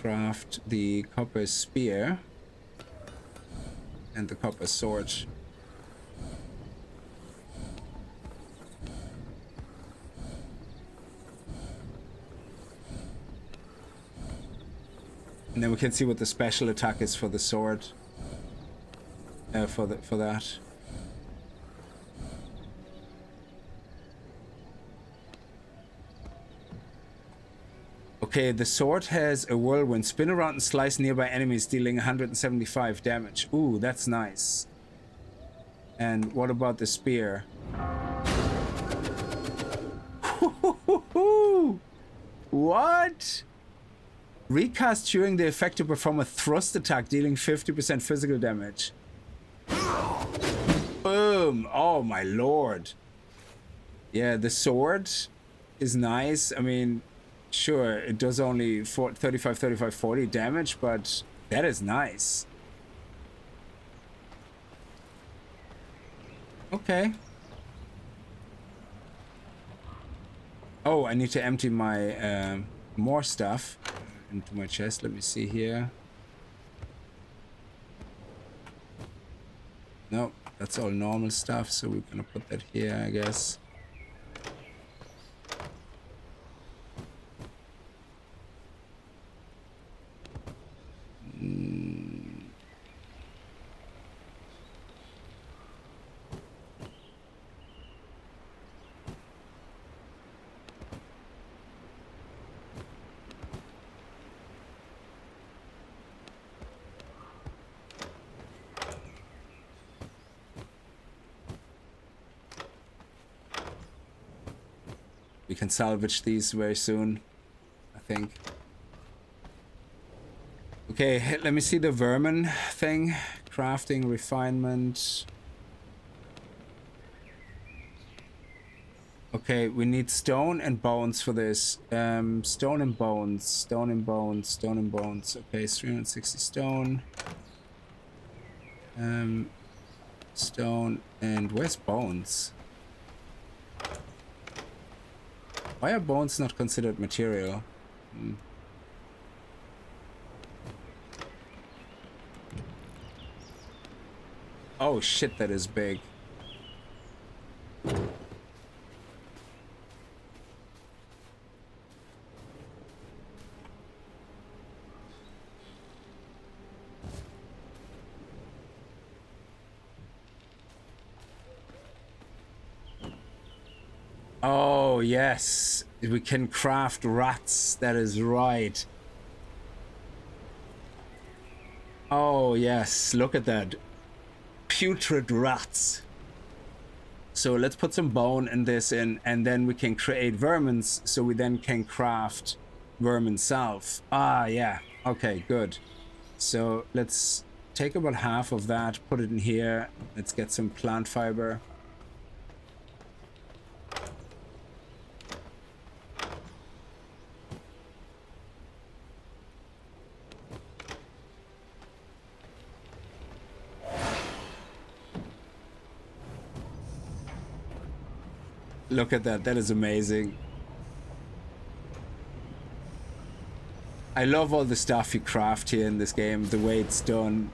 craft the copper spear and the copper sword. And then we can see what the special attack is for the sword. For that. Okay, the sword has a whirlwind. Spin around and slice nearby enemies, dealing 175 damage. Ooh, that's nice. And what about the spear? What? Recast during the effect to perform a thrust attack, dealing 50% physical damage. Boom! Oh my lord. Yeah, the sword is nice. I mean, sure, it does only 35, 40 damage, but that is nice. Okay. Oh, I need to empty my more stuff into my chest. Let me see here. No, that's all normal stuff, so we're gonna put that here, I guess. We can salvage these very soon, I think. Okay, let me see the vermin thing. Crafting, refinement. Okay, we need stone and bones for this. Stone and bones, stone and bones, stone and bones. Okay, 360 stone. Stone and where's bones? Why are bones not considered material? Oh shit, that is big. Oh, yes. We can craft rats. That is right. Oh, yes. Look at that. Putrid rats. So let's put some bone in this and then we can create vermins, so we then can craft vermin salve. Ah, yeah. Okay, good. So let's take about half of that, put it in here. Let's get some plant fiber. Look at that, that is amazing. I love all the stuff you craft here in this game, the way it's done.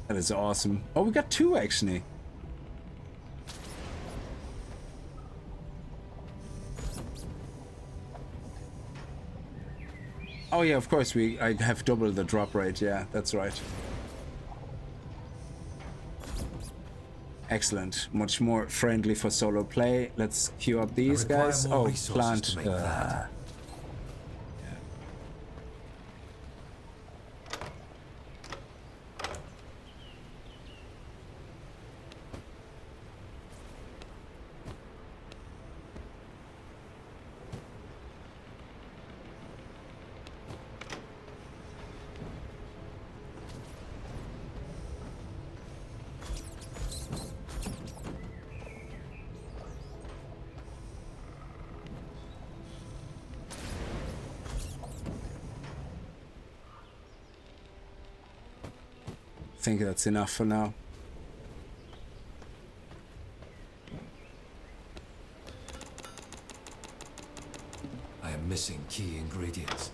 That is awesome. Oh, we got two actually. Oh yeah, of course I have double the drop rate, yeah, that's right. Excellent. Much more friendly for solo play. Let's queue up these guys. Oh, plant. Yeah. I think that's enough for now. I am missing key ingredients.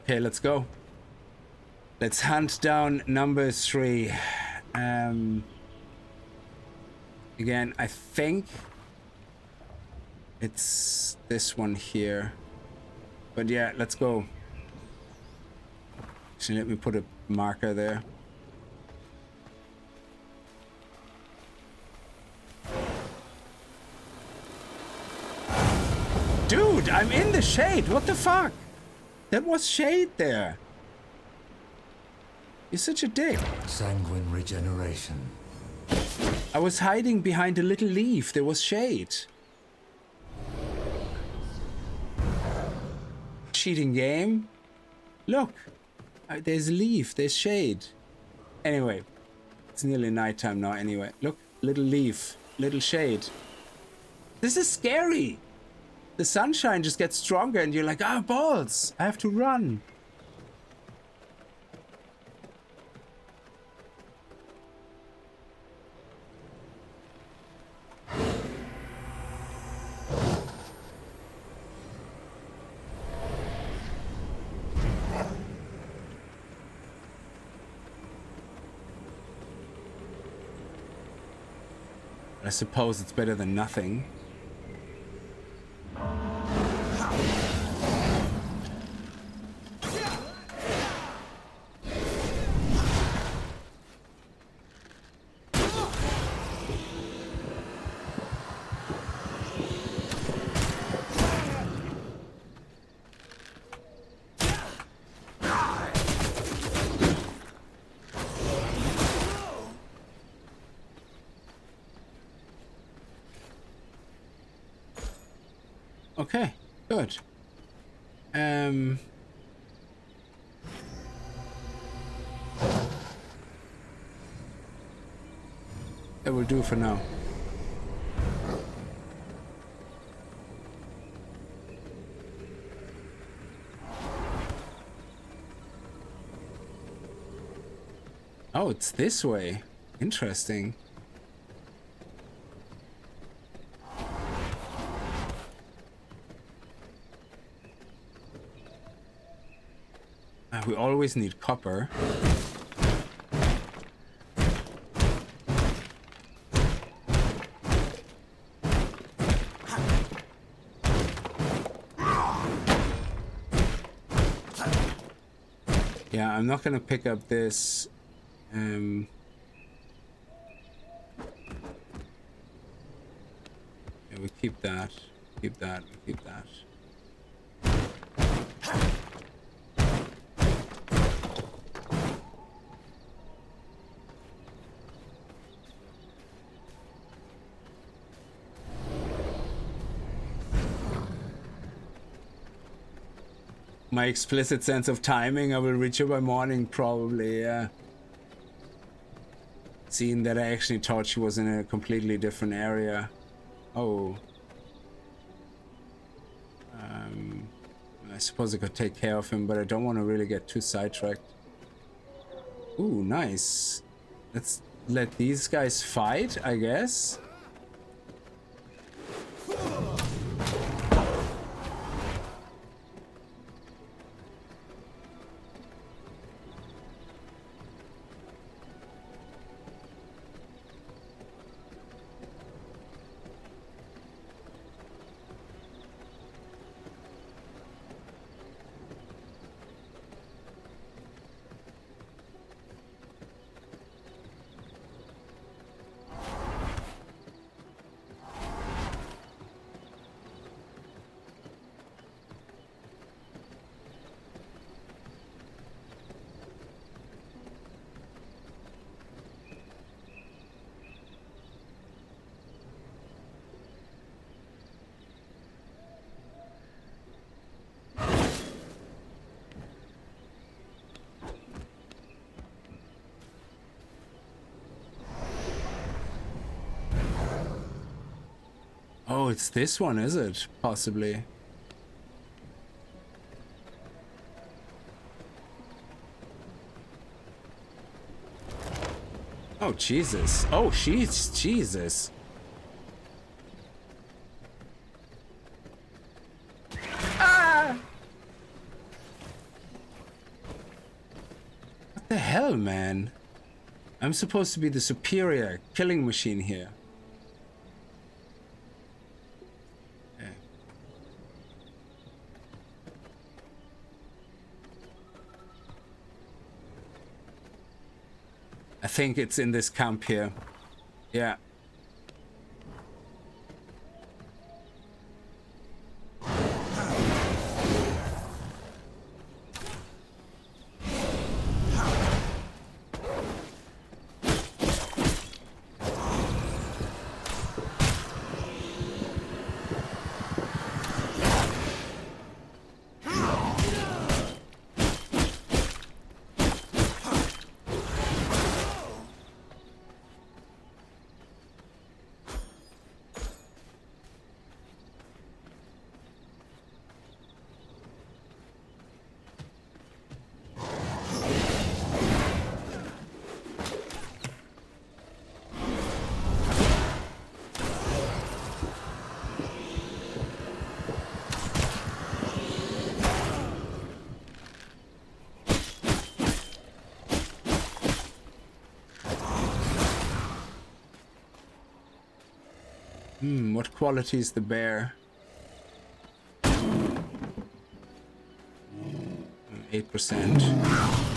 Okay, let's go. Let's hunt down number 3. Again, I think it's this one here. But yeah, let's go. So let me put a marker there. Dude, I'm in the shade. What the fuck? That was shade there. You're such a dick. Sanguine regeneration. I was hiding behind a little leaf. There was shade. Cheating game. Look. There's a leaf. There's shade. Anyway. It's nearly nighttime now anyway. Look. Little leaf. Little shade. This is scary. The sunshine just gets stronger and you're like, ah, balls. I have to run. I suppose it's better than nothing. Okay, good. That will do for now. Oh, it's this way. Interesting. We always need copper. Yeah, I'm not gonna pick up this. Yeah, we keep that. Keep that. We keep that. My explicit sense of timing, I will reach her by morning, probably, yeah. Seeing that I actually thought she was in a completely different area. Oh. I suppose I could take care of him, but I don't want to really get too sidetracked. Ooh, nice. Let's let these guys fight, I guess. Oh, it's this one, is it? Possibly. Oh, Jesus. Oh, Jesus. Ah! What the hell, man? I'm supposed to be the superior killing machine here. Okay. I think it's in this camp here. Yeah. What quality is the bear? 8%.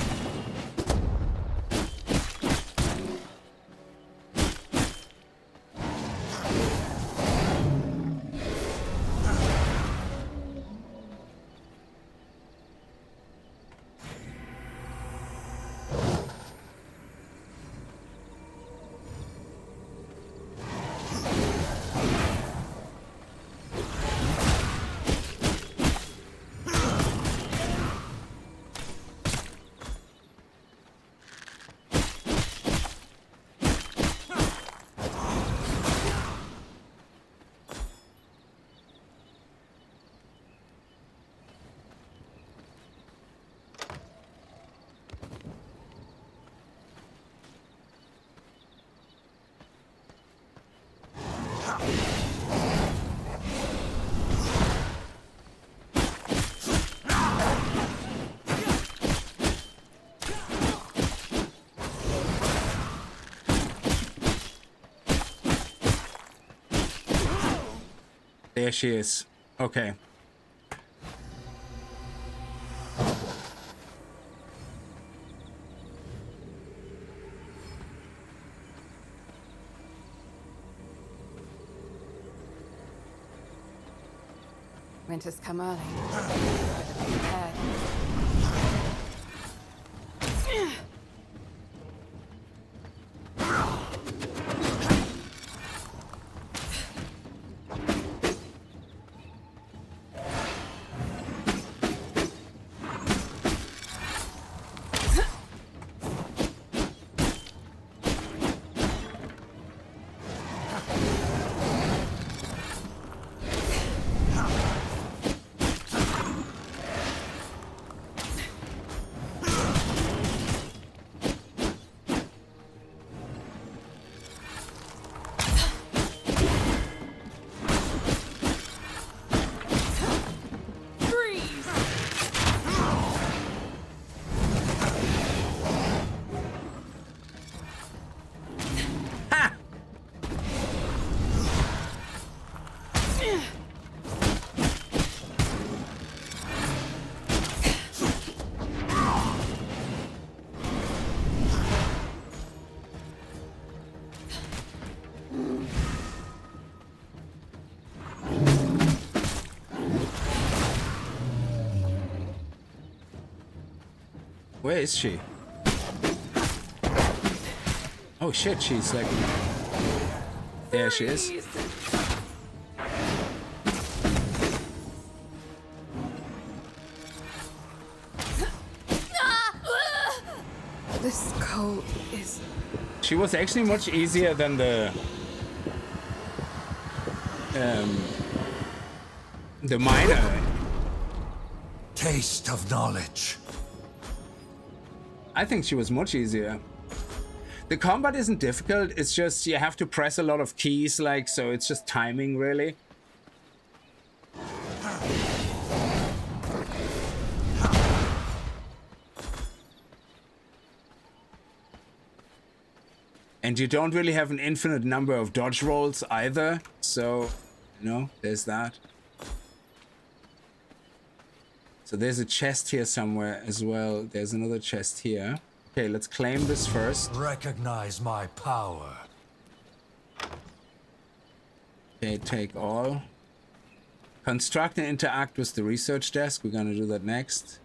There she is. Okay. Winter's come early. Better be prepared. Where is she? Oh shit, she's like... There she is. This cold is... She was actually much easier than the miner. Taste of knowledge. I think she was much easier. The combat isn't difficult, it's just you have to press a lot of keys, like, so it's just timing, really. And you don't really have an infinite number of dodge rolls either, so, you know, there's that. So there's a chest here somewhere as well. There's another chest here. Okay, let's claim this first. Recognize my power. Okay, take all. Construct and interact with the research desk. We're gonna do that next.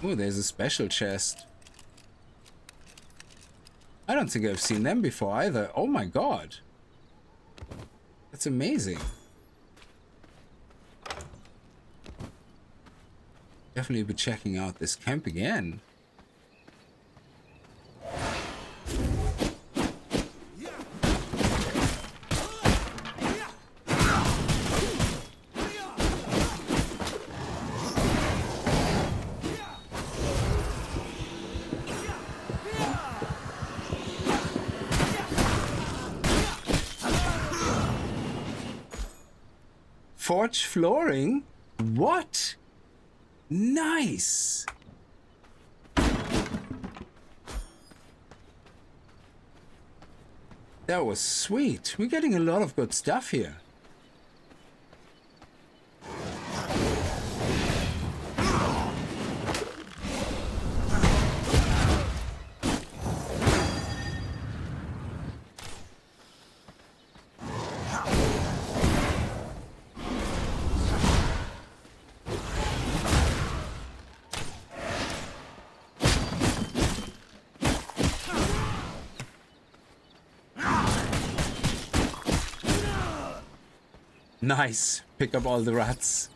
Oh, there's a special chest. I don't think I've seen them before either. Oh my god. That's amazing. Definitely be checking out this camp again. Forge flooring? What? Nice. That was sweet. We're getting a lot of good stuff here. Nice. Pick up all the rats.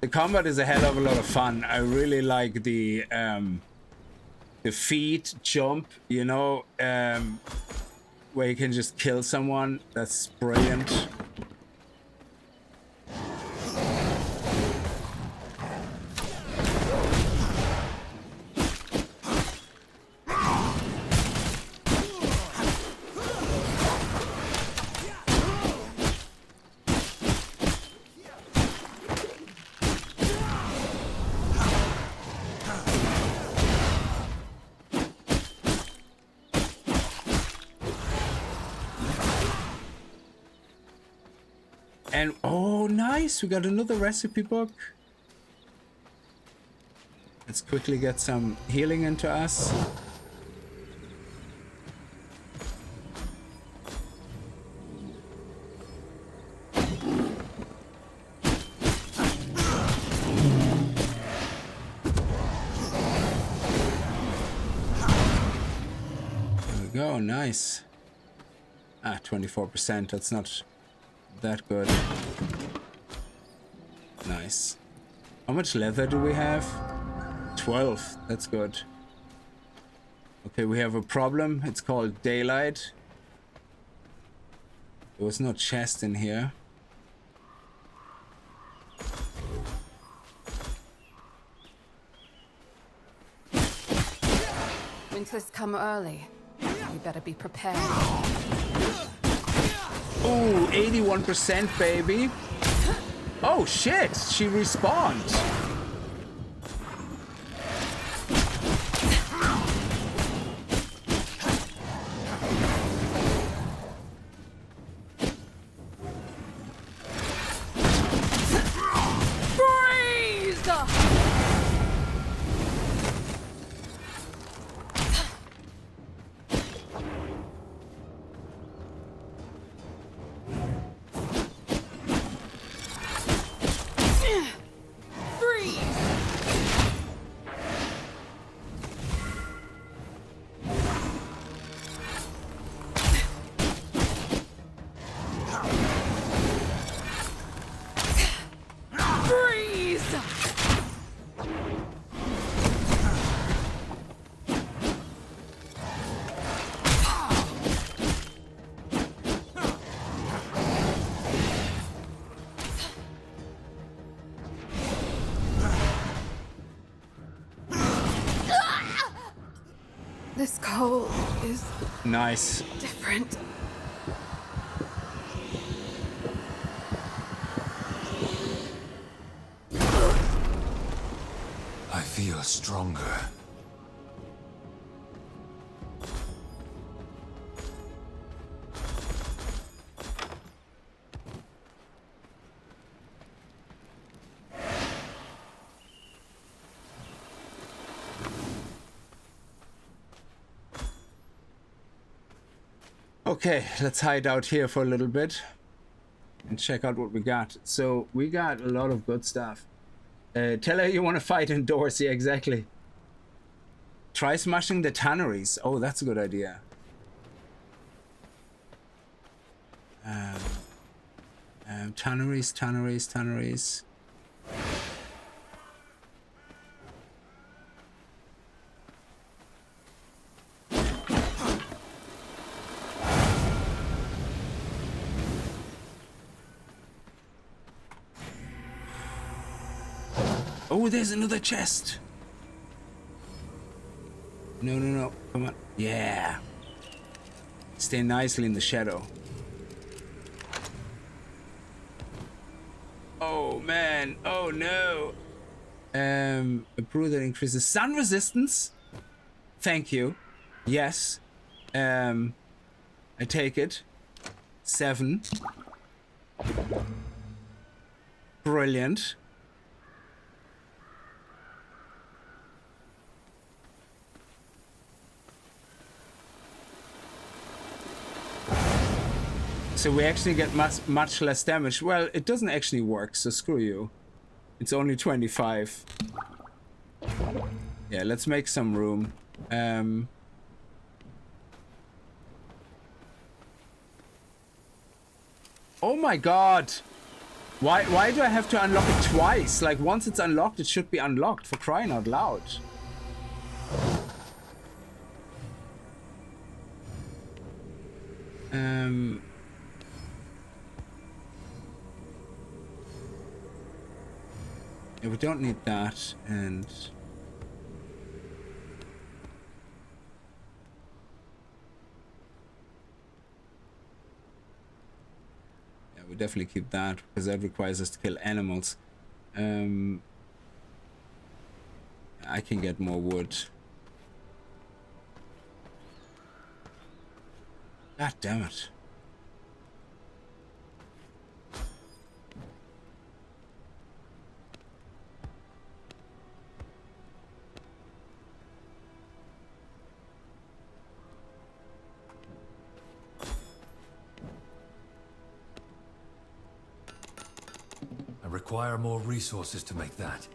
The combat is a hell of a lot of fun. I really like the feet jump, you know, where you can just kill someone. That's brilliant. And oh, nice, we got another recipe book. Let's quickly get some healing into us. There we go, nice. Ah, 24%, that's not that good. Nice. How much leather do we have? 12. That's good. Okay, we have a problem. It's called daylight. There was no chest in here. Winter's come early. You better be prepared. Ooh, 81%, baby. Oh, shit. She respawned. soul is Nice. different. I feel stronger. Okay, let's hide out here for a little bit and check out what we got. So we got a lot of good stuff. Tell her you want to fight indoors. Yeah, exactly. Try smashing the tanneries. Oh, that's a good idea. Tanneries. Oh, there's another chest. No. Come on. Yeah. Stay nicely in the shadow. Oh, man. Oh, no. A brew that increases sun resistance. Thank you. Yes. I take it. 7. Brilliant. So we actually get much less damage. Well, it doesn't actually work, so screw you. It's only 25. Yeah, let's make some room. Oh my god! Why do I have to unlock it twice? Like, once it's unlocked, it should be unlocked, for crying out loud. Yeah, we don't need that, and... yeah, we definitely keep that, because that requires us to kill animals. I can get more wood. God damn it. I require more resources to make that.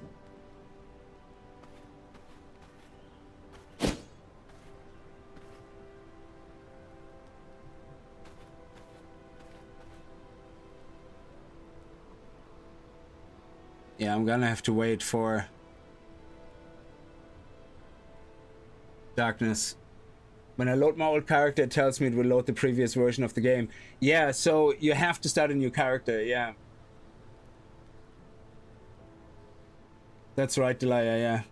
Yeah, I'm gonna have to wait for darkness. When I load my old character, it tells me it will load the previous version of the game. Yeah, so you have to start a new character, yeah. That's right, Delia, yeah.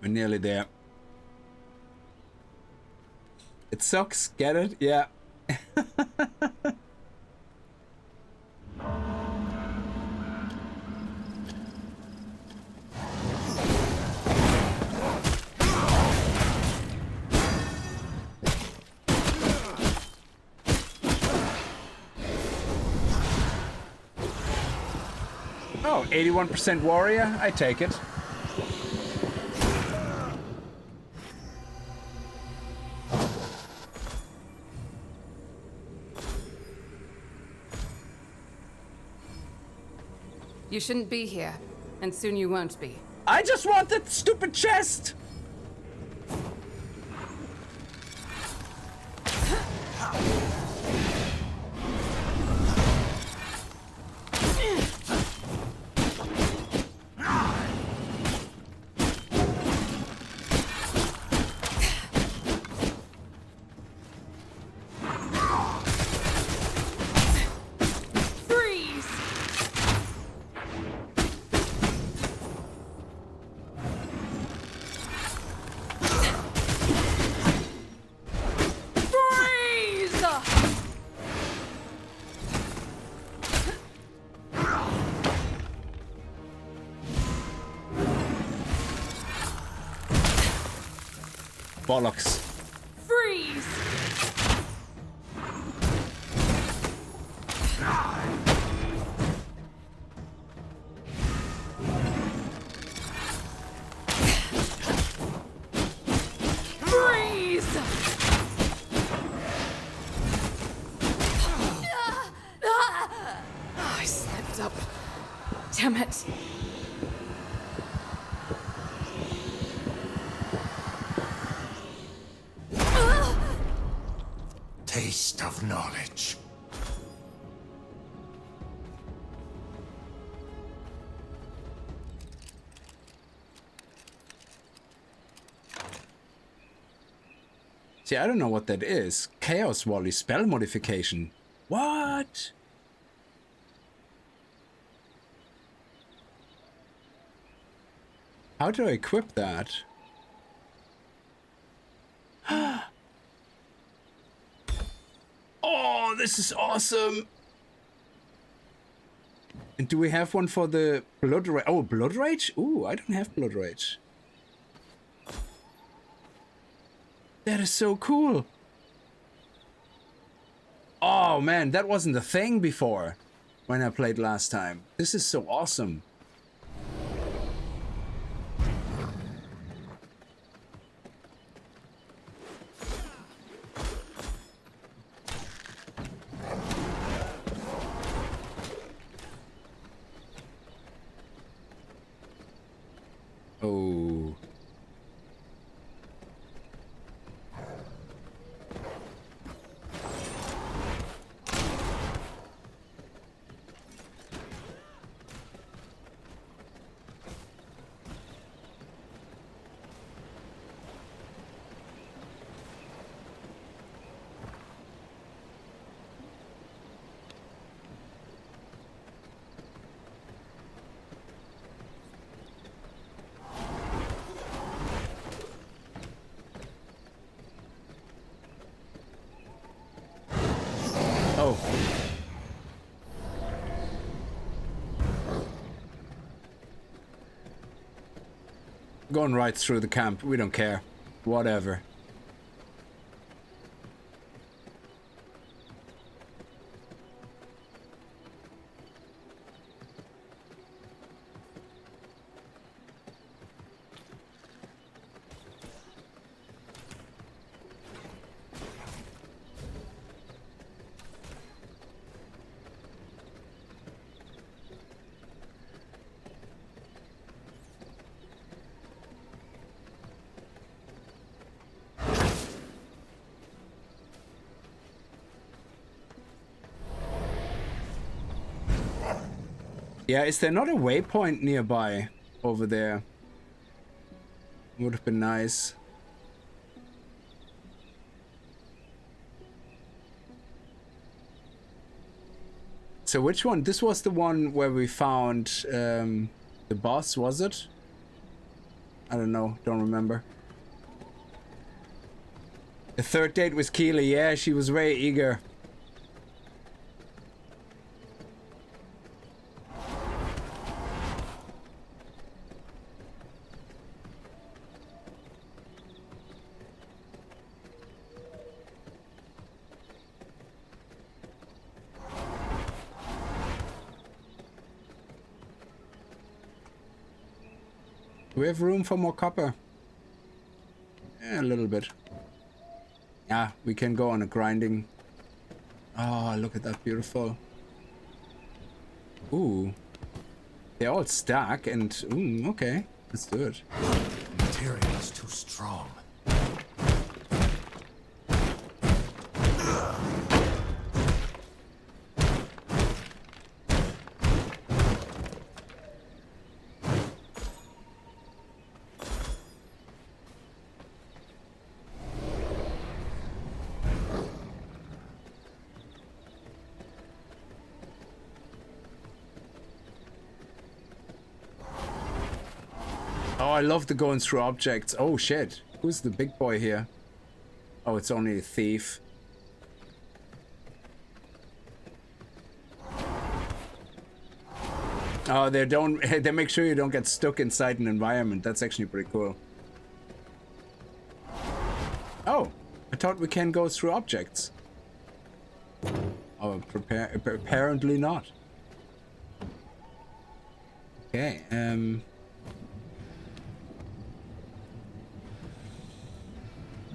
We're nearly there. It sucks, get it? Yeah. Oh, 81% warrior? I take it. You shouldn't be here, and soon you won't be. I just want that stupid chest! Bollocks. Freeze! Freeze! I slipped up. Damn it. Taste of knowledge. See, I don't know what that is. Chaos Volley spell modification. What? How do I equip that? Oh, this is awesome! And do we have one for the Blood Rage? Oh, Blood Rage? Ooh, I don't have Blood Rage. That is so cool! Oh man, that wasn't a thing before when I played last time. This is so awesome. Oh. Oh. Going right through the camp. We don't care. Whatever. Yeah, is there not a waypoint nearby over there? Would have been nice. So which one? This was the one where we found the boss, was it? I don't know, don't remember. The third date with Keely, yeah, she was very eager. Do we have room for more copper? Yeah, a little bit. Yeah, we can go on a grinding. Oh, look at that, beautiful. Ooh. They all stack and, okay. Let's do it. The material is too strong. Oh, I love the going through objects. Oh shit. Who's the big boy here? Oh, it's only a thief. Oh, they make sure you don't get stuck inside an environment. That's actually pretty cool. Oh, I thought we can go through objects. Oh, apparently not. Okay,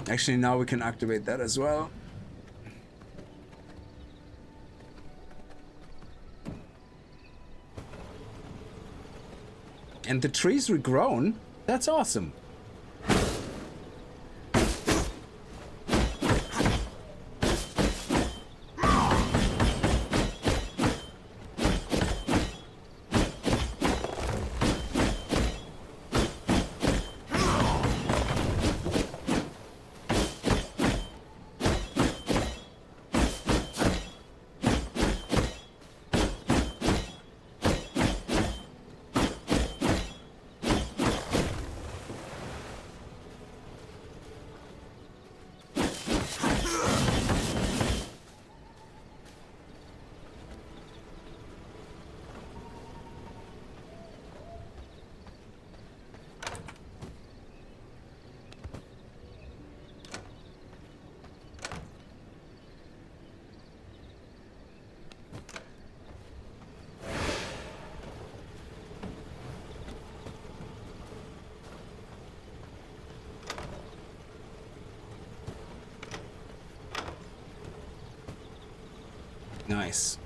actually, now we can activate that as well. And the trees regrown? That's awesome. Nice.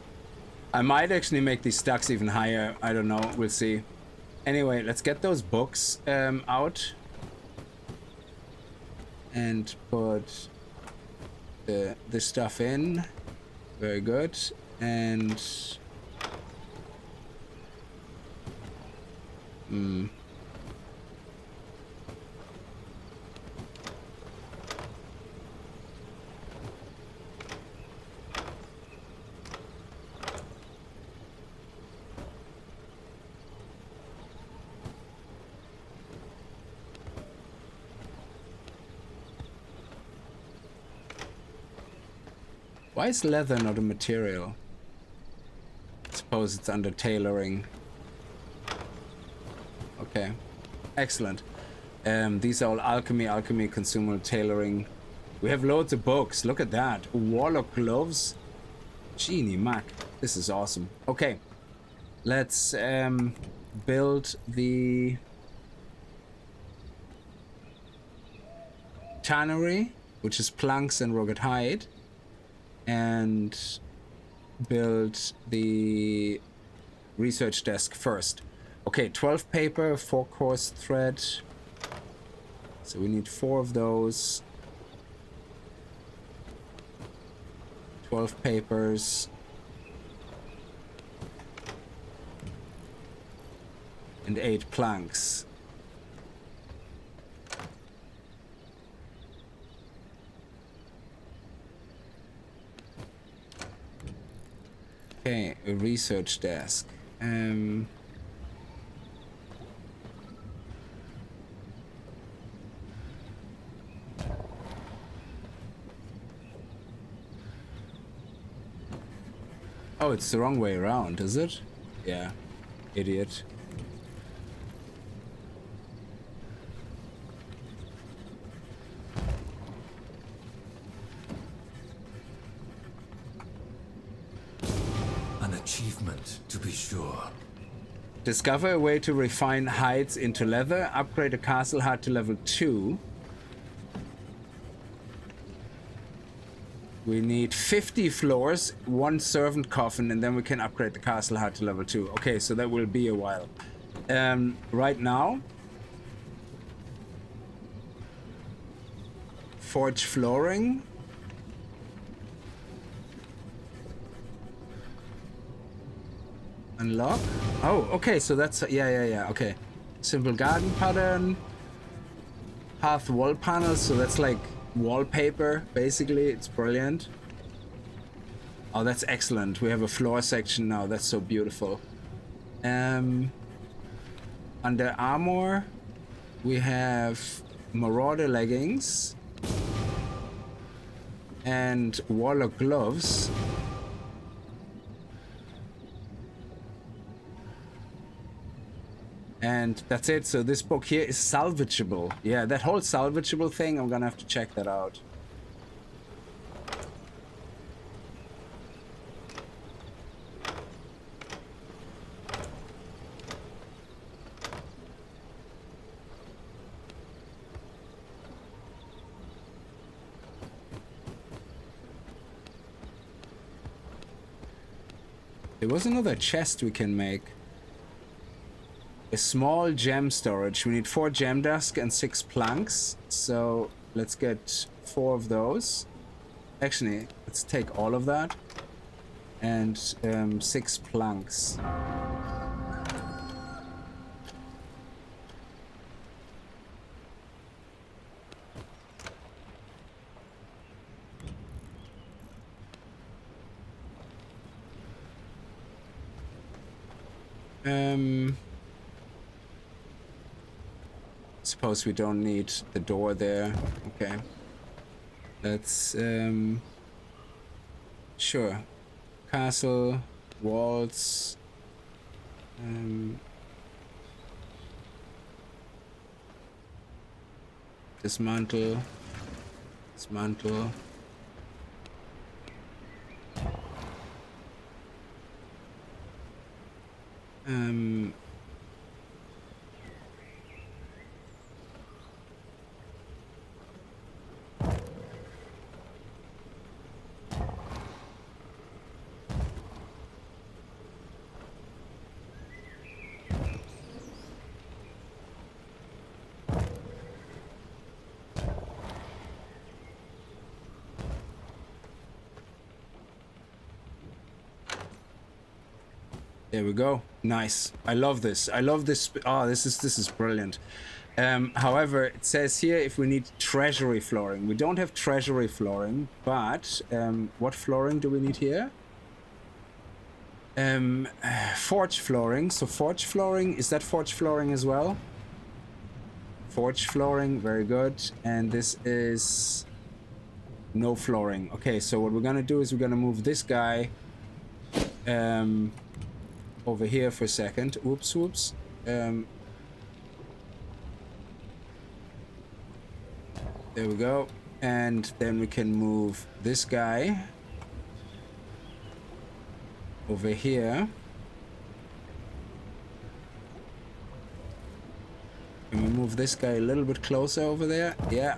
I might actually make these stacks even higher. I don't know. We'll see. Anyway, let's get those books out. And put the stuff in. Very good. And... Why is leather not a material? I suppose it's under tailoring. Okay. Excellent. These are all alchemy, consumable, tailoring. We have loads of books. Look at that. Warlock gloves. Genie Mac. This is awesome. Okay. Let's build the tannery, which is planks and rugged hide. And build the research desk first. Okay, 12 paper, 4 coarse thread. So we need 4 of those. 12 papers. And 8 planks. Okay, a research desk. Oh, it's the wrong way around, is it? Yeah, idiot. Achievement, to be sure. Discover a way to refine hides into leather. Upgrade a castle hide to level 2. We need 50 floors, 1 servant coffin, and then we can upgrade the castle hide to level 2. Okay, so that will be a while. Right now, Forge flooring. Unlock. Oh, okay, so that's yeah, okay. Simple garden pattern. Path wall panels, so that's like wallpaper, basically. It's brilliant. Oh, that's excellent. We have a floor section now. That's so beautiful. Under armor, we have Marauder leggings and Warlock gloves. And that's it. So this book here is salvageable. Yeah, that whole salvageable thing, I'm gonna have to check that out. There was another chest we can make. A small gem storage. We need 4 gem dust and 6 planks. So let's get 4 of those. Actually, let's take all of that. And 6 planks. Suppose we don't need the door there. Okay. Let's sure. Castle, walls. Dismantle. Dismantle. There we go. Nice. I love this. I love this. Oh, this is brilliant. However, it says here if we need treasury flooring. We don't have treasury flooring, but what flooring do we need here? Forge flooring. So forge flooring, is that forge flooring as well? Forge flooring, very good. And this is no flooring. Okay, so what we're gonna do is we're gonna move this guy over here for a second. Oops, whoops. There we go. And then we can move this guy over here. Can we move this guy a little bit closer over there? Yeah.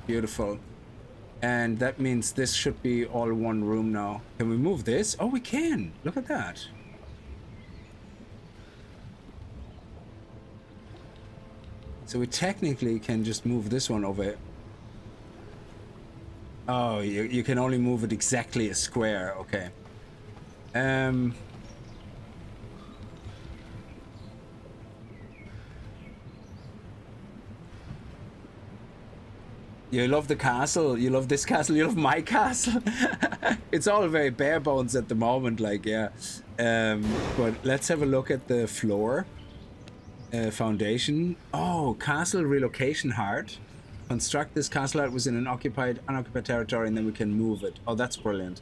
Beautiful. And that means this should be all one room now. Can we move this? Oh, we can. Look at that. So we technically can just move this one over. Oh, you can only move it exactly a square. Okay. You love the castle, you love this castle, you love my castle. It's all very bare bones at the moment, like, yeah. But let's have a look at the floor. Foundation. Oh, castle relocation heart. Construct this castle out within an unoccupied territory and then we can move it. Oh, that's brilliant.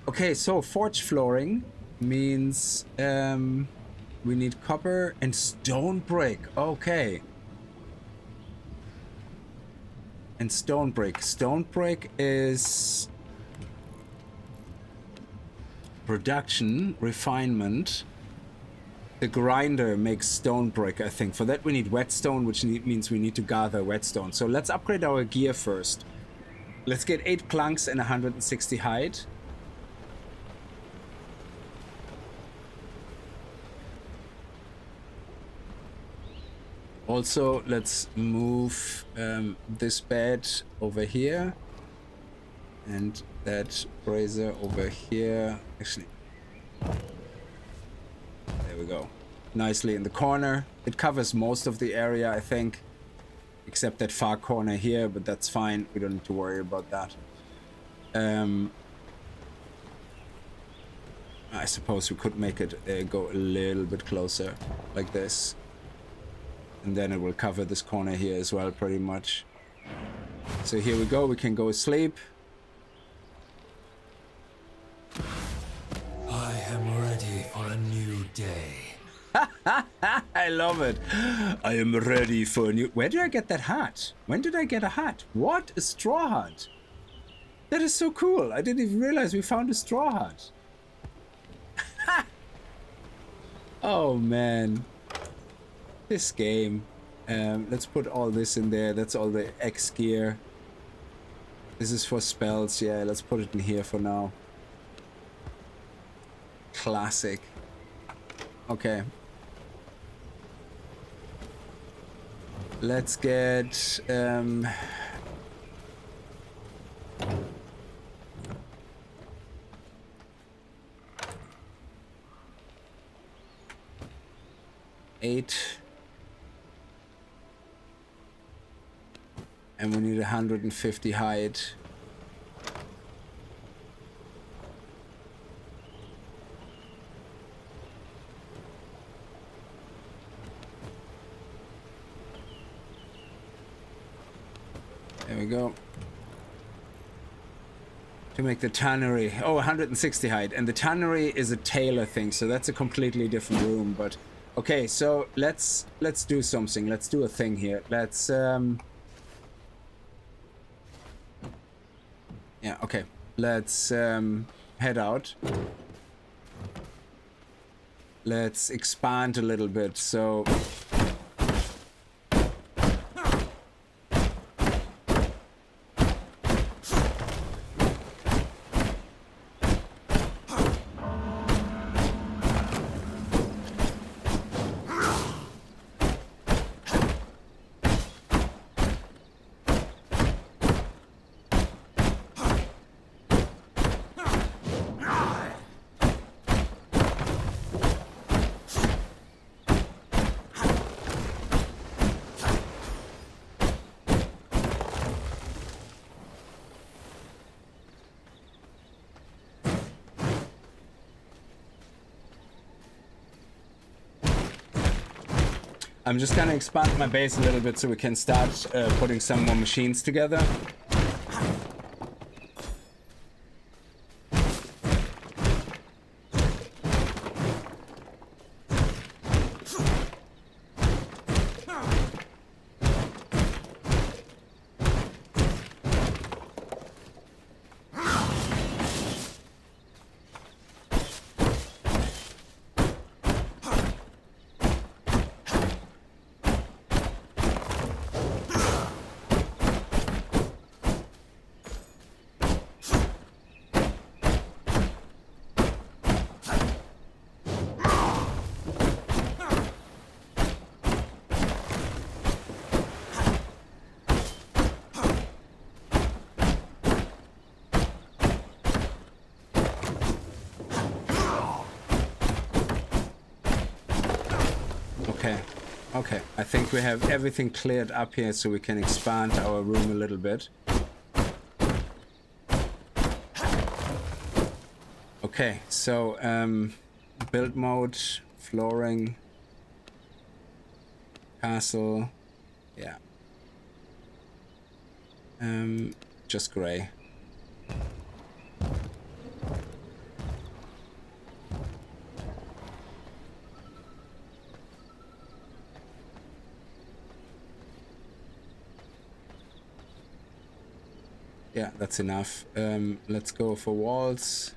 Okay, so forge flooring means we need copper and stone brick. Okay. And stone brick. Stone brick is production, refinement. The grinder makes stone brick, I think. For that we need whetstone, which means we need to gather whetstone. So let's upgrade our gear first. Let's get 8 planks and 160 hide. Also, let's move this bed over here and that brazier over here. Actually, there we go. Nicely in the corner. It covers most of the area, I think, except that far corner here, but that's fine. We don't need to worry about that. I suppose we could make it go a little bit closer, like this. And then it will cover this corner here as well, pretty much. So here we go, we can go sleep. I am ready for a new day. I love it. I am ready for a new... Where did I get that hat? When did I get a hat? What? A straw hat? That is so cool. I didn't even realize we found a straw hat. Oh, man. This game. Let's put all this in there. That's all the X gear. This is for spells. Yeah, let's put it in here for now. Classic. Okay. Let's get... $8. And we need 150 hide. There we go. To make the tannery. Oh, 160 hide. And the tannery is a tailor thing, so that's a completely different room, but... Okay, so let's do something. Let's do a thing here. Let's yeah, okay. Let's head out. Let's expand a little bit. So I'm just gonna expand my base a little bit so we can start putting some more machines together. Okay, I think we have everything cleared up here so we can expand our room a little bit. Okay, so build mode, flooring, castle, yeah. Just gray. Yeah, that's enough. Let's go for walls.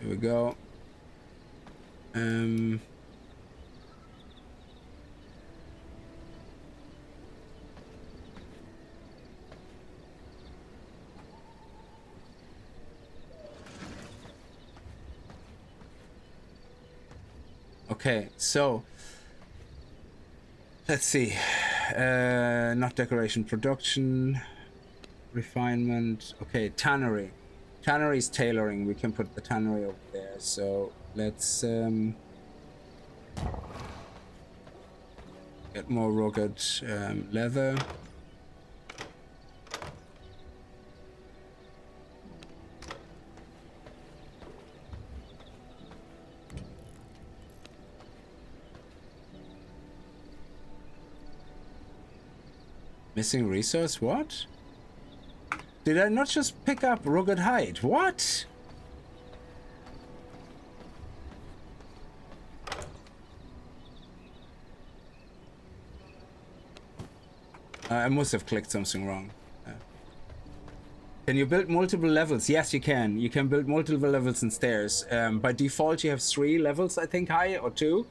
Here we go. Okay, so let's see. Not decoration, production, refinement. Okay, tannery. Tannery is tailoring. We can put the tannery over there. So let's get more rugged leather. Missing resource? What? Did I not just pick up rugged hide? What? I must have clicked something wrong. Can you build multiple levels? Yes, you can. You can build multiple levels and stairs. By default, you have 3 levels, I think, high, or 2.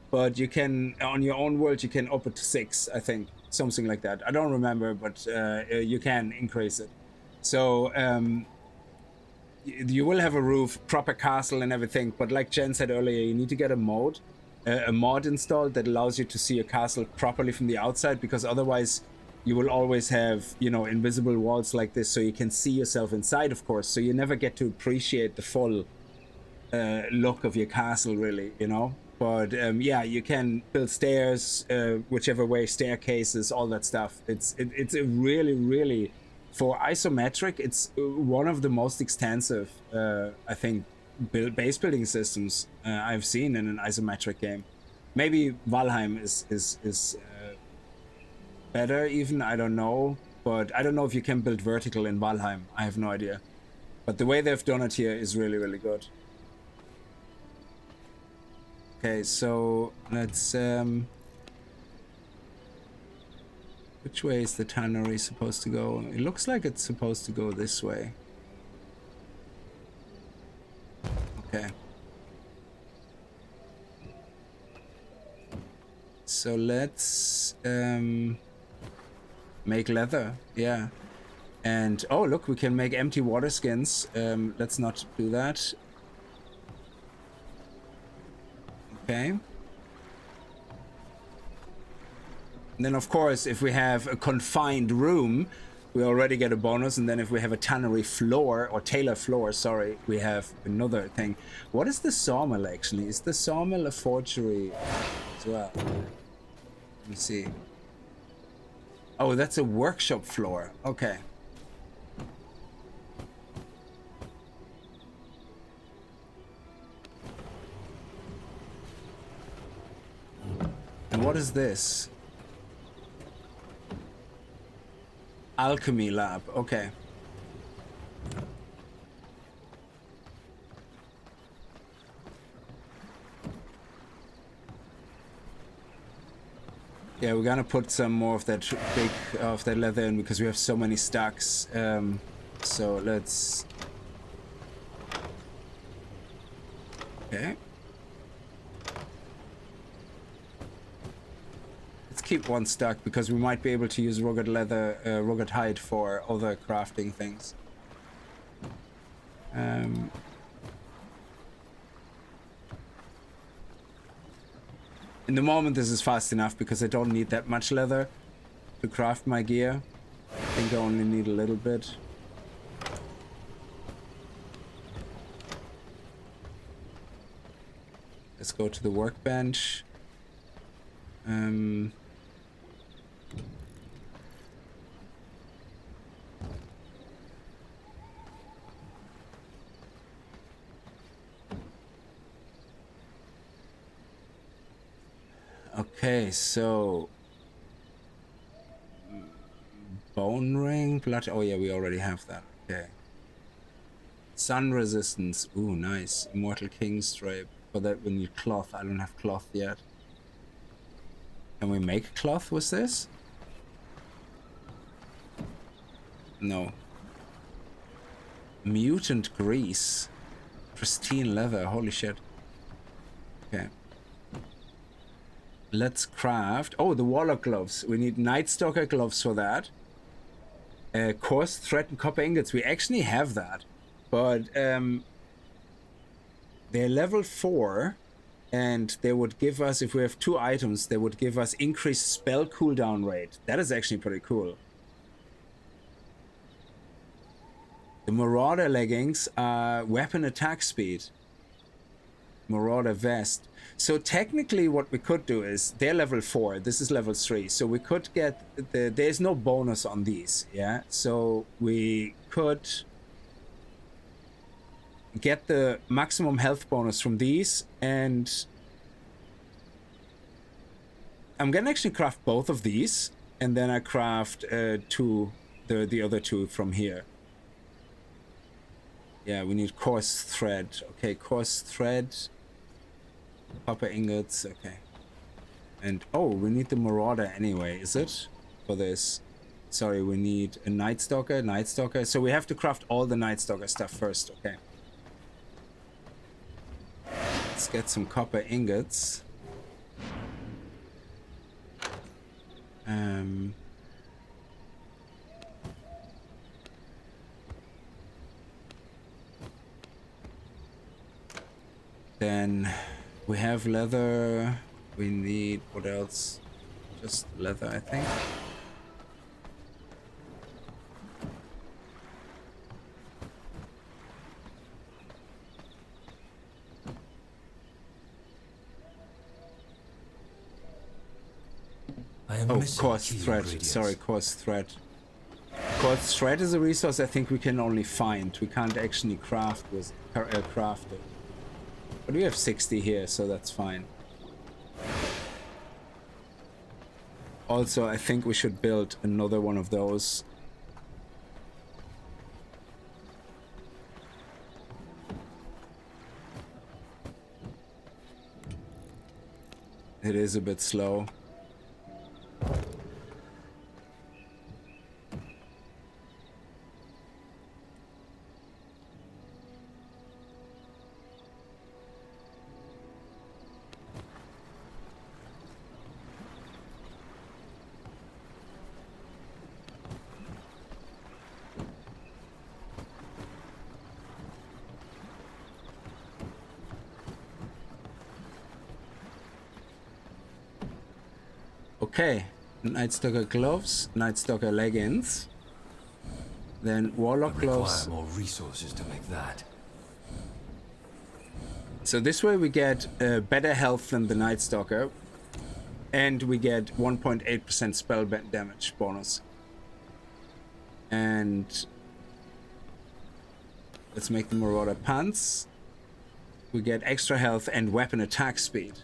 But you can, on your own world, you can up it to 6, I think. Something like that. I don't remember, but you can increase it. So you will have a roof, proper castle and everything. But like Jen said earlier, you need to get a mod installed that allows you to see your castle properly from the outside, because otherwise you will always have, you know, invisible walls like this, so you can see yourself inside, of course. So you never get to appreciate the full look of your castle, really, you know. But yeah, you can build stairs, whichever way, staircases, all that stuff. It's a really, for isometric, it's one of the most extensive, I think, base building systems I've seen in an isometric game. Maybe Valheim is better even, I don't know. But I don't know if you can build vertical in Valheim. I have no idea. But the way they've done it here is really good. Okay, so let's which way is the tannery supposed to go? It looks like it's supposed to go this way. Okay. So let's make leather, yeah. And oh look, we can make empty water skins. Let's not do that. Okay. And then of course, if we have a confined room, we already get a bonus. And then if we have a tannery floor, or tailor floor, sorry, we have another thing. What is the sawmill actually? Is the sawmill a forgery as well? Let me see. Oh, that's a workshop floor. Okay. And what is this? Alchemy lab. Okay. Yeah, we're gonna put some more of that that leather in because we have so many stacks. So let's. Okay. Keep one stack because we might be able to use rugged leather, rugged hide for other crafting things. In the moment this is fast enough because I don't need that much leather to craft my gear. I think I only need a little bit. Let's go to the workbench. Okay, so bone ring, blood. Oh yeah, we already have that. Okay. Sun resistance. Ooh, nice. Immortal King Stripe. For that we need cloth. I don't have cloth yet. Can we make cloth with this? No. Mutant grease. Pristine leather. Holy shit. Okay. Let's craft. Oh, the Warlock gloves. We need Night Stalker gloves for that. Coarse thread and copper ingots. We actually have that. But they're level 4. and they would give us, if we have 2 items, they would give us increased spell cooldown rate. That is actually pretty cool. The Marauder leggings are weapon attack speed. Marauder vest. So technically what we could do is, they're level 4, this is level 3, so we could get there's no bonus on these, yeah? So we could get the maximum health bonus from these, and I'm gonna actually craft both of these, and then I craft the other 2 from here. Yeah, we need coarse thread. Okay, coarse thread. Copper ingots, okay. And, oh, we need the Marauder anyway, is it? For this. Sorry, we need a Night Stalker. So we have to craft all the Night Stalker stuff first, okay. Let's get some copper ingots. Then we have leather. We need, what else? Just leather, I think. I am missing coarse key thread. ingredients. Sorry, coarse thread. Coarse thread is a resource I think we can only find. We can't actually craft it. But we have 60 here, so that's fine. Also, I think we should build another one of those. It is a bit slow. Okay, Night Stalker gloves, Night Stalker leggings, then Warlock gloves. Require more resources to make that. So this way we get better health than the Night Stalker, and we get 1.8% spell damage bonus. And let's make the Marauder pants. We get extra health and weapon attack speed.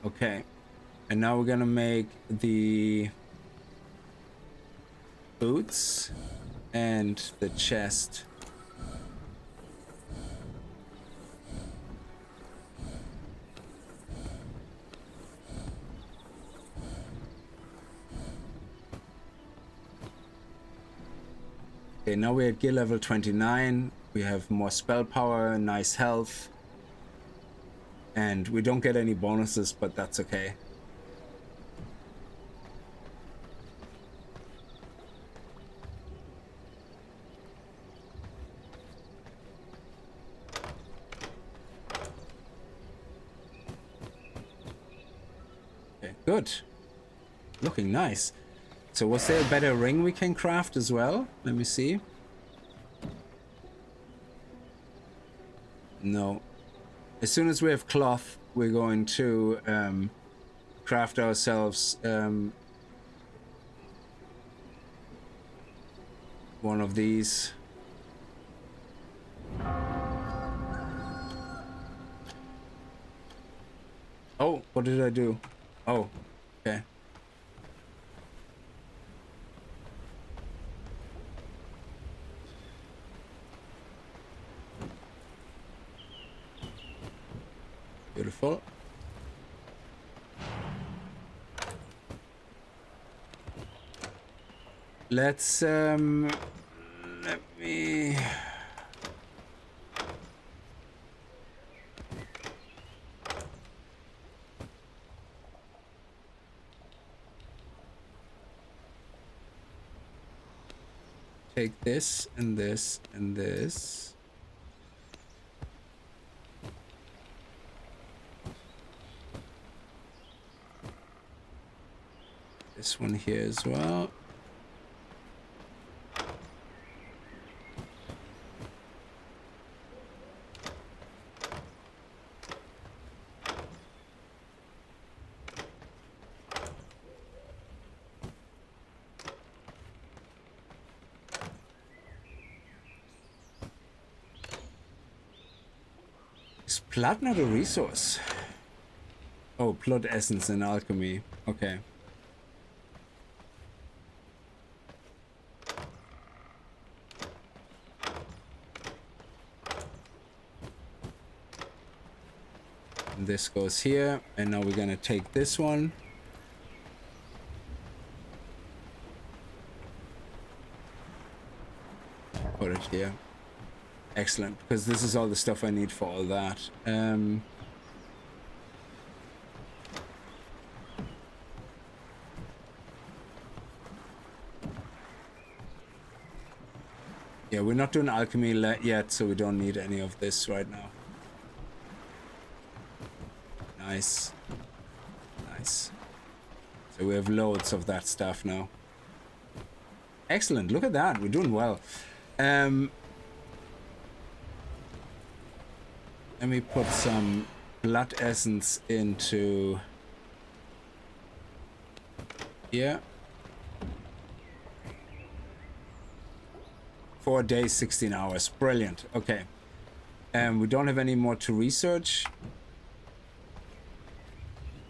Okay, and now we're gonna make the boots and the chest. Okay, now we're at gear level 29. We have more spell power, nice health. And we don't get any bonuses, but that's okay. Okay, good. Looking nice. So was there a better ring we can craft as well? Let me see. No. As soon as we have cloth, we're going to craft ourselves one of these. Oh, what did I do? Oh, okay. Beautiful. Let's let me take this and this and this. This one here as well. Is blood not a resource? Oh, blood essence in alchemy. Okay. And this goes here, and now we're gonna take this one. Put it here. Excellent, because this is all the stuff I need for all that. Yeah, we're not doing alchemy yet, so we don't need any of this right now. Nice. Nice. So we have loads of that stuff now. Excellent, look at that, we're doing well. Let me put some blood essence into here. 4 days, 16 hours. Brilliant. Okay. We don't have any more to research.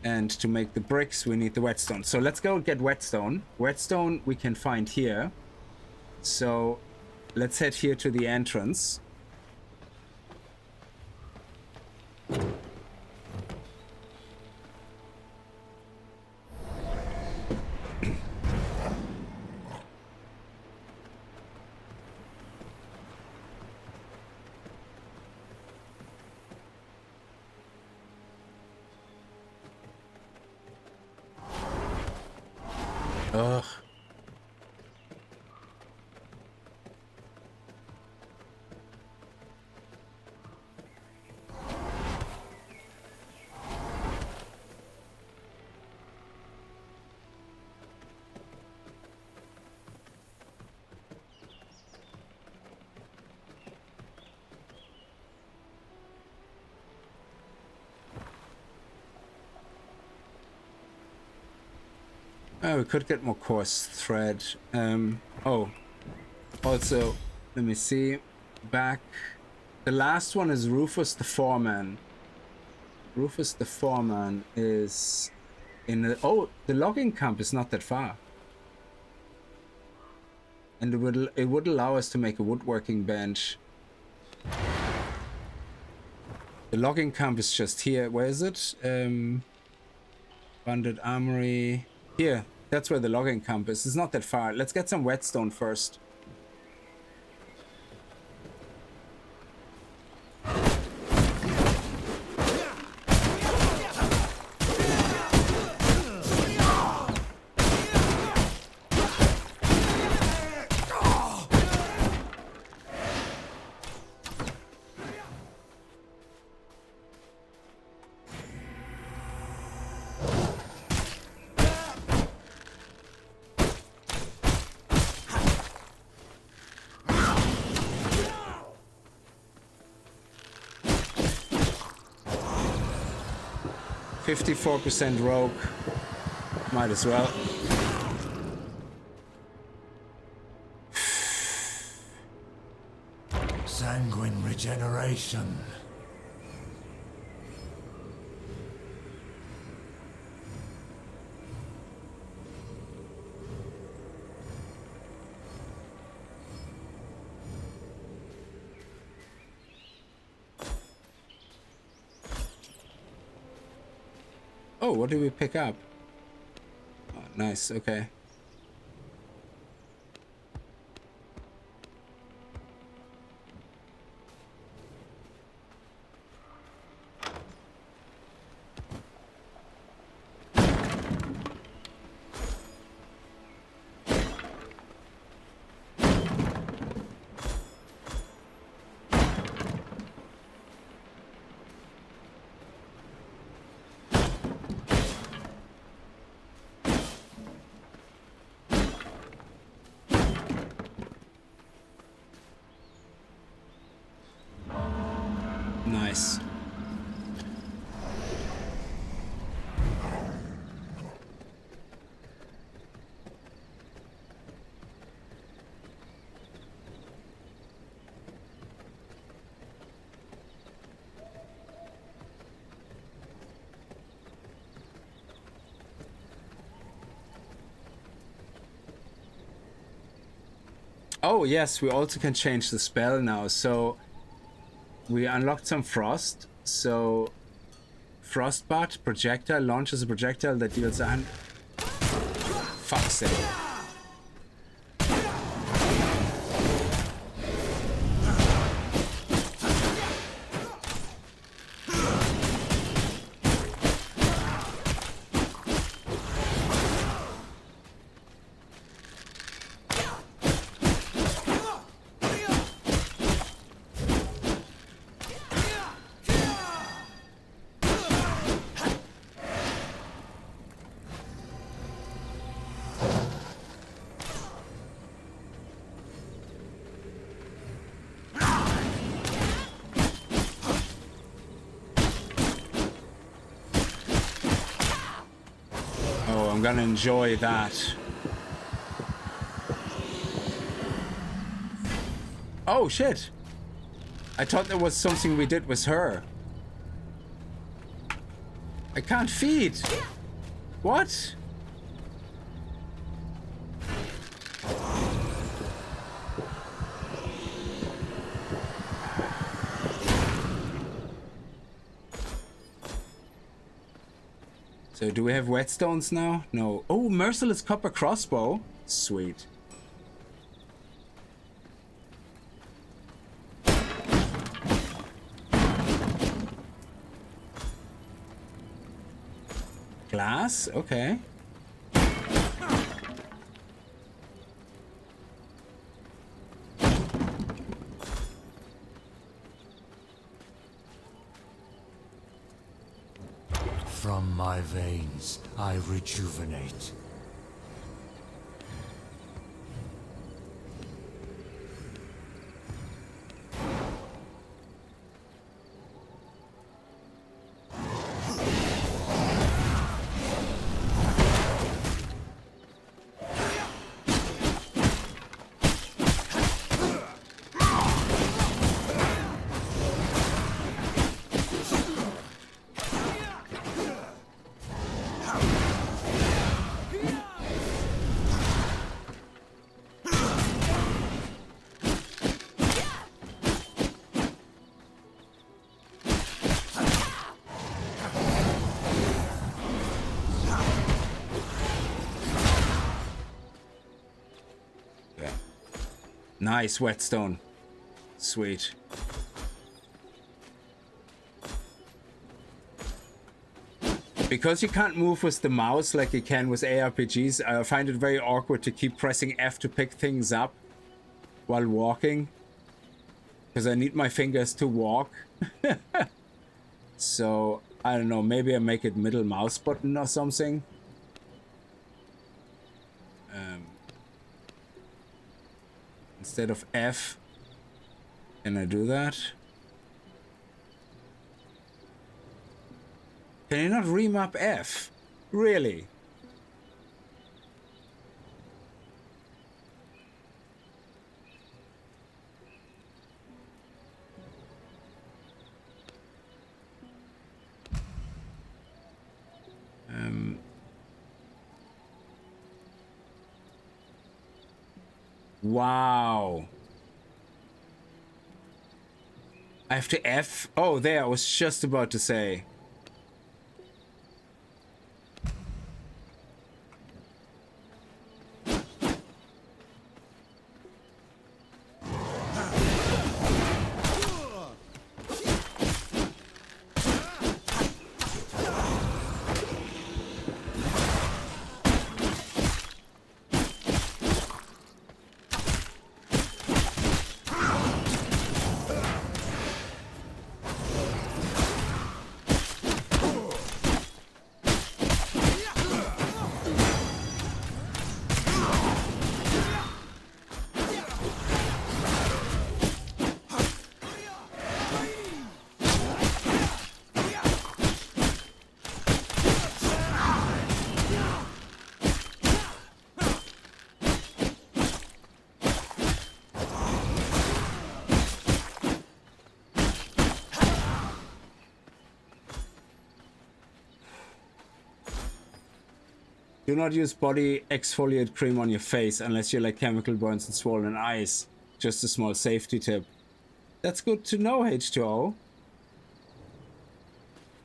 And to make the bricks, we need the whetstone. So let's go get whetstone. Whetstone we can find here. So let's head here to the entrance. Ugh. Oh, we could get more coarse thread. Oh, also, let me see. Back. The last one is Rufus the Foreman. Rufus the Foreman is in the... Oh, the logging camp is not that far. And it would allow us to make a woodworking bench. The logging camp is just here. Where is it? Bandit Armory. Here, that's where the logging camp is. It's not that far. Let's get some whetstone first. %, rogue. Might as well. Sanguine regeneration. Oh, what did we pick up? Oh, nice, okay. Nice. Oh yes, we also can change the spell now. So we unlocked some frost. So frostbat projectile launches a projectile that deals a hand. Fuck's sake. I'm gonna enjoy that. Oh shit! I thought there was something we did with her. I can't feed! What? So do we have whetstones now? No. Oh, merciless copper crossbow. Sweet. Glass? Okay. From my veins, I rejuvenate. Nice whetstone. Sweet. Because you can't move with the mouse like you can with ARPGs, I find it very awkward to keep pressing F to pick things up while walking. Because I need my fingers to walk. So, I don't know, maybe I make it middle mouse button or something. Instead of F, can I do that? Can you not remap F? Really? Wow. I have to F? Oh, there, I was just about to say. Do not use body exfoliate cream on your face unless you like chemical burns and swollen eyes. Just a small safety tip. That's good to know, H2O.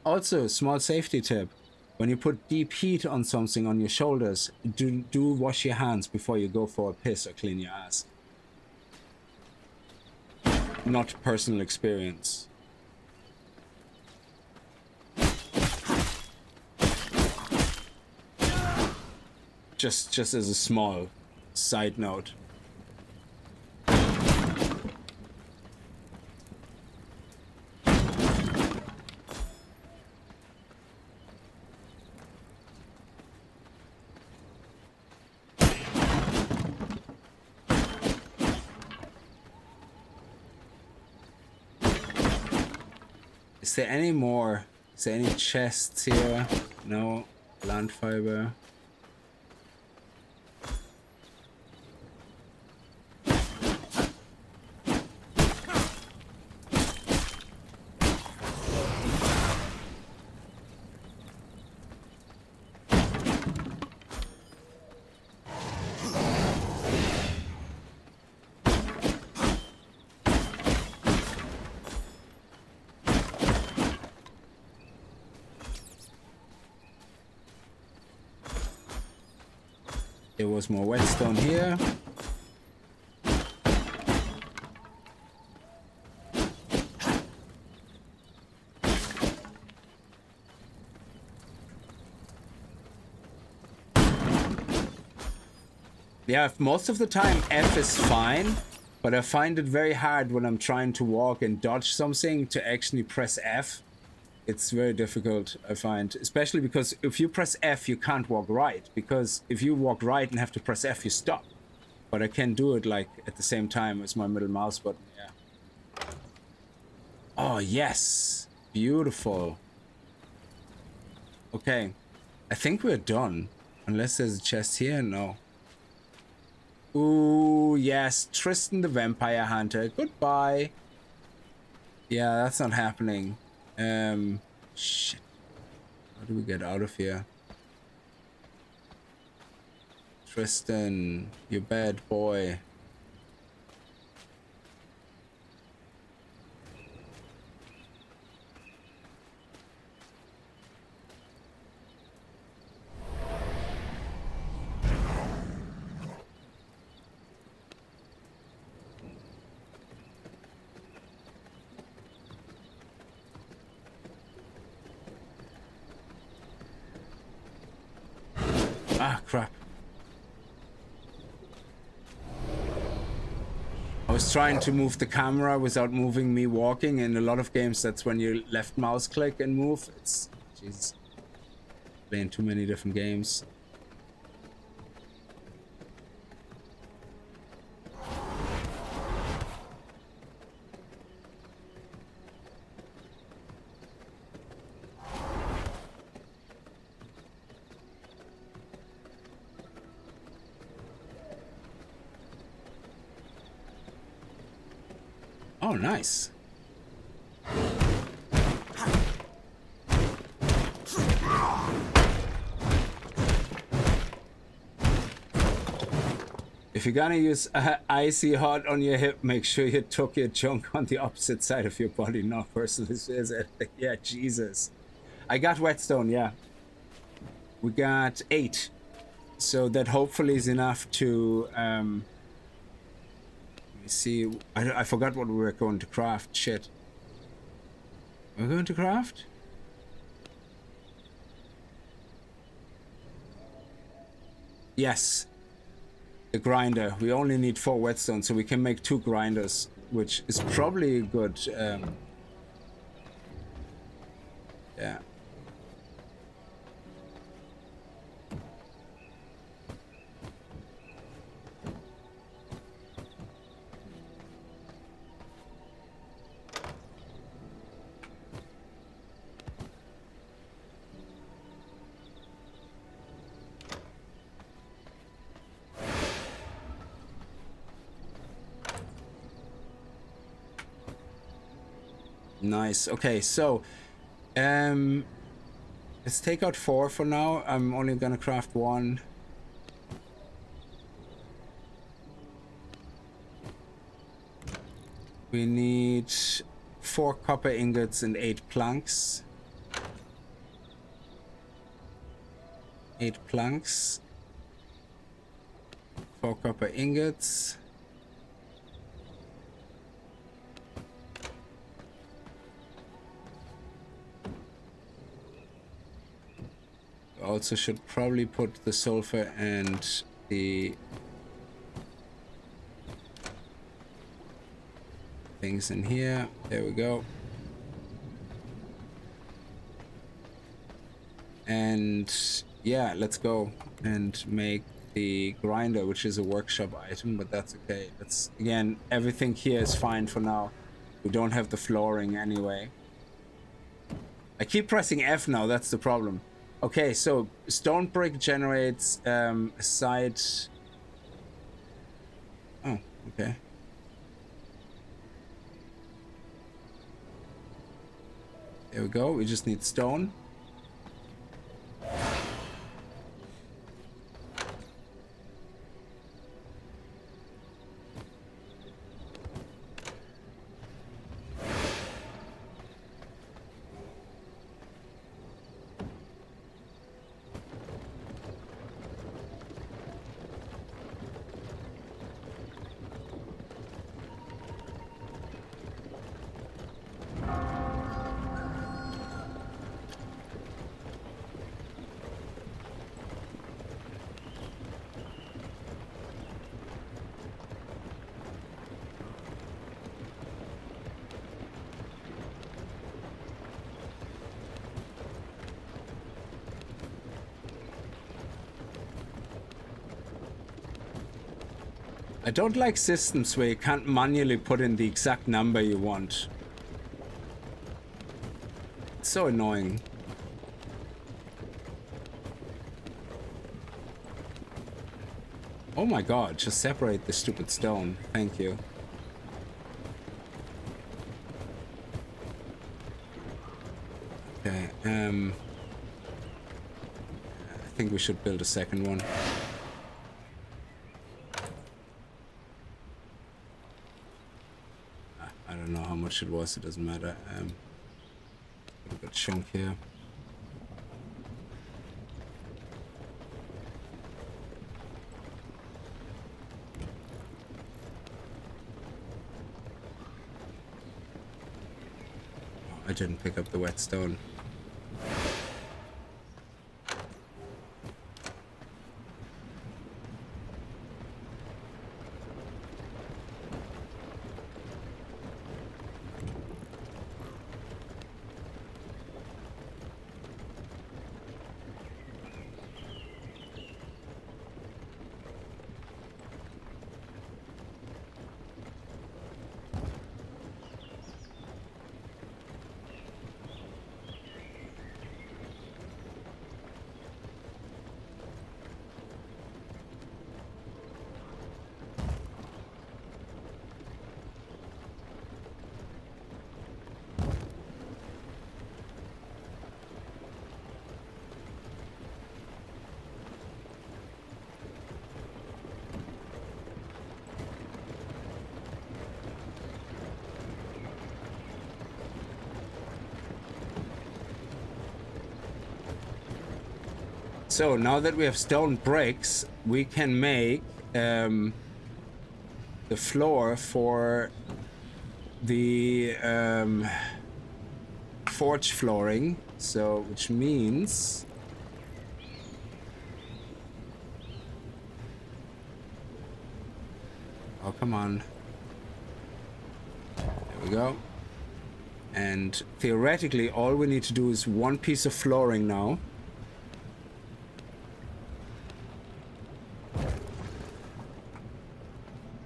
Also, small safety tip. When you put deep heat on something on your shoulders, do wash your hands before you go for a piss or clean your ass. Not personal experience. Just as a small side note. Is there any more? Is there any chests here? No. Plant fiber. There was more whetstone here. Yeah, most of the time F is fine, but I find it very hard when I'm trying to walk and dodge something to actually press F. It's very difficult, I find, especially because if you press F, you can't walk right, because if you walk right and have to press F, you stop. But I can do it like at the same time as my middle mouse button, yeah. Oh, yes. Beautiful. Okay. I think we're done. Unless there's a chest here, no. Ooh, yes. Tristan the Vampire Hunter. Goodbye. Yeah, that's not happening. Shit. How do we get out of here? Tristan, you bad boy. Ah, crap. I was trying to move the camera without moving me walking. In a lot of games, that's when you left mouse click and move. It's... Jesus. Playing too many different games. Oh, nice. If you're gonna use icy hot on your hip, make sure you tuck your junk on the opposite side of your body, not personally. Yeah, Jesus. I got whetstone, yeah. We got 8. So that hopefully is enough to... see, I forgot what we were going to craft. Shit. We're going to craft? Yes. The grinder. We only need 4 whetstones, so we can make 2 grinders, which is probably good. Yeah. Nice. Okay, so Let's take out 4 for now. I'm only gonna craft 1. We need 4 copper ingots and 8 planks. 8 planks. 4 copper ingots. Also should probably put the sulfur and the things in here. There we go. And yeah, let's go and make the grinder, which is a workshop item, but that's okay. That's, again, everything here is fine for now. We don't have the flooring anyway. I keep pressing F now, that's the problem. Okay, so stone brick generates a side. Oh, okay. There we go. We just need stone. I don't like systems where you can't manually put in the exact number you want. It's so annoying. Oh my god, just separate the stupid stone. Thank you. Okay, I think we should build a second one. It was, it doesn't matter. Got a good chunk here. Oh, I didn't pick up the whetstone. So now that we have stone bricks, we can make the floor for the forge flooring. So, which means oh, come on. There we go. And theoretically, all we need to do is one piece of flooring now.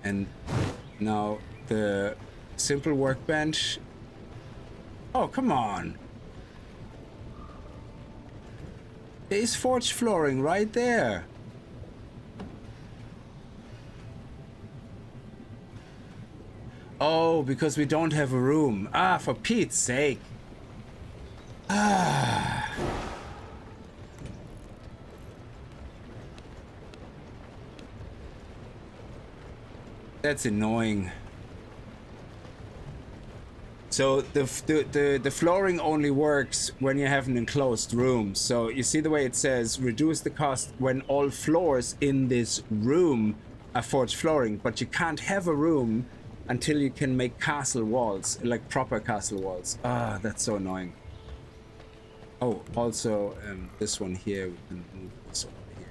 And now the simple workbench. Oh, come on. There is forged flooring right there. Oh, because we don't have a room. Ah, for Pete's sake. Ah. That's annoying. So the flooring only works when you have an enclosed room. So you see the way it says reduce the cost when all floors in this room are forged flooring, but you can't have a room until you can make castle walls, like proper castle walls. Ah, that's so annoying. Oh, also this one here, we can move this over here.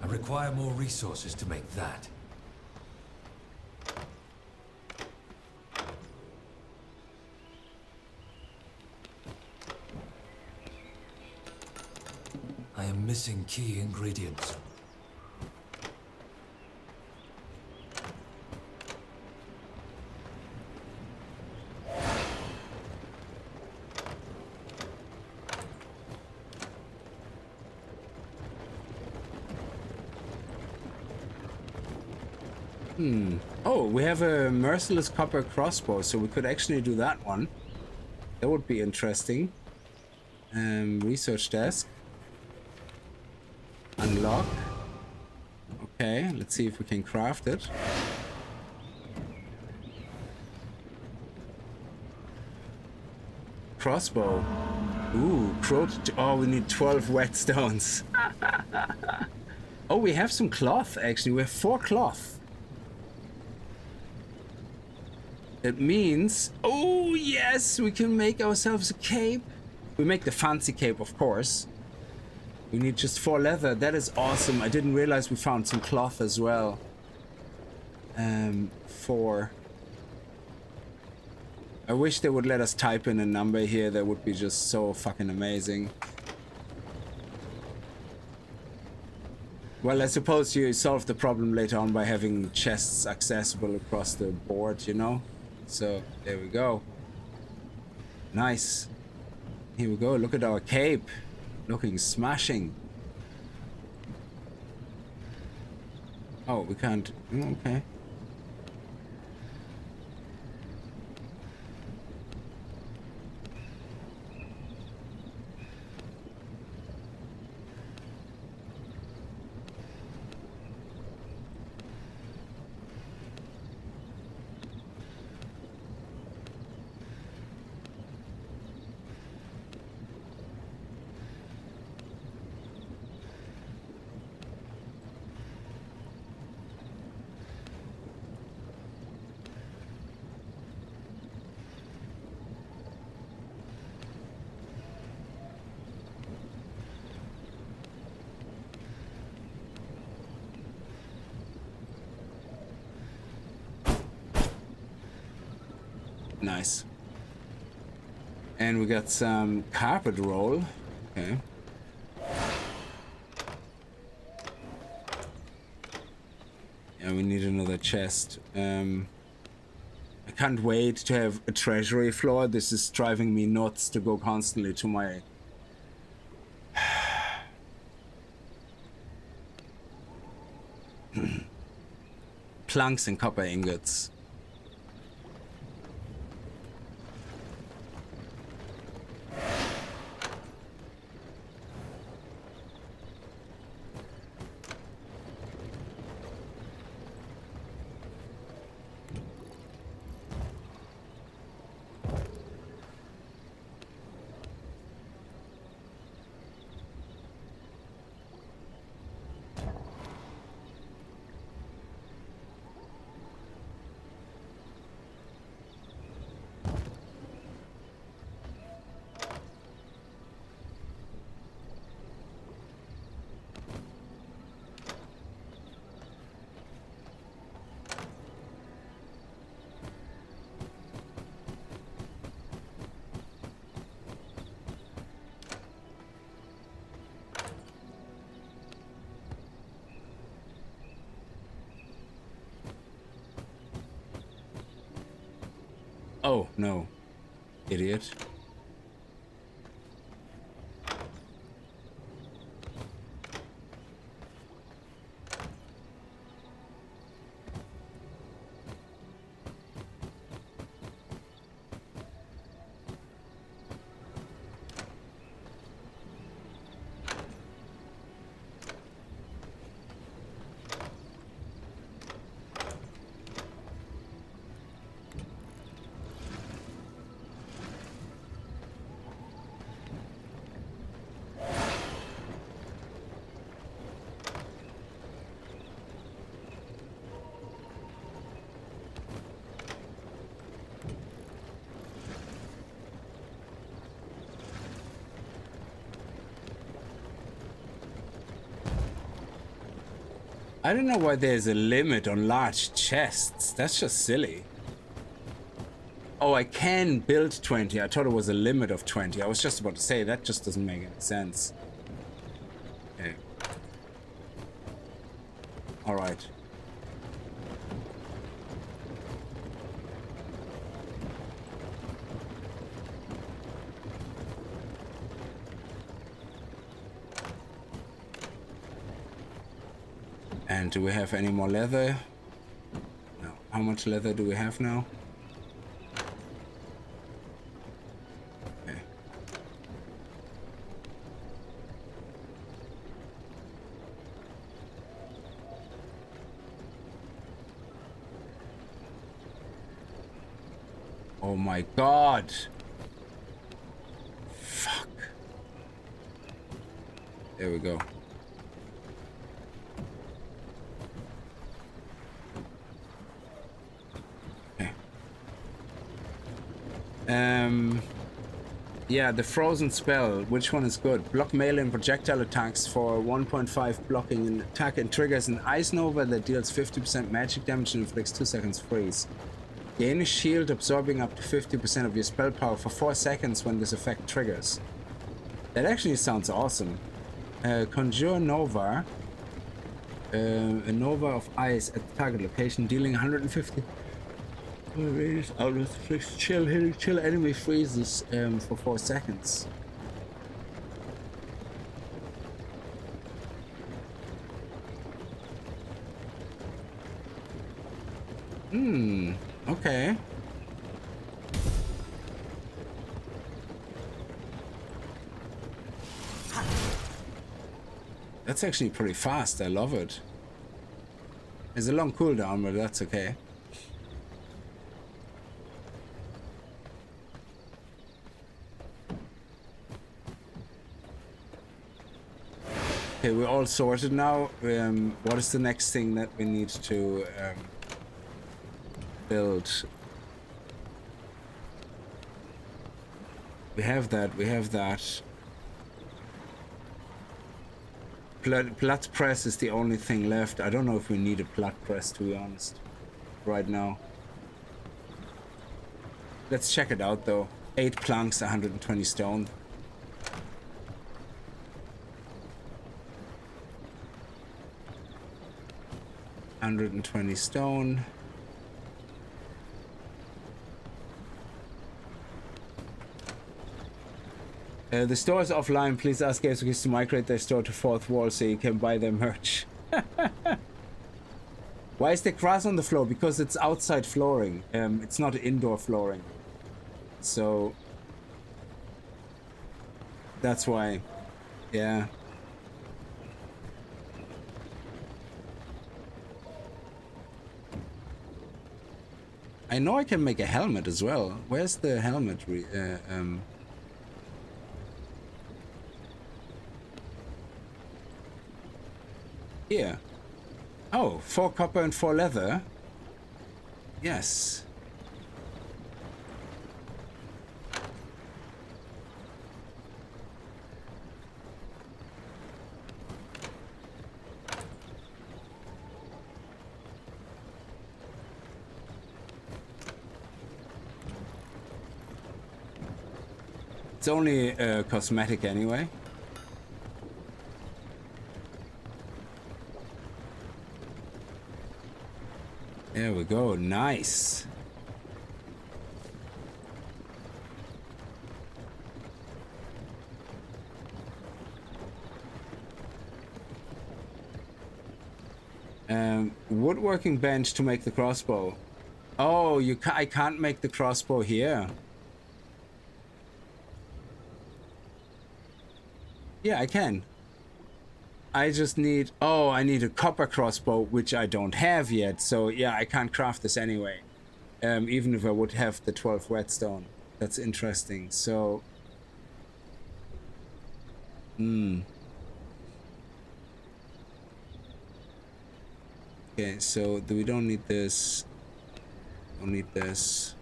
Require more resources to make that. I am missing key ingredients. Oh, we have a merciless copper crossbow, so we could actually do that one. That would be interesting. Research desk. Unlock. Okay, let's see if we can craft it. Crossbow. Ooh, oh, we need 12 whetstones. Oh, we have some cloth, actually. We have 4 cloth. It means, oh yes, we can make ourselves a cape. We make the fancy cape, of course. We need just 4 leather. That is awesome. I didn't realize we found some cloth as well. 4. I wish they would let us type in a number here. That would be just so fucking amazing. Well, I suppose you solve the problem later on by having chests accessible across the board, you know? So, there we go. Nice. Here we go. Look at our cape. Looking smashing. Oh, we can't. Okay. Nice. And we got some carpet roll. Okay. Yeah, we need another chest. I can't wait to have a treasury floor. This is driving me nuts to go constantly to my... planks and copper ingots. Oh, no. Idiot. I don't know why there's a limit on large chests. That's just silly. Oh, I can build 20. I thought it was a limit of 20. I was just about to say, that just doesn't make any sense. Okay. Alright. And do we have any more leather? No. How much leather do we have now? Okay. Oh my god! Fuck. There we go. Yeah, the frozen spell, which one is good? Block melee and projectile attacks for 1.5 blocking and attack, and triggers an ice nova that deals 50% magic damage and inflicts 2 seconds freeze. Gain a shield absorbing up to 50% of your spell power for 4 seconds when this effect triggers. That actually sounds awesome. Conjure Nova. A Nova of ice at the target location, dealing 150 out of 6 chill enemy freezes for 4 seconds. Okay. That's actually pretty fast. I love it. It's a long cooldown, but that's okay. Okay, we're all sorted now. What is the next thing that we need to build? We have that. We have that. Blood press is the only thing left. I don't know if we need a blood press, to be honest, right now. Let's check it out though. 8 planks, 120 stone. $120 stone. The store is offline. Please ask Games to migrate their store to 4th wall so you can buy their merch. Why is there grass on the floor? Because it's outside flooring. It's not indoor flooring. So that's why. Yeah. I know I can make a helmet as well. Where's the helmet? Here. Oh, 4 copper and 4 leather. Yes. It's only cosmetic anyway. There we go. Nice. Woodworking bench to make the crossbow. Oh, I can't make the crossbow here. Yeah, I can. I just need... Oh, I need a copper crossbow, which I don't have yet. So, yeah, I can't craft this anyway. Even if I would have the 12 whetstone. That's interesting. So... Okay, so we don't need this. Don't need this.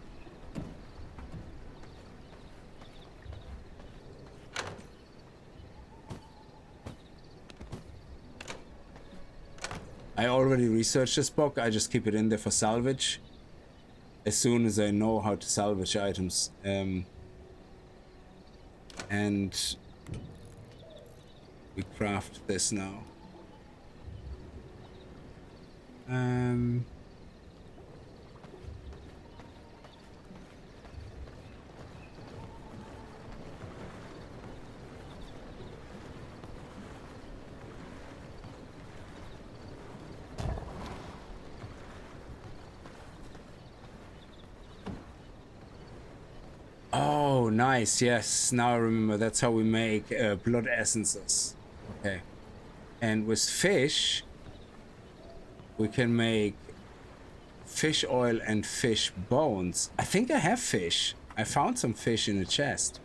I already researched this book. I just keep it in there for salvage. As soon as I know how to salvage items. And we craft this now. Oh, nice. Yes, now I remember. That's how we make blood essences. Okay. And with fish, we can make fish oil and fish bones. I think I have fish. I found some fish in a chest.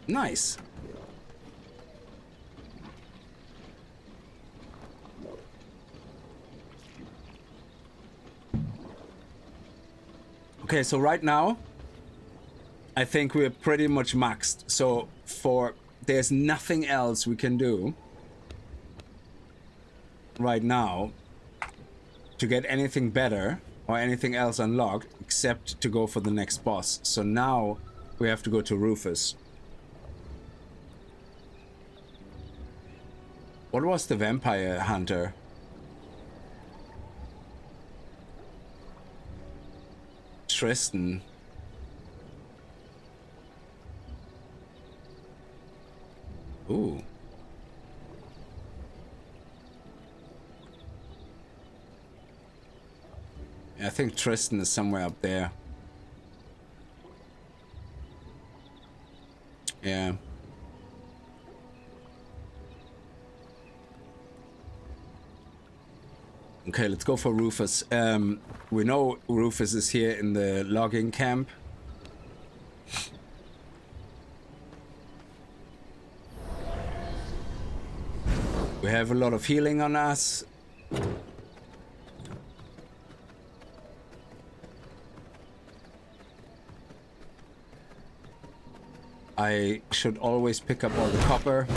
Nice. Okay, so right now, I think we're pretty much maxed. So there's nothing else we can do right now to get anything better or anything else unlocked except to go for the next boss. So now we have to go to Rufus. What was the vampire hunter? Tristan. Ooh. I think Tristan is somewhere up there. Yeah. Okay, let's go for Rufus. We know Rufus is here in the logging camp. We have a lot of healing on us. I should always pick up all the copper.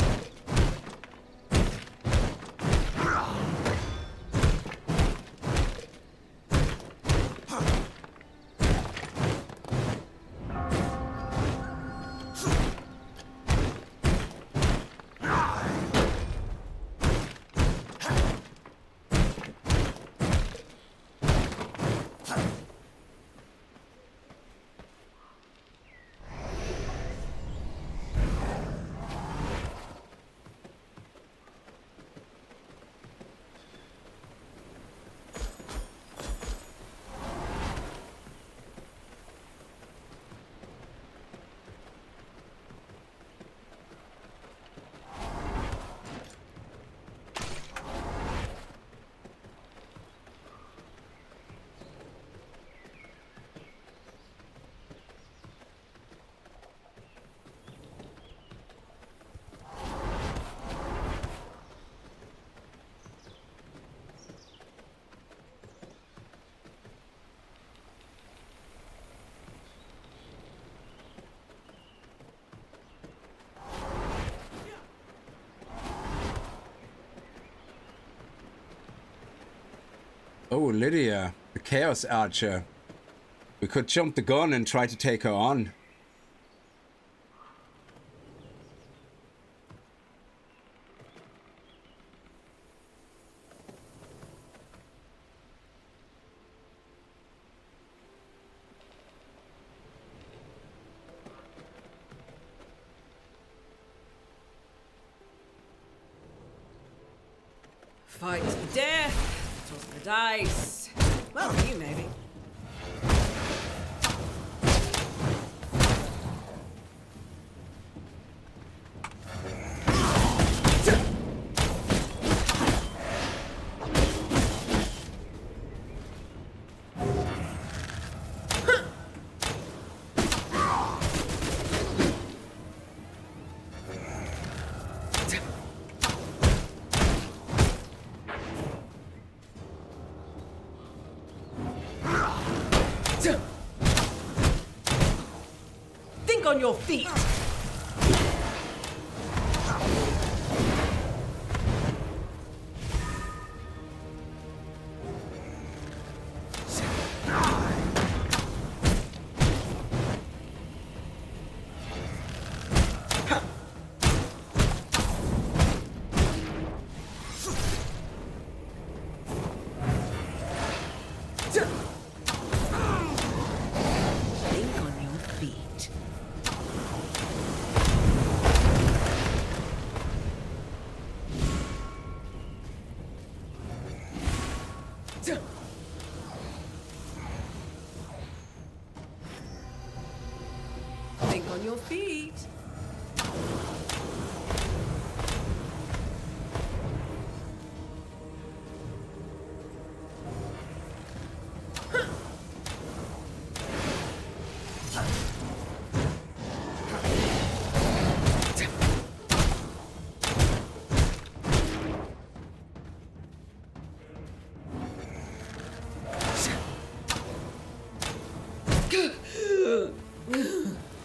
Oh, Lydia, the Chaos Archer. We could jump the gun and try to take her on. Fight to the death. Toss the dice. Well, you maybe. Think on your feet. Think on your feet. Think on your feet.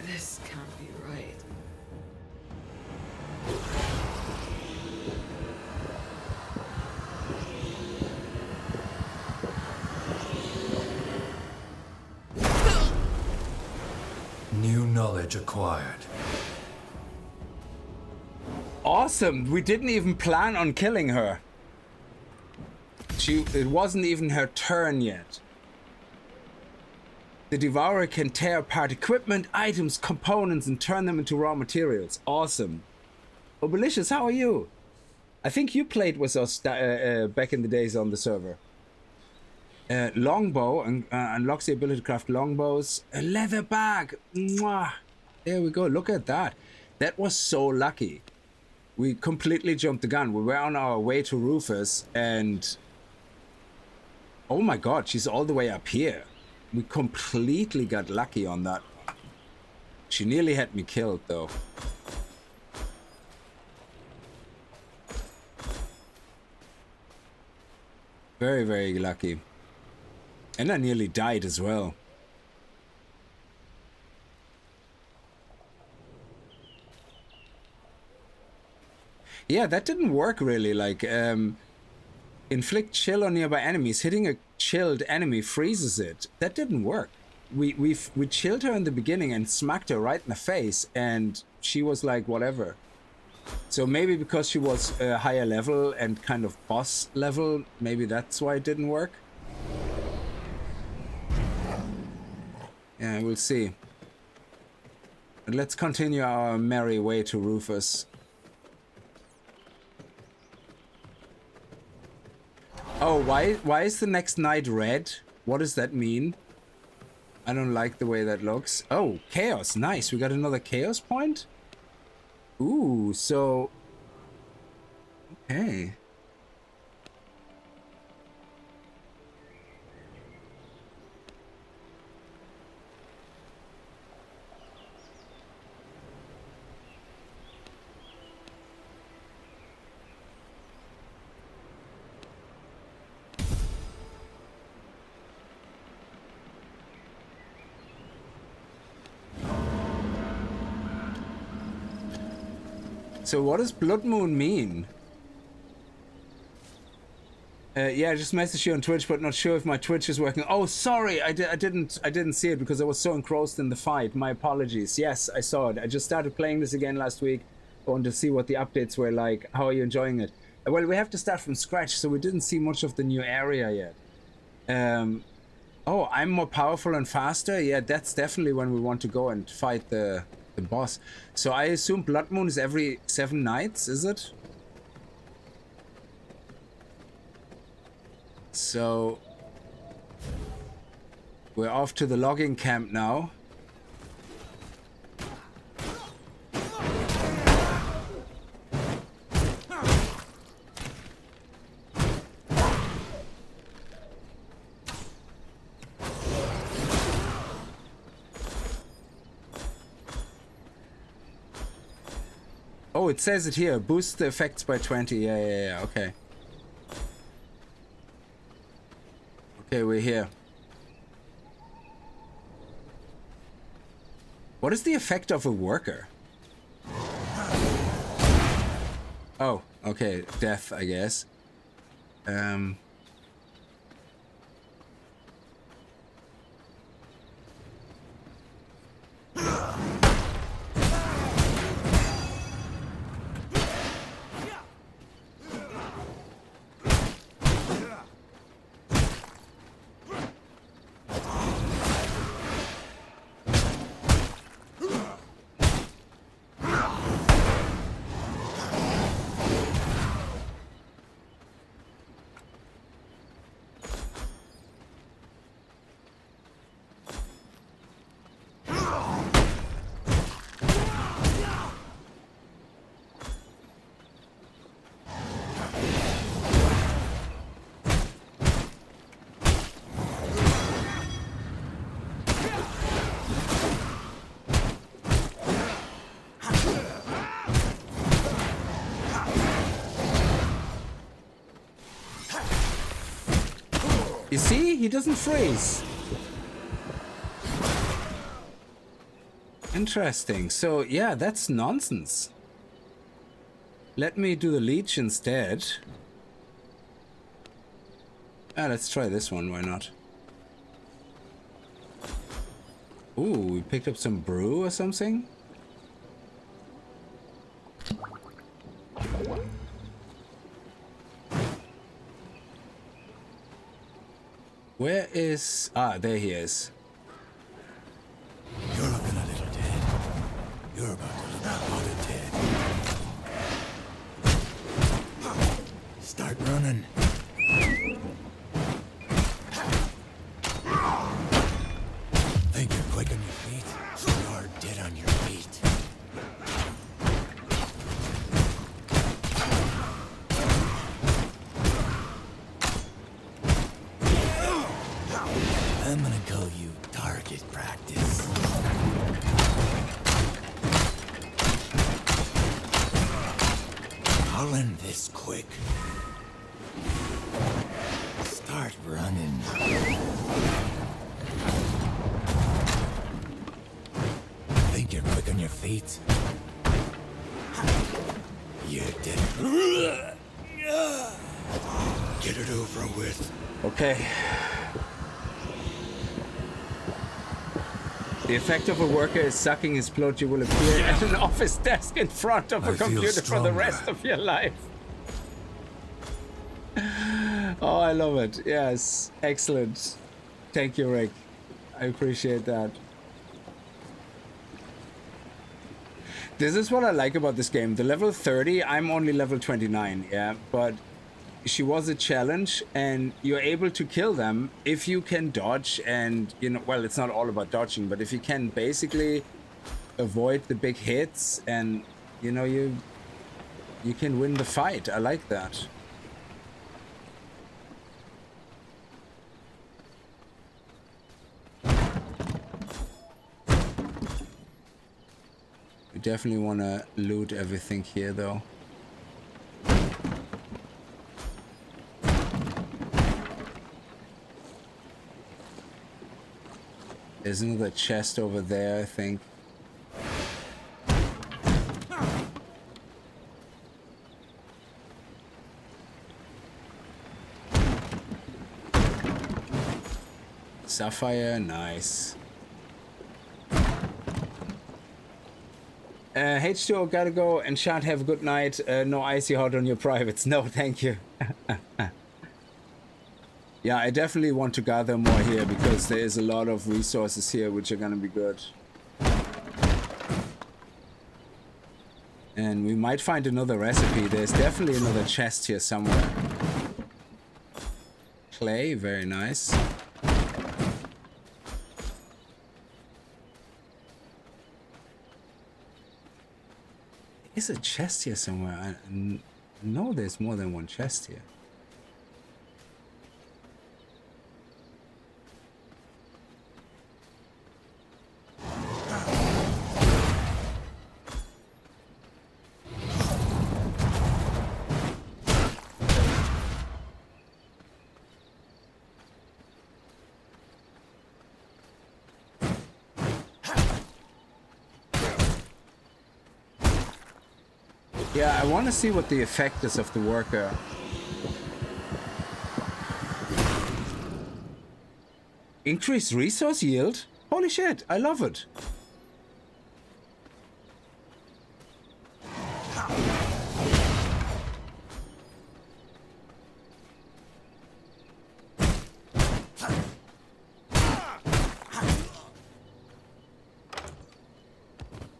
This can't be right. New knowledge acquired. Awesome. We didn't even plan on killing her. It wasn't even her turn yet. The Devourer can tear apart equipment, items, components, and turn them into raw materials. Awesome. Obelicious, how are you? I think you played with us back in the days on the server. Longbow unlocks the ability to craft longbows. A leather bag. Mwah. There we go. Look at that. That was so lucky. We completely jumped the gun. We were on our way to Rufus and... oh my god, she's all the way up here. We completely got lucky on that. She nearly had me killed, though. Very, very lucky. And I nearly died as well. Yeah, that didn't work really. Like, inflict chill on nearby enemies. Hitting a chilled enemy freezes it. That didn't work. We chilled her in the beginning and smacked her right in the face, and she was like, whatever. So maybe because she was higher level and kind of boss level, maybe that's why it didn't work. Yeah, we'll see. But let's continue our merry way to Rufus. Oh, why is the next night red? What does that mean? I don't like the way that looks. Oh, chaos. Nice. We got another chaos point? Ooh, so... okay. So what does Blood Moon mean? Yeah, I just messaged you on Twitch, but not sure if my Twitch is working. Oh, sorry, I didn't see it because I was so engrossed in the fight. My apologies. Yes, I saw it. I just started playing this again last week. I wanted to see what the updates were like. How are you enjoying it? Well, we have to start from scratch, so we didn't see much of the new area yet. Oh, I'm more powerful and faster? Yeah, that's definitely when we want to go and fight the boss. So I assume Blood Moon is every 7 nights, is it? So we're off to the logging camp now. Oh, it says it here. Boost the effects by 20. Yeah, okay. Okay, we're here. What is the effect of a worker? Oh, okay. Death, I guess. You see? He doesn't freeze. Interesting. So, yeah, that's nonsense. Let me do the leech instead. Let's try this one. Why not? Ooh, we picked up some brew or something. Where is... Ah, there he is. You're looking a little dead. You're about to look a lot dead. Start running. Think you're quick on your feet? You're dead on your feet. I'm gonna call you target practice. I'll end this quick. Start running. Think you're quick on your feet? You're dead. Get it over with. Okay. The effect of a worker is sucking his blood. You will appear at an office desk in front of a computer for the rest of your life. Oh, I love it. Yes. Excellent. Thank you, Rick. I appreciate that. This is what I like about this game. The level 30, I'm only level 29, yeah, but she was a challenge and you're able to kill them if you can dodge and, you know, well, it's not all about dodging, but if you can basically avoid the big hits and, you know, you can win the fight. I like that. We definitely want to loot everything here though. There's another chest over there, I think. Sapphire, nice. H2O, gotta go and shan't have a good night. No icy hot on your privates. No, thank you. Yeah, I definitely want to gather more here because there is a lot of resources here which are gonna be good. And we might find another recipe. There's definitely another chest here somewhere. clay, very nice. Is a chest here somewhere? I know there's more than one chest here. Yeah, I want to see what the effect is of the worker. Increased resource yield? Holy shit, I love it.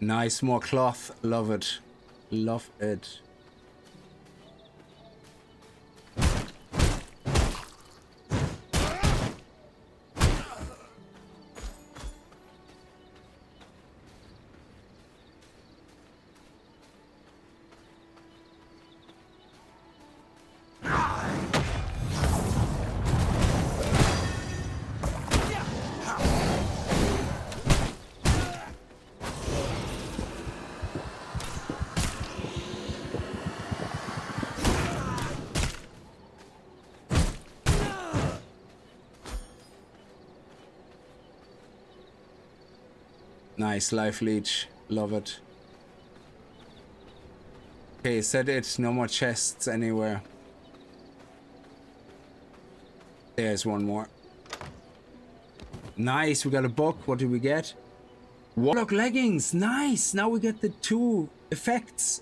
Nice, more cloth, love it. Love it. Nice life leech, love it. Okay, said it, no more chests anywhere. There's one more. Nice, we got a book. What did we get? Warlock leggings, nice. Now we get the 2 effects.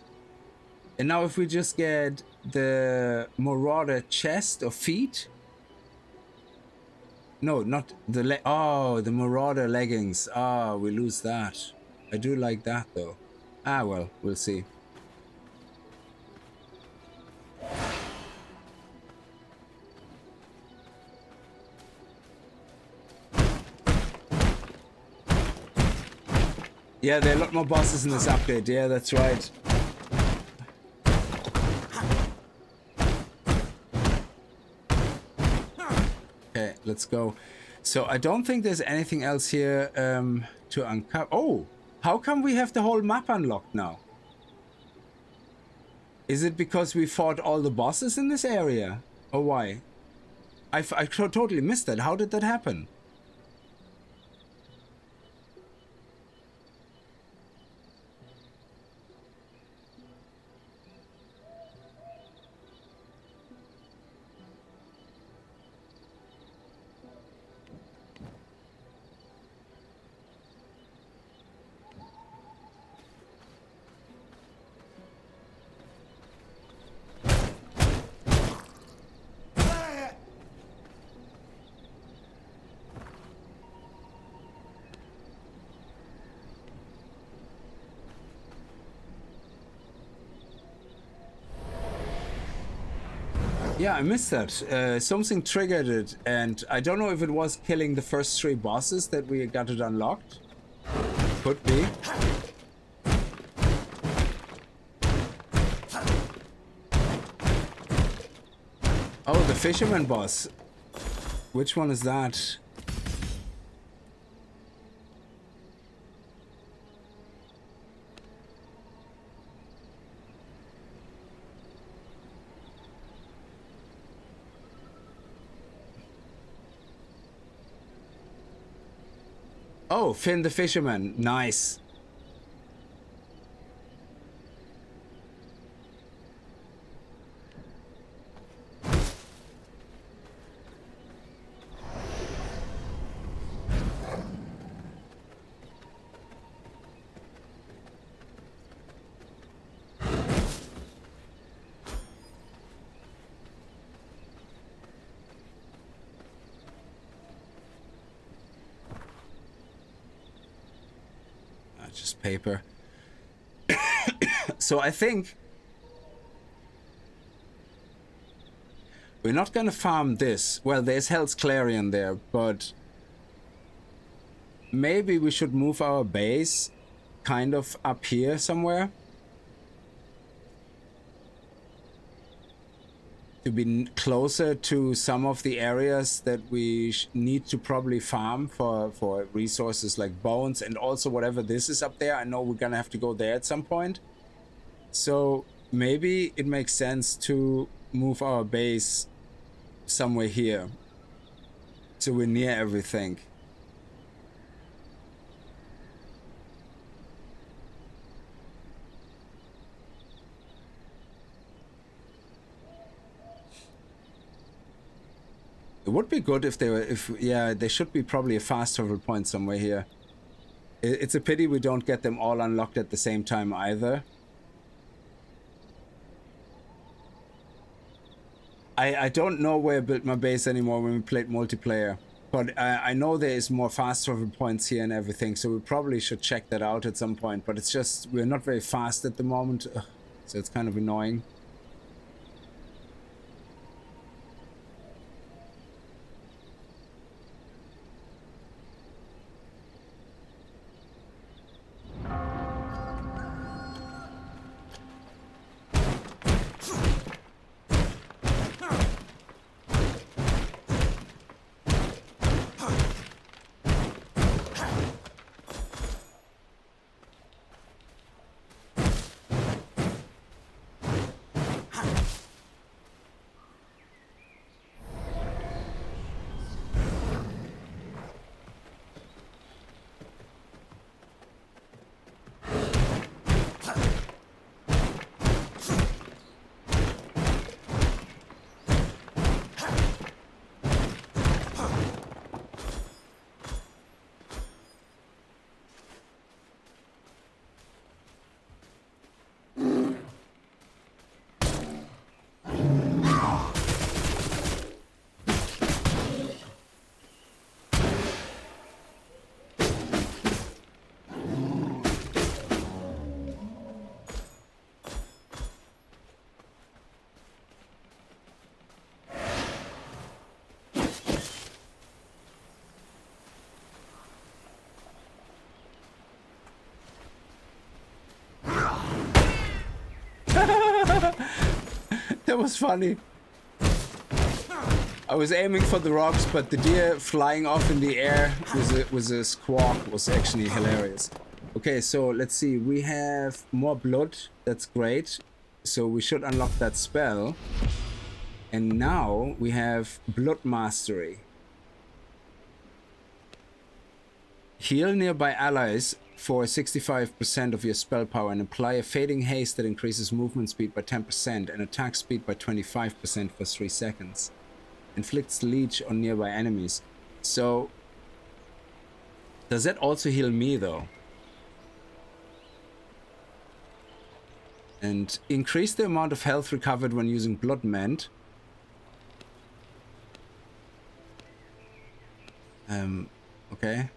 And now if we just get the Marauder chest or feet. No, not the oh, the Marauder leggings. Ah, we lose that. I do like that though. Ah, well, we'll see. Yeah, there are a lot more bosses in this update. Yeah, that's right. Okay, let's go. So I don't think there's anything else here to uncover. Oh, how come we have the whole map unlocked now? Is it because we fought all the bosses in this area? Or why? I totally missed that. How did that happen? Yeah, I missed that. Something triggered it, and I don't know if it was killing the first 3 bosses that we got it unlocked. Could be. Oh, the fisherman boss. Which one is that? Oh, Finn the fisherman. Nice. Just paper. So I think We're not gonna farm this. Well, there's Hell's Clarion there, but maybe we should move our base kind of up here somewhere to be closer to some of the areas that we need to probably farm for resources like bones, and also whatever this is up there. I know we're gonna have to go there at some point, so maybe it makes sense to move our base somewhere here so we're near everything. It would be good if they were, yeah, there should be probably a fast travel point somewhere here. It's a pity we don't get them all unlocked at the same time either. I don't know where I built my base anymore when we played multiplayer, but I know there is more fast travel points here and everything, so we probably should check that out at some point, but it's just, we're not very fast at the moment, so it's kind of annoying. That was funny. I was aiming for the rocks, but the deer flying off in the air with a squawk was actually hilarious. Okay, so let's see. We have more blood. That's great. So we should unlock that spell. And now we have Blood Mastery. Heal nearby allies for 65% of your spell power and apply a fading haste that increases movement speed by 10% and attack speed by 25% for 3 seconds. Inflicts leech on nearby enemies. So, does that also heal me though? And increase the amount of health recovered when using Blood Mend. Okay.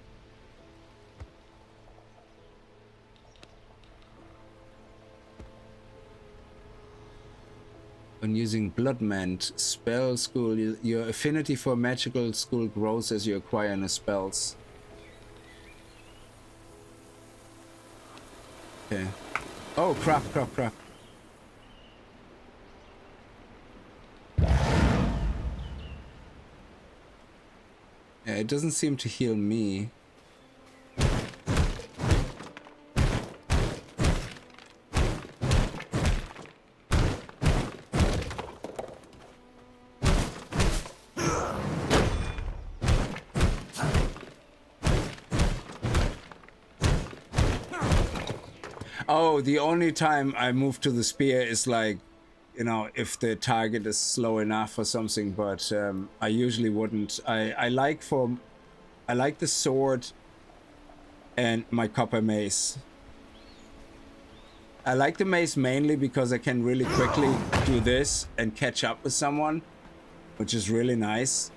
When using Blood Mend, spell school, your affinity for magical school grows as you acquire new spells. Okay. Oh, crap. Yeah, it doesn't seem to heal me. Oh, the only time I move to the spear is like, you know, if the target is slow enough or something, but I usually wouldn't. I like the sword and my copper mace. I like the mace mainly because I can really quickly do this and catch up with someone, which is really nice.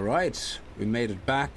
right, we made it back.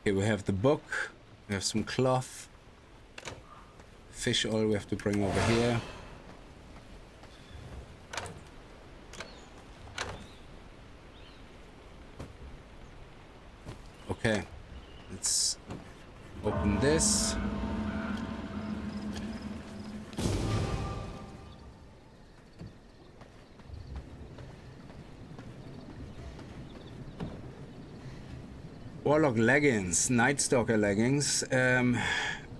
Okay, we have the book, we have some cloth, fish oil we have to bring over here. Okay, let's open this. Warlock leggings, Night Stalker leggings,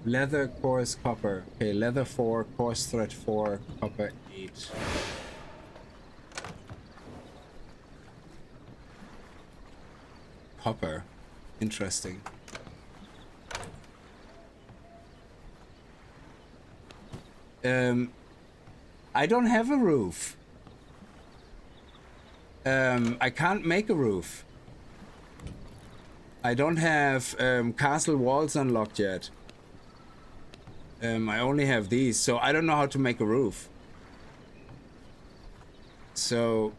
leather coarse copper. Okay, leather 4, coarse thread 4, copper 8. Copper, interesting. I don't have a roof. I can't make a roof. I don't have castle walls unlocked yet. I only have these, so I don't know how to make a roof. So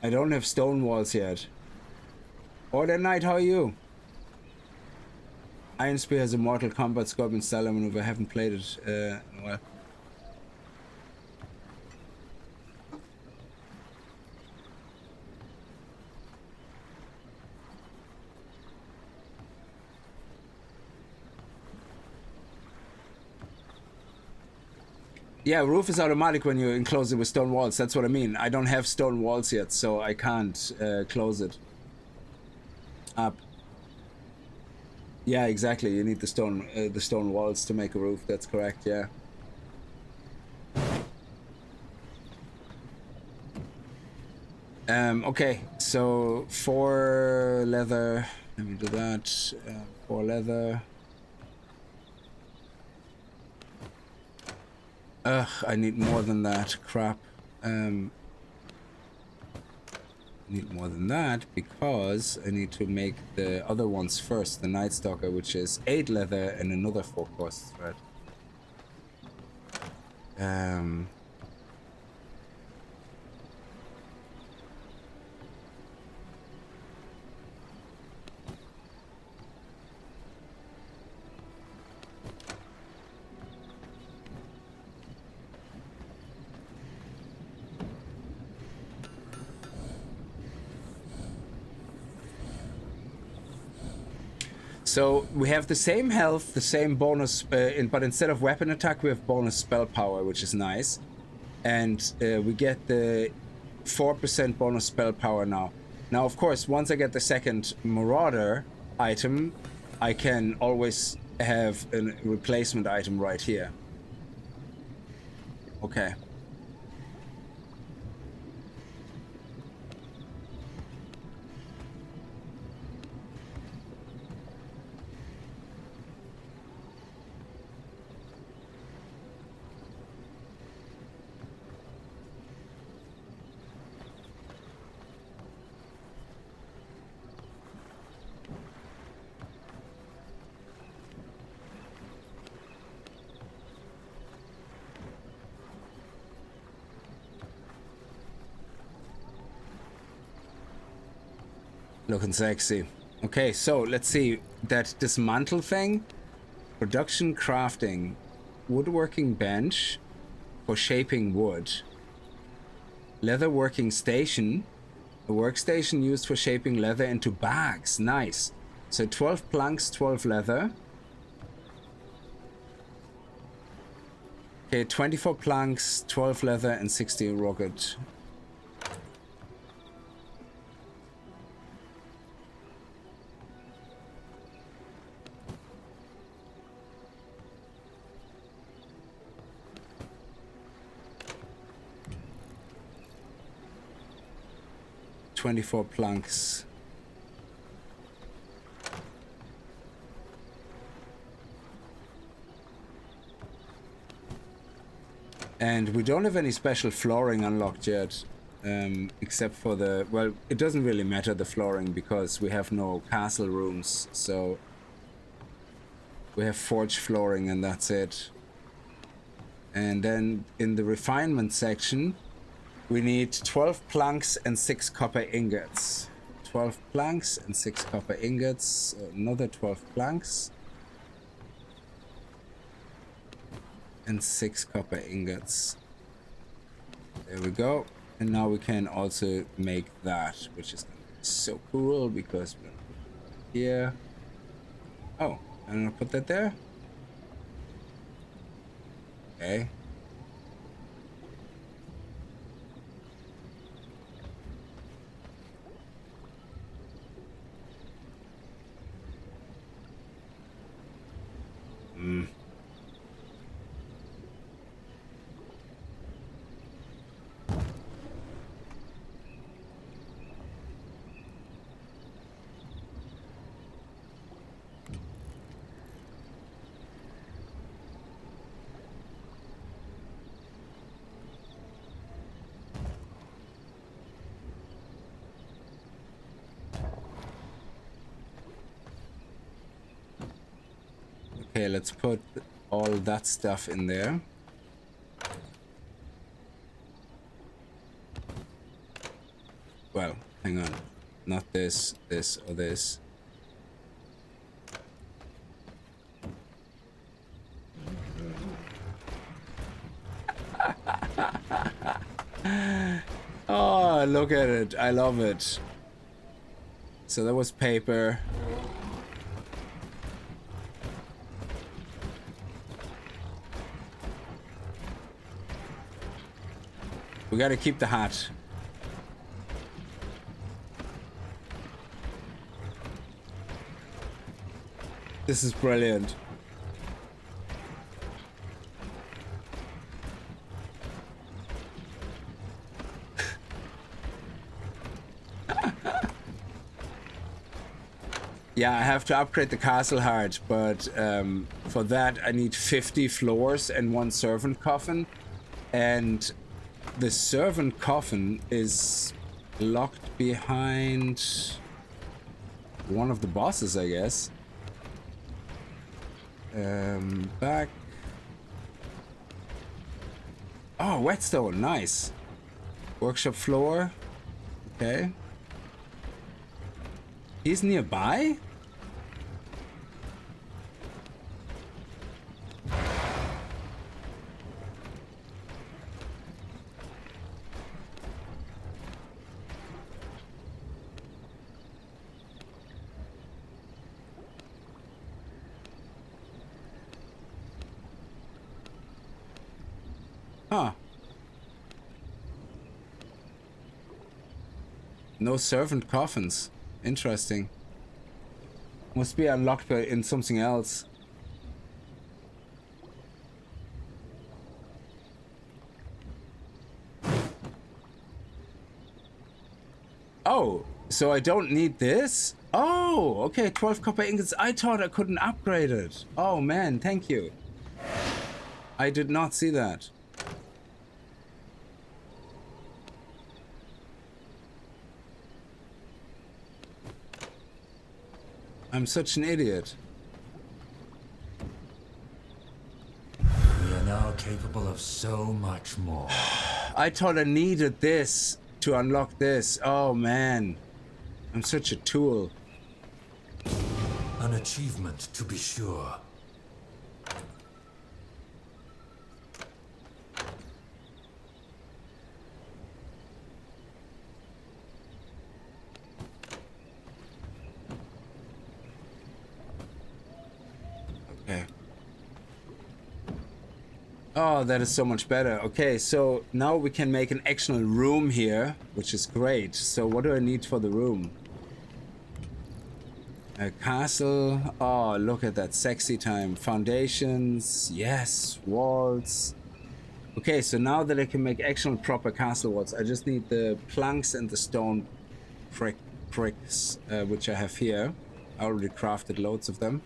I don't have stone walls yet. Order Knight, how are you? Iron Spear has a Mortal Kombat Scorpion style maneuver. I haven't played it in a while. Yeah, roof is automatic when you enclose it with stone walls. That's what I mean. I don't have stone walls yet, so I can't close it up. Yeah, exactly. You need the stone walls to make a roof. That's correct. Yeah. Okay. So 4 leather. Let me do that. 4 leather. Ugh, I need more than that. Crap. I need more than that because I need to make the other ones first. The Night Stalker, which is 8 leather and another 4 coarse thread. So we have the same health, the same bonus, but instead of weapon attack, we have bonus spell power, which is nice. And we get the 4% bonus spell power now. Now, of course, once I get the second Marauder item, I can always have a replacement item right here. Okay. Looking sexy. Okay, so let's see. That dismantle thing. Production crafting. Woodworking bench. for shaping wood. Leather working station. A workstation used for shaping leather into bags. Nice. So 12 planks, 12 leather. Okay, 24 planks, 12 leather, and 60 rugged. $24 planks. And we don't have any special flooring unlocked yet, except for the, well, it doesn't really matter, the flooring, because we have no castle rooms, so we have forge flooring and that's it. And then in the refinement section, we need 12 planks and 6 copper ingots. 12 planks and 6 copper ingots. Another 12 planks. And 6 copper ingots. There we go. And now we can also make that, which is so cool because we're gonna put it here. Oh, I'm gonna put that there. Okay. Okay, let's put all that stuff in there. Well, hang on. Not this, this, or this. Oh, look at it. I love it. So that was paper. We gotta keep the hat. This is brilliant. Yeah, I have to upgrade the castle heart, but for that I need 50 floors and 1 servant coffin. And the servant coffin is locked behind one of the bosses, I guess. Back. Oh, whetstone, nice. Workshop floor. Okay. He's nearby? Huh. No servant coffins. Interesting. Must be unlocked in something else. Oh, so I don't need this? Oh, okay, 12 copper ingots. I thought I couldn't upgrade it. Oh man, thank you. I did not see that. I'm such an idiot. We are now capable of so much more. I thought I needed this to unlock this. Oh man. I'm such a tool. An achievement, to be sure. Oh, that is so much better. Okay, so now we can make an actual room here, which is great. So what do I need for the room? A castle. Oh, look at that sexy time. Foundations. Yes. Walls. Okay, so now that I can make actual proper castle walls, I just need the planks and the stone bricks, which I have here. I already crafted loads of them.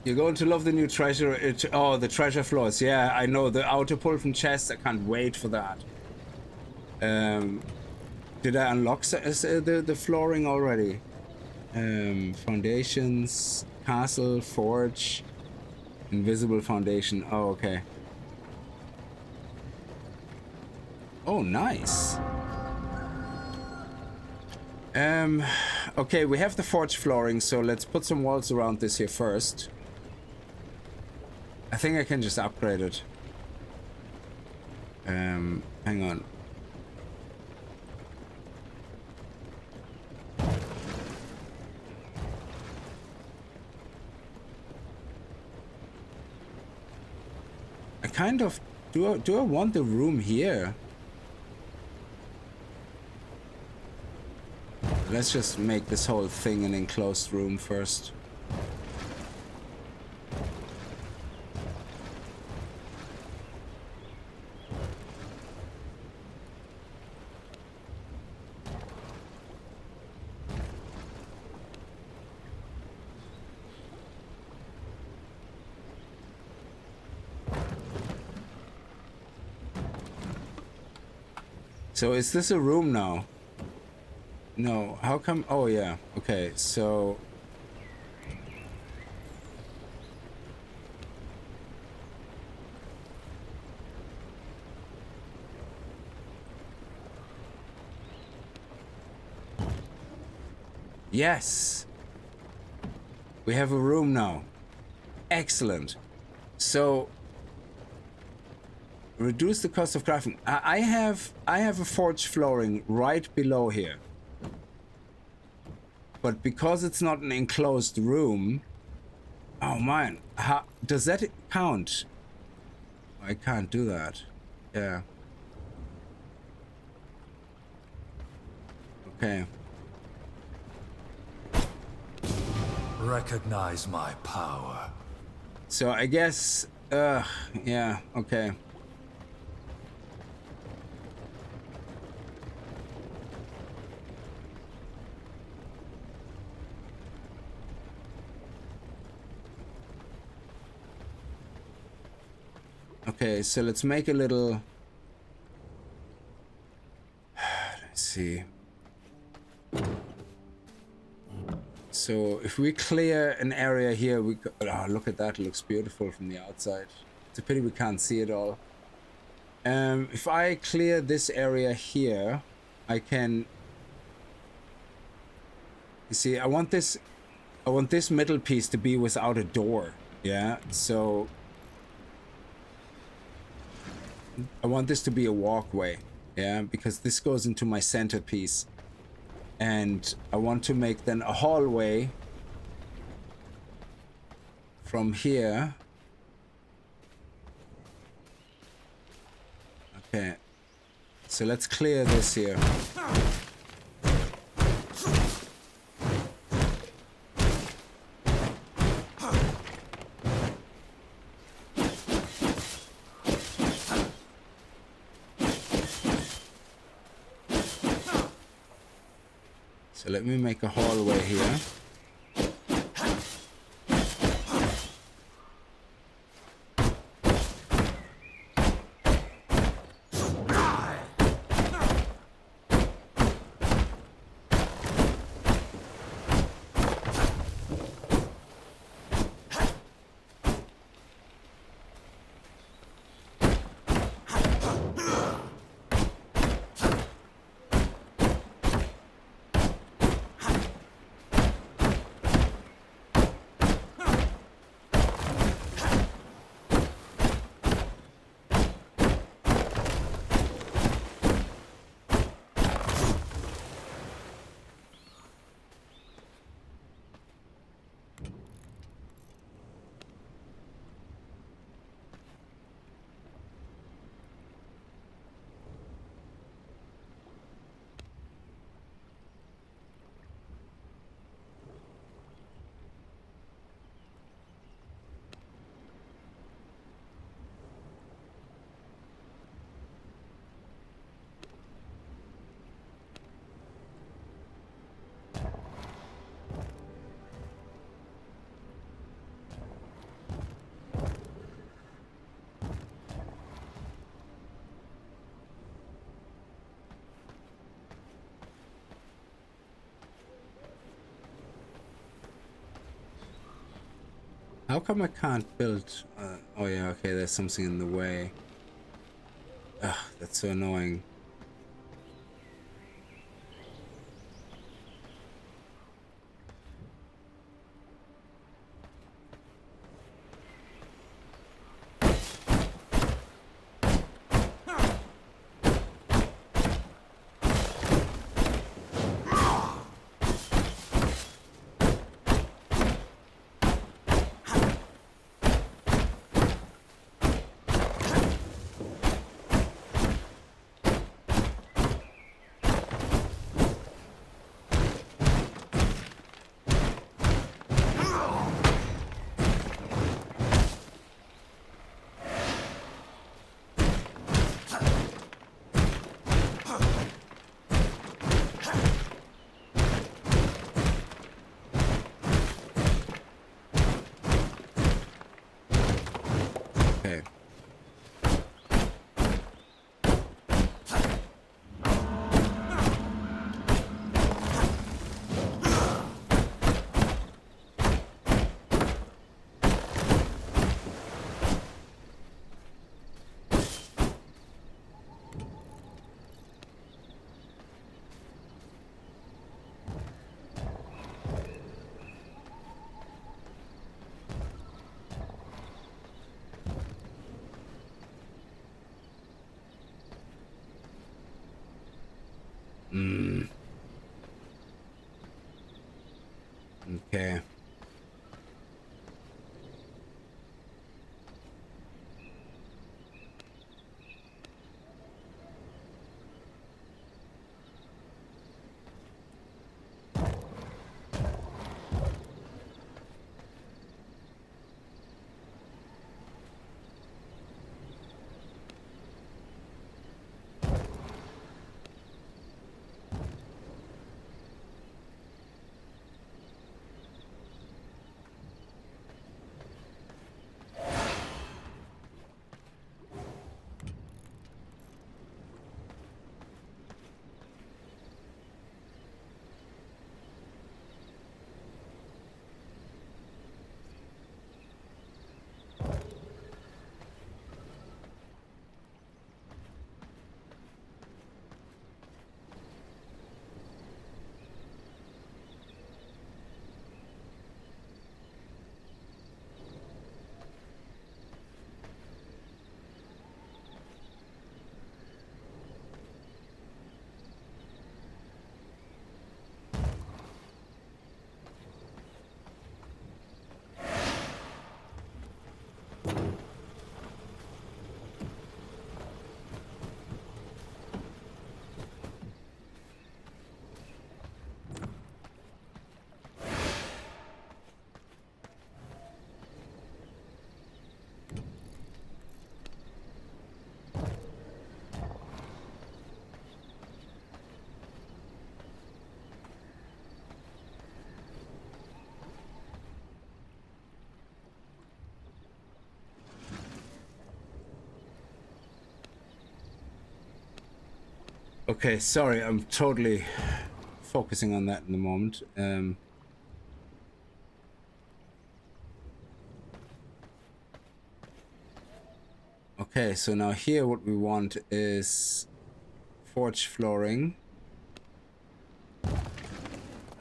You're going to love the new treasure. Oh, the treasure floors. Yeah, I know. The auto pull from chests. I can't wait for that. Did I unlock the flooring already? Foundations, castle, forge, invisible foundation. Oh, okay. Oh, nice. Okay, we have the forge flooring, so let's put some walls around this here first. I think I can just upgrade it. Hang on. I kind of do I want the room here? Let's just make this whole thing an enclosed room first. So is this a room now? No, how come? Oh yeah, okay, so yes, we have a room now. Excellent. So reduce the cost of crafting. I have a forge flooring right below here. But because it's not an enclosed room... Oh man, does that count? I can't do that. Yeah. Okay. Recognize my power. So I guess, yeah, okay. Okay, so let's make a little. Let's see. So if we clear an area here, we go, oh, look at that, it looks beautiful from the outside. It's a pity we can't see it all. If I clear this area here, I can, you see, I want this middle piece to be without a door. Yeah, so I want this to be a walkway. Yeah, because this goes into my centerpiece. And I want to make then a hallway from here. Okay, so let's clear this here. So let me make a hallway here. How come I can't build? Oh yeah, okay, there's something in the way. Ugh, that's so annoying. Okay. Okay, sorry, I'm totally focusing on that in the moment. Okay, so now here what we want is forge flooring.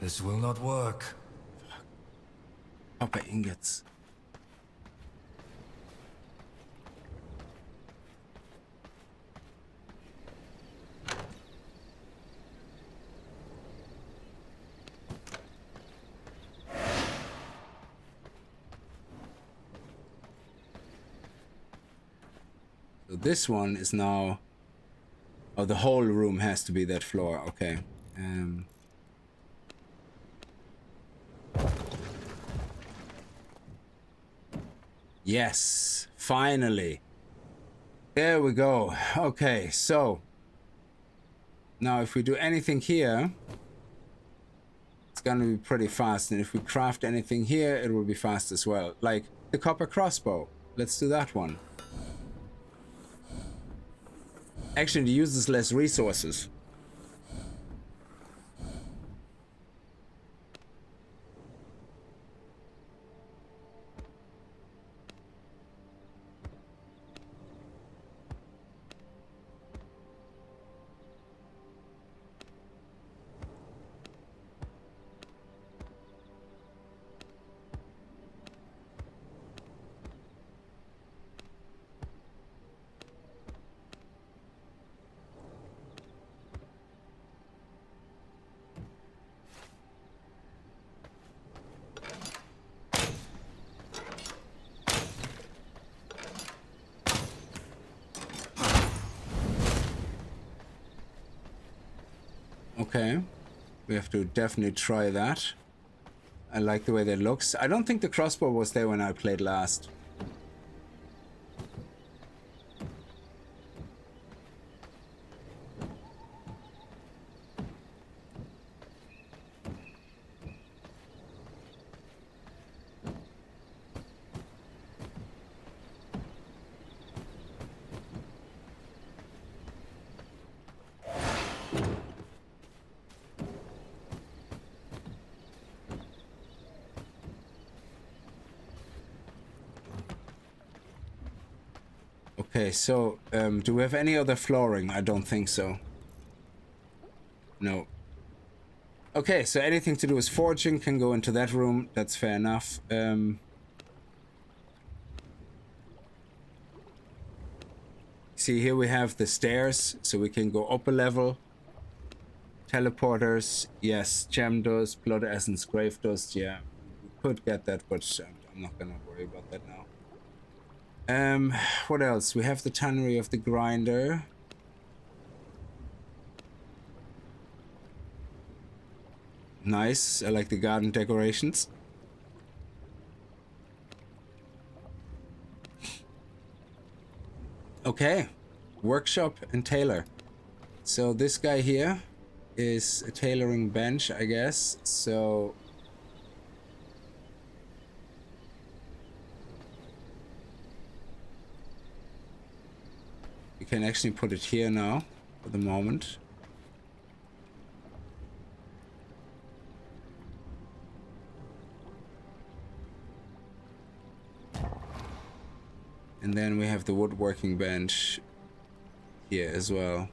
This will not work. Copper ingots. So this one is now... Oh, the whole room has to be that floor. Okay. Yes, finally. There we go. Okay, so now if we do anything here, it's gonna be pretty fast, and if we craft anything here, it will be fast as well. Like the copper crossbow. Let's do that one. Actually, it uses less resources. Okay, we have to definitely try that. I like the way that looks. I don't think the crossbow was there when I played last. Okay, so do we have any other flooring? I don't think so. No. Okay, so anything to do with forging can go into that room. That's fair enough. See, here we have the stairs, so we can go up a level. Teleporters, yes. Gem dust, blood essence, grave dust, yeah. We could get that, but I'm not gonna worry about that now. What else? We have the tannery of the grinder. Nice. I like the garden decorations. Okay. Workshop and tailor. So this guy here is a tailoring bench, I guess. So you can actually put it here now for the moment. And then we have the woodworking bench here as well.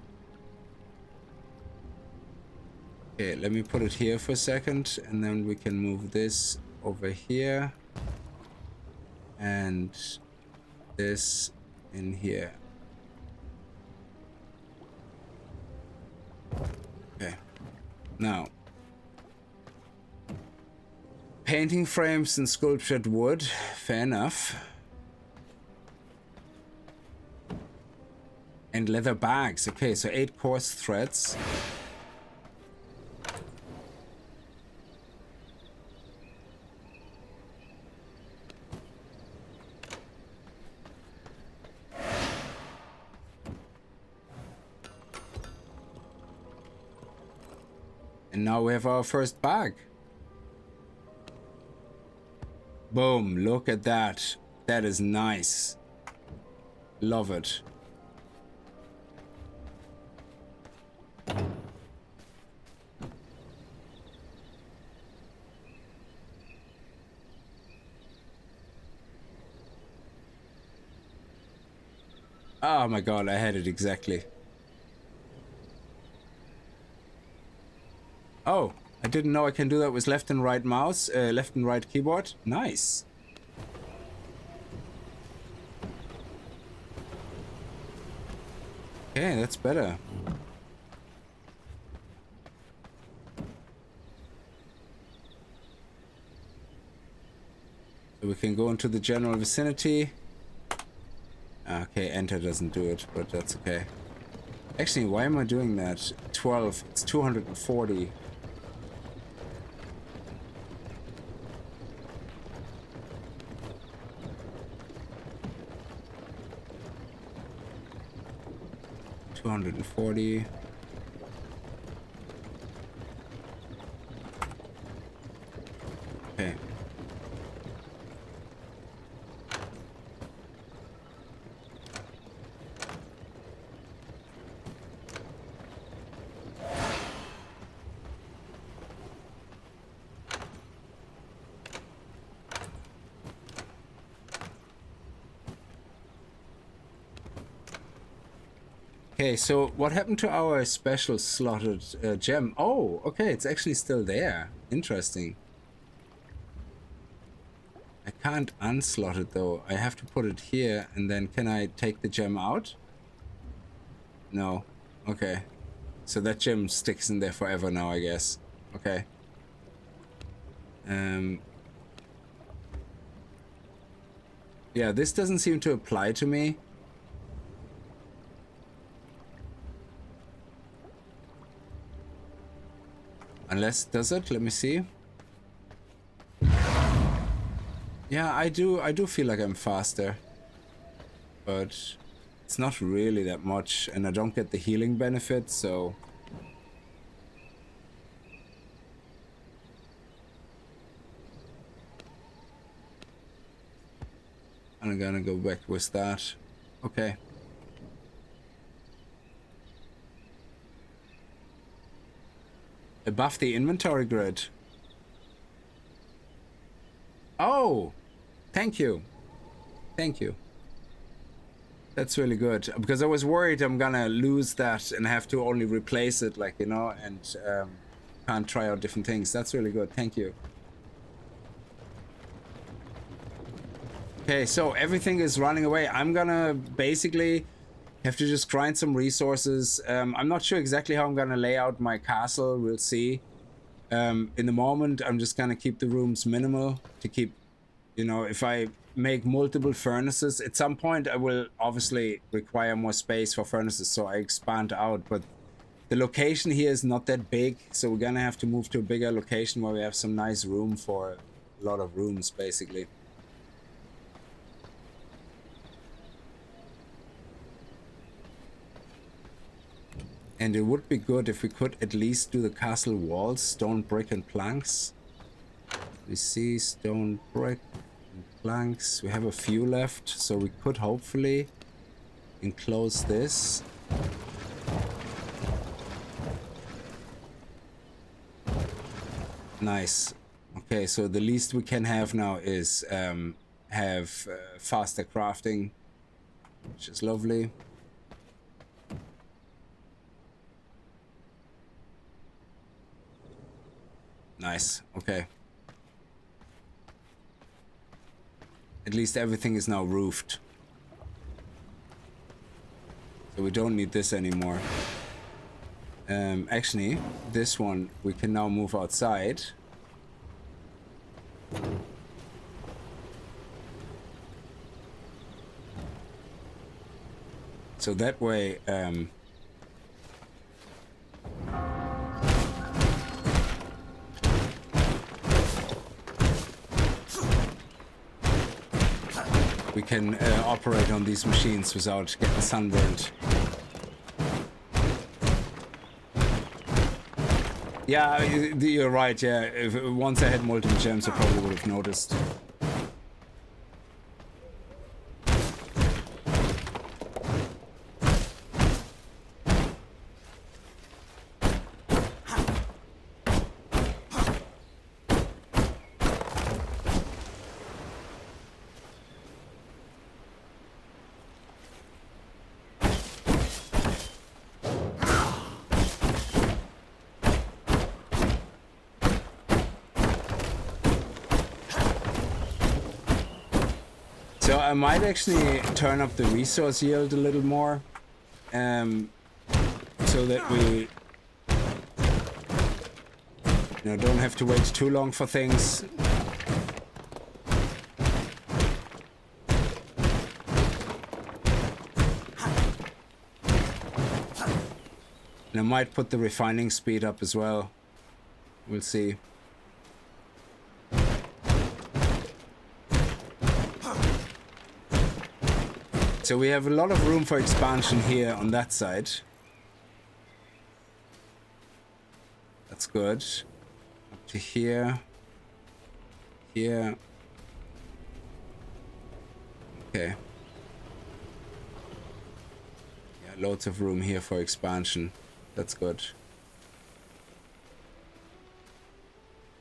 Okay, let me put it here for a second, and then we can move this over here and this in here. Okay, now painting frames and sculptured wood, fair enough. And leather bags. Okay, so 8 coarse threads. And now we have our first bag. Boom, look at that. That is nice. Love it. Oh my god, I had it exactly. Oh, I didn't know I can do that with left and right mouse, left and right keyboard. Nice. Okay, that's better. So we can go into the general vicinity. Okay, enter doesn't do it, but that's okay. Actually, why am I doing that? 12, it's 240. $240. Okay. Okay, so what happened to our special slotted gem? Oh, okay, it's actually still there. Interesting. I can't unslot it though. I have to put it here, and then can I take the gem out? No. Okay. So that gem sticks in there forever now, I guess. Okay. Yeah, this doesn't seem to apply to me. Unless, does it? Let me see. Yeah, I do feel like I'm faster. But it's not really that much, and I don't get the healing benefit, so... I'm gonna go back with that. Okay. Above the inventory grid. Oh! Thank you. Thank you. That's really good. Because I was worried I'm gonna lose that and have to only replace it, like, you know, and can't try out different things. That's really good. Thank you. Okay, so everything is running away. I'm gonna basically have to just grind some resources. I'm not sure exactly how I'm gonna lay out my castle. We'll see. In the moment, I'm just gonna keep the rooms minimal to keep, you know, if I make multiple furnaces, at some point I will obviously require more space for furnaces, so I expand out. But the location here is not that big, so we're gonna have to move to a bigger location where we have some nice room for a lot of rooms, basically. And it would be good if we could at least do the castle walls, stone, brick, and planks. We see stone, brick, and planks. We have a few left, so we could hopefully enclose this. Nice. Okay, so the least we can have now is have faster crafting, which is lovely. Nice. Okay. At least everything is now roofed. So we don't need this anymore. Actually, this one we can now move outside. So that way, we can operate on these machines without getting sunburned. Yeah, you're right. Yeah, once I had multiple gems, I probably would have noticed. So I might actually turn up the resource yield a little more, so that we, don't have to wait too long for things. And I might put the refining speed up as well. We'll see. So we have a lot of room for expansion here on that side. That's good. Up to here. Here. Okay. Yeah, loads of room here for expansion. That's good.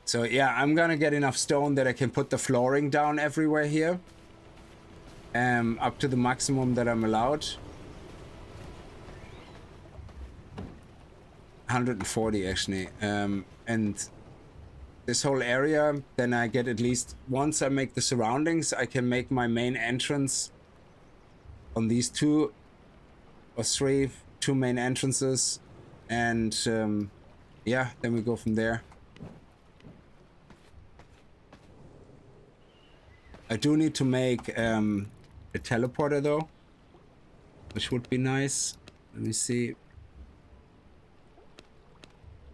So yeah, I'm gonna get enough stone that I can put the flooring down everywhere here. Up to the maximum that I'm allowed. 140 actually. And this whole area, then I get at least, once I make the surroundings, I can make my main entrance on these two main entrances. And yeah, then we go from there. I do need to make a teleporter though, which would be nice. Let me see.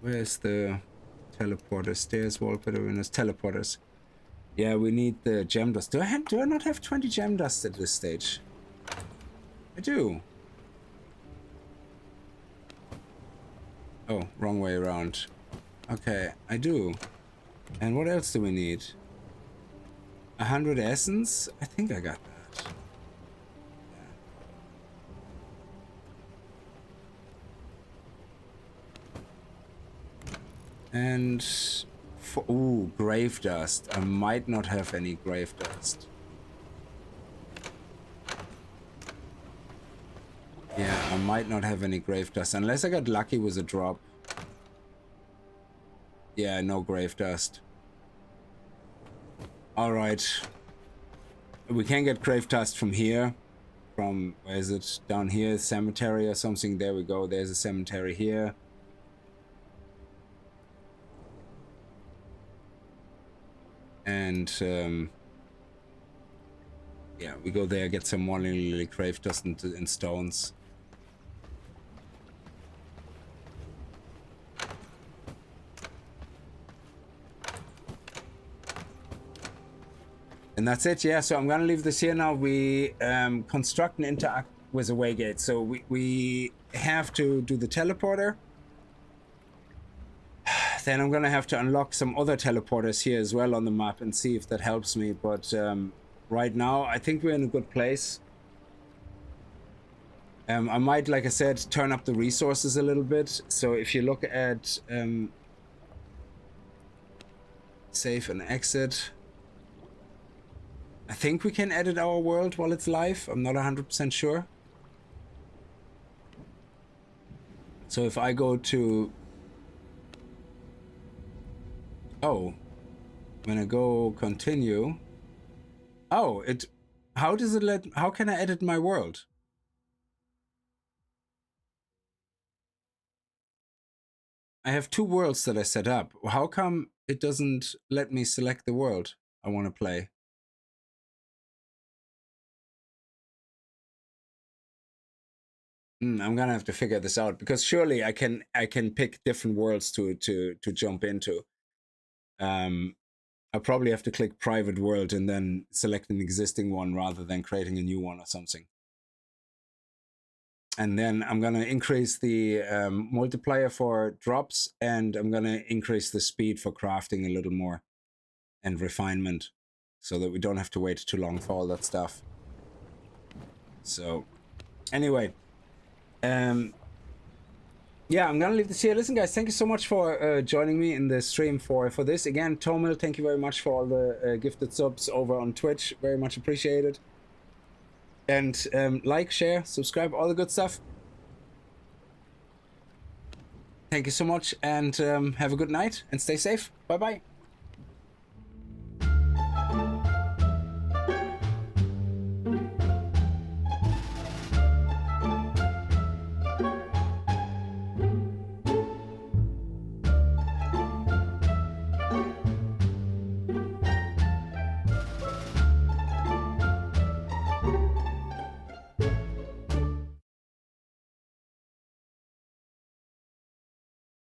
Where's the teleporter? Stairs, wallpaper, windows, teleporters. Yeah, we need the gem dust. Do I not have 20 gem dust at this stage? I do. Oh, wrong way around. Okay, I do. And what else do we need? 100 essence? I think I got that. And for, ooh, grave dust. I might not have any grave dust. Yeah, I might not have any grave dust unless I got lucky with a drop. Yeah, no grave dust. All right. We can get grave dust from here. From, where is it? Down here, cemetery or something. There we go. There's a cemetery here. And yeah, we go there, get some more lily grave dust in stones. And that's it, yeah. So I'm gonna leave this here now. We construct and interact with a waygate. So we have to do the teleporter. Then I'm gonna have to unlock some other teleporters here as well on the map and see if that helps me. But right now, I think we're in a good place. I might, like I said, turn up the resources a little bit. So if you look at save and exit, I think we can edit our world while it's live. I'm not 100% sure. So if I go to... Oh, when I go continue... Oh, it... How does it let... How can I edit my world? I have two worlds that I set up. How come it doesn't let me select the world I want to play? I'm gonna have to figure this out, because surely I can pick different worlds to jump into. I probably have to click private world and then select an existing one rather than creating a new one or something. And then I'm gonna increase the multiplier for drops, and I'm gonna increase the speed for crafting a little more and refinement, so that we don't have to wait too long for all that stuff. So anyway, yeah, I'm gonna leave this here. Listen, guys, thank you so much for joining me in the stream for this. Again, Tomil, thank you very much for all the gifted subs over on Twitch. Very much appreciated. And like, share, subscribe, all the good stuff. Thank you so much, and have a good night, and stay safe. Bye-bye.